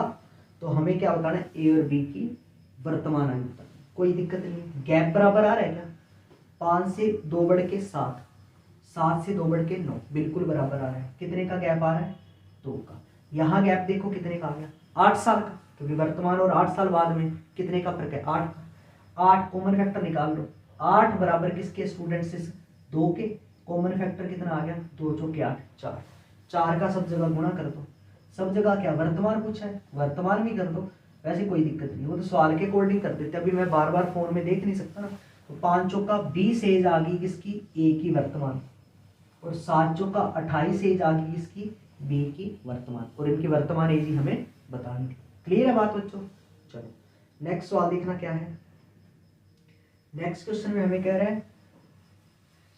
S1: तो हमें क्या बताना है, ए और बी की वर्तमान आयु बताना। कोई दिक्कत नहीं है, गैप बराबर आ रहा है क्या, 5 से 2 बढ़ के 7, 7 से 2 बढ़ के 9, बिल्कुल बराबर आ रहा है। कितने का गैप आ रहा है, 2 का। यहाँ गैप देखो कितने का आ गया, 8 साल का, क्योंकि वर्तमान और 8 साल बाद में कितने का फर्क है, 8 का। 8 कॉमन फैक्टर निकाल लो, 8 बराबर किसके, स्टूडेंट से 2 के। कॉमन फैक्टर कितना आ गया, 2 चौके 8, 4 का सब जगह गुणा कर दो। सब जगह क्या वर्तमान पूछा है, वर्तमान भी कर दो, वैसे कोई दिक्कत नहीं, वो तो सवाल के अकॉर्डिंग कर देते। अभी मैं बार बार फोन में देख नहीं सकता ना। तो 5 चौका 20 एज आ गई किसकी, ए की वर्तमान, और 7 चौका 28 एज आ गई किसकी, बी की वर्तमान, और इनकी वर्तमान एज ही हमें बतानी है। क्लियर है बात बच्चों। चलो नेक्स्ट सवाल देखना क्या है। नेक्स्ट क्वेश्चन में हमें कह रहा है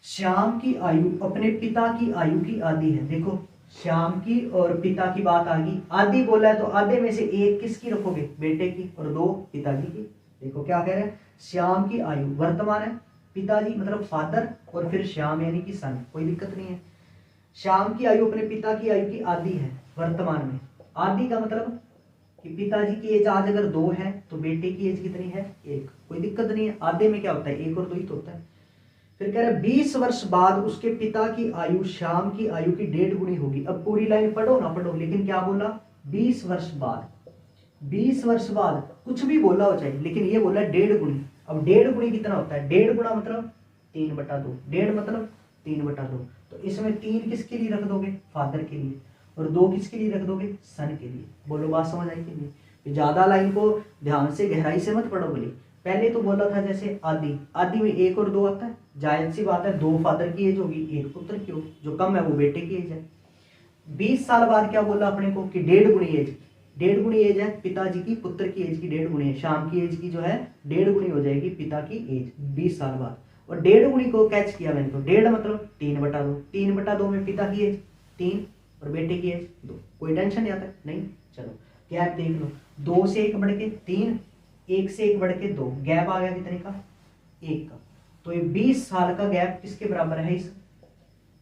S1: श्याम की आयु अपने पिता की आयु की आधी है। देखो श्याम की और पिता की बात आ गई, आधी बोला है तो आधे में से 1 किसकी रखोगे, बेटे की, और 2 पिताजी की। देखो क्या कह रहे हैं, श्याम की आयु वर्तमान है, पिताजी मतलब फादर, और फिर श्याम यानी कि सन। कोई दिक्कत नहीं है। श्याम की आयु अपने पिता की आयु की आधी है वर्तमान में। आधी का मतलब कि पिताजी की एज आज अगर 2 है तो बेटे की एज कितनी है, 1। कोई दिक्कत नहीं है, आधे में क्या होता है, 1 और 2 ही तो होता है। फिर कह रहे 20 वर्ष बाद उसके पिता की आयु श्याम की आयु की 1.5 गुनी होगी। अब पूरी लाइन पढ़ो ना पढ़ो, लेकिन क्या बोला, 20 वर्ष बाद। 20 वर्ष बाद कुछ भी बोला हो चाहे, लेकिन ये बोला 1.5 गुनी। अब 1.5 गुनी कितना होता है, 1.5 गुना मतलब 3/2, 1.5 मतलब 3/2। तो इसमें 3 किसके लिए रख दोगे, फादर के लिए, और 2 किसके लिए रख दोगे, सन के लिए। बोलो बात समझ आई कि नहीं। ज्यादा लाइन को ध्यान से गहराई से मत पढ़ो बोली। पहले तो बोला था जैसे आदि, आदि में 1 और 2 आता है, जायज सी बात है, 2 फादर की एज होगी, 1 पुत्र की होगी, जो कम है वो बेटे की एज है। 20 साल बाद क्या बोला अपने को कि 1.5 गुनी एज, 1.5 गुनी एज है पिताजी की, पुत्र की एज की 1.5 गुनी है, शाम की एज की जो है 1.5 गुनी हो जाएगी पिता की एज 20 साल बाद। और 1.5 गुनी को कैच किया मैंने, तो 1.5 मतलब 3/2, 3/2 में पिता की एज 3 और बेटे की एज 2। कोई टेंशन नहीं आता नहीं। चलो गैप देख लो, 2 से 1 बढ़ के 3, 1 से 1 बढ़ के 2, गैप आ गया कितने का, 1 का। तो ये 20 साल का गैप किसके बराबर है, इस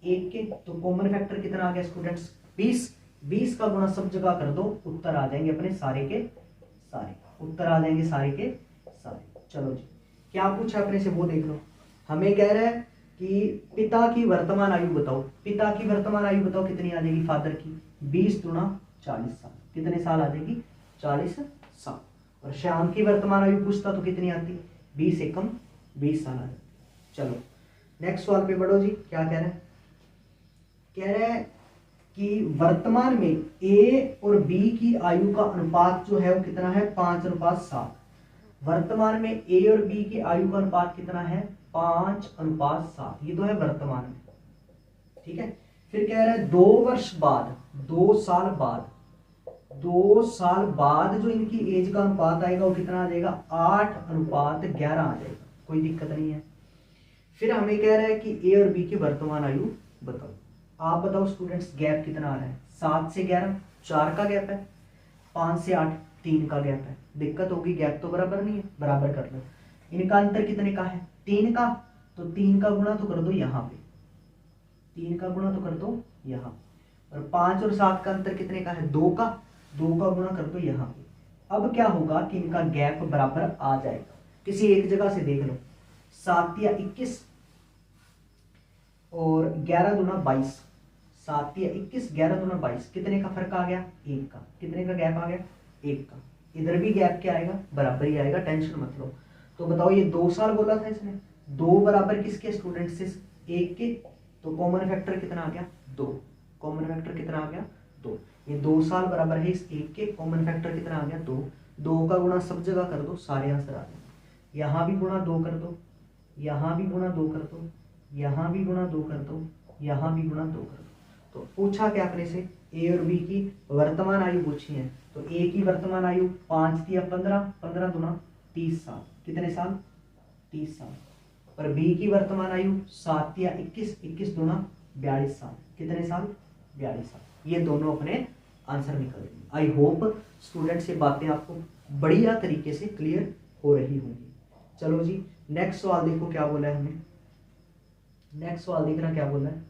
S1: 1 के। तो कॉमन फैक्टर कितना आ गया स्टूडेंट्स, 20। 20 का गुणा सब जगह कर दो, उत्तर आ जाएंगे अपने सारे के सारे, उत्तर आ जाएंगे सारे के सारे। चलो जी, क्या पूछा अपने से वो देख लो। हमें कह रहा है कि पिता की वर्तमान आयु बताओ, पिता की वर्तमान आयु बताओ कितनी आ जाएगी फादर की, 20 गुणा 40 साल, कितने साल आ जाएगी, 40 साल। और श्याम की वर्तमान आयु पूछता तो कितनी आती, 20 एकम 20 साल आ जाती। चलो नेक्स्ट सवाल पे बढ़ो जी, क्या कह रहे हैं, कह रहे हैं कि वर्तमान में ए और बी की आयु का अनुपात जो है वो कितना है, 5:7। वर्तमान में ए और बी की आयु का अनुपात कितना है, 5:7। ये तो है वर्तमान में, ठीक है। फिर कह रहा है 2 वर्ष बाद, 2 साल बाद, 2 साल बाद जो इनकी एज का अनुपात आएगा वो कितना आ जाएगा, 8:11 आ जाएगा, कोई दिक्कत नहीं है। फिर हमें कह रहा है कि ए और बी की वर्तमान आयु बताओ। आप बताओ स्टूडेंट्स, गैप कितना आ रहा है, 7 से 11 4 का गैप है, 5 से 8 3 का गैप है। दिक्कत होगी, गैप तो बराबर नहीं है, बराबर कर लो। इनका अंतर कितने का है, 3 का, तो 3 का गुणा तो कर दो यहाँ पे, 3 का गुणा तो कर दो यहाँ। और 5 और 7 का अंतर कितने का है, 2 का, 2 का गुणा कर दो यहाँ पे। अब क्या होगा कि इनका गैप बराबर आ जाएगा। किसी एक जगह से देख लो, 7 या 21 और 11 दूना 22, 7 या 21 11 दूना 22, कितने का फर्क आ गया, 1 का। कितने का गैप आ गया, 1 का। इधर भी गैप क्या आएगा, बराबर ही आएगा, टेंशन मत लो। तो बताओ ये 2 साल बोला था इसने, 2 बराबर किसके स्टूडेंट से, 1 के। तो कॉमन फैक्टर कितना आ गया, 2। कॉमन फैक्टर कितना आ गया, 2। ये 2 साल बराबर है इस 1 के, कॉमन फैक्टर कितना आ गया, 2। 2 का गुणा सब जगह कर दो, सारे आंसर आ जाएंगे। यहाँ भी गुणा 2 कर दो, यहाँ भी गुणा 2 कर दो, यहाँ भी गुणा 2 कर दो, यहाँ भी गुणा 2 कर दो। तो पूछा क्या अपने से, ए और बी की वर्तमान आयु पूछी है। तो ए की वर्तमान आयु 5 या 15, 15 दूना 30 साल, कितने साल, 30 साल। और बी की वर्तमान आयु 7 या 21, 21 दूना 42 साल, कितने साल, 42 साल। ये दोनों अपने आंसर निकल गए। आई होप स्टूडेंट्स ये बातें आपको बढ़िया तरीके से क्लियर हो रही होंगी। चलो जी नेक्स्ट सवाल देखो क्या बोला है हमें, नेक्स्ट सवाल देखना क्या बोला है।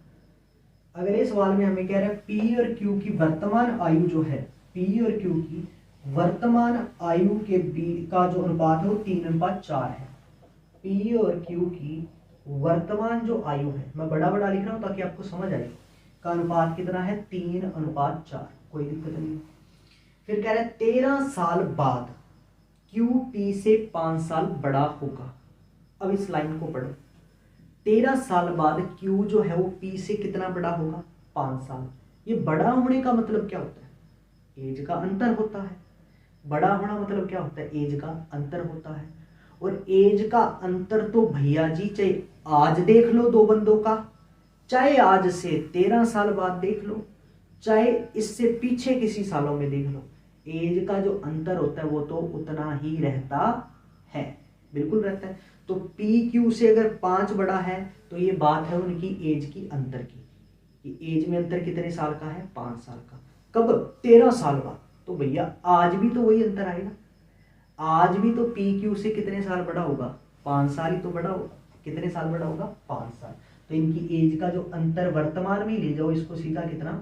S1: अगर इस सवाल में हमें कह रहा है पी और क्यू की वर्तमान आयु जो है, पी और क्यू की वर्तमान आयु के बीच का जो अनुपात है वो 3:4 है। पी और क्यू की वर्तमान जो आयु है, मैं बड़ा बड़ा लिख रहा हूं ताकि आपको समझ आए, का अनुपात कितना है, 3:4, कोई दिक्कत नहीं। फिर कह रहा है 13 साल बाद क्यू पी से 5 साल बड़ा होगा। अब इस लाइन को पढ़ो, 13 साल बाद क्यू जो है वो पी से कितना बड़ा होगा, 5 साल। ये बड़ा होने का मतलब क्या होता है, एज का अंतर होता है। बड़ा होना मतलब क्या होता है, एज का अंतर होता है। और एज का अंतर तो भैया जी चाहे आज देख लो दो बंदों का, चाहे आज से 13 साल बाद देख लो, चाहे इससे पीछे किसी सालों में देख लो, एज का जो अंतर होता है वो तो उतना ही रहता है, बिल्कुल रहता है। तो पी क्यू से अगर 5 बड़ा है तो ये बात है उनकी एज की अंतर की, एज में अंतर कितने साल का है, 5 साल का। कब, 13 साल बाद। तो भैया आज भी तो वही अंतर आएगा, आज भी तो पी क्यू से कितने साल बड़ा होगा, 5 साल ही तो बड़ा होगा। कितने साल बड़ा होगा, 5 साल। तो इनकी एज का जो अंतर वर्तमान में ले जाओ इसको सीधा कितना,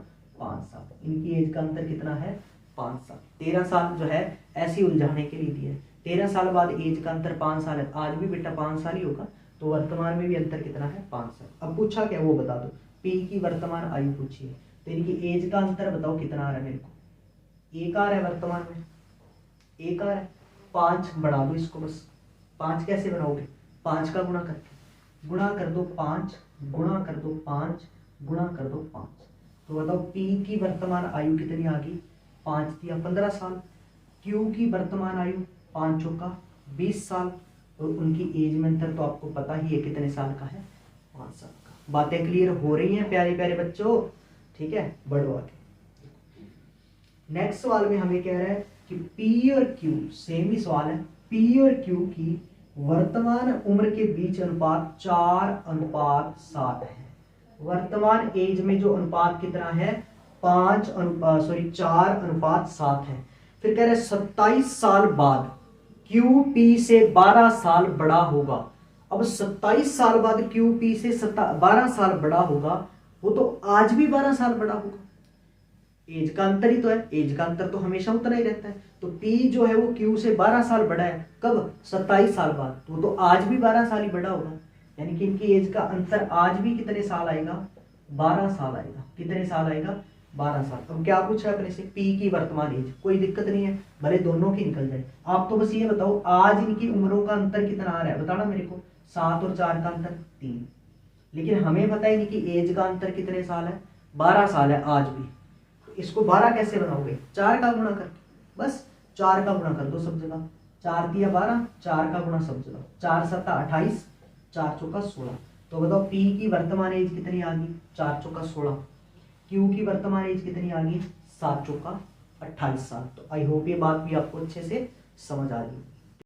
S1: 5 साल। इनकी एज का अंतर कितना है, 5 साल। 13 साल जो है ऐसी उलझाने के लिए दिया है। 13 साल बाद एज का अंतर 5 साल है, आज भी बेटा 5 साल ही होगा। तो वर्तमान में भी अंतर कितना है, 5 साल। अब पूछा क्या वो बता दो, पी की वर्तमान आयु पूछी है, तो इनकी एज का अंतर बताओ कितना आ रहा है मेरे को, 1 आ रहा है वर्तमान में, 1 आ रहा है। 5 बढ़ा दो इसको बस, 5 कैसे बनाओगे, 5 का गुणा करके, गुणा कर दो 5, गुणा कर दो 5, गुणा कर दो 5, तो बताओ पी की वर्तमान आयु कितनी आ गई, 5 या 15 साल। क्यू की वर्तमान आयु 5 चौका 20 साल, और उनकी एज में अंतर तो आपको पता ही है कितने साल का है, 5 साल का। बातें क्लियर हो रही हैं प्यारे प्यारे बच्चों? ठीक है, बढ़ो आगे। नेक्स्ट सवाल में हमें कह रहा है कि पी और क्यू, सेम ही सवाल है, पी और क्यू की वर्तमान उम्र के बीच अनुपात 4:7 है। वर्तमान एज में जो अनुपात कितना है, 4:7 है। फिर कह रहे 27 साल बाद क्यू पी से 12 साल बड़ा होगा। अब 27 साल बाद क्यू पी से 12 साल बड़ा होगा, वो तो आज भी 12 साल बड़ा होगा। एज का अंतर ही तो है, एज का अंतर तो हमेशा उतना ही रहता है। तो पी जो है वो क्यू से 12 साल बड़ा है, कब, 27 साल बाद, तो आज भी 12 साल ही बड़ा होगा। यानी कि इनकी एज का अंतर आज भी कितने साल आएगा, 12 साल आएगा। कितने साल आएगा, 12 साल। अब क्या पूछा है अपने से, पी की वर्तमान एज, कोई दिक्कत नहीं है, भले दोनों की निकल जाए। आप तो बस ये बताओ आज इनकी उम्रों का अंतर कितना आ रहा है, बताना मेरे को। 7 और 4 का अंतर 3, लेकिन हमें पता है इनकी एज का अंतर कितने साल है, 12 साल है आज भी। इसको 12 कैसे बनाओगे, 4 का गुणा करके, बस 4 का गुणा कर दो सब जगह। 4 दिया 12, 4 का गुणा सब जगह, 4 7 28, 4 चौका 16। तो बताओ पी की वर्तमान एज कितनी आ गई, 4 चौका 16। क्यू की वर्तमान एज कितनी आ गई, 7 चौका 28 साल। तो आई होप ये बात भी आपको अच्छे से समझ आ रही है।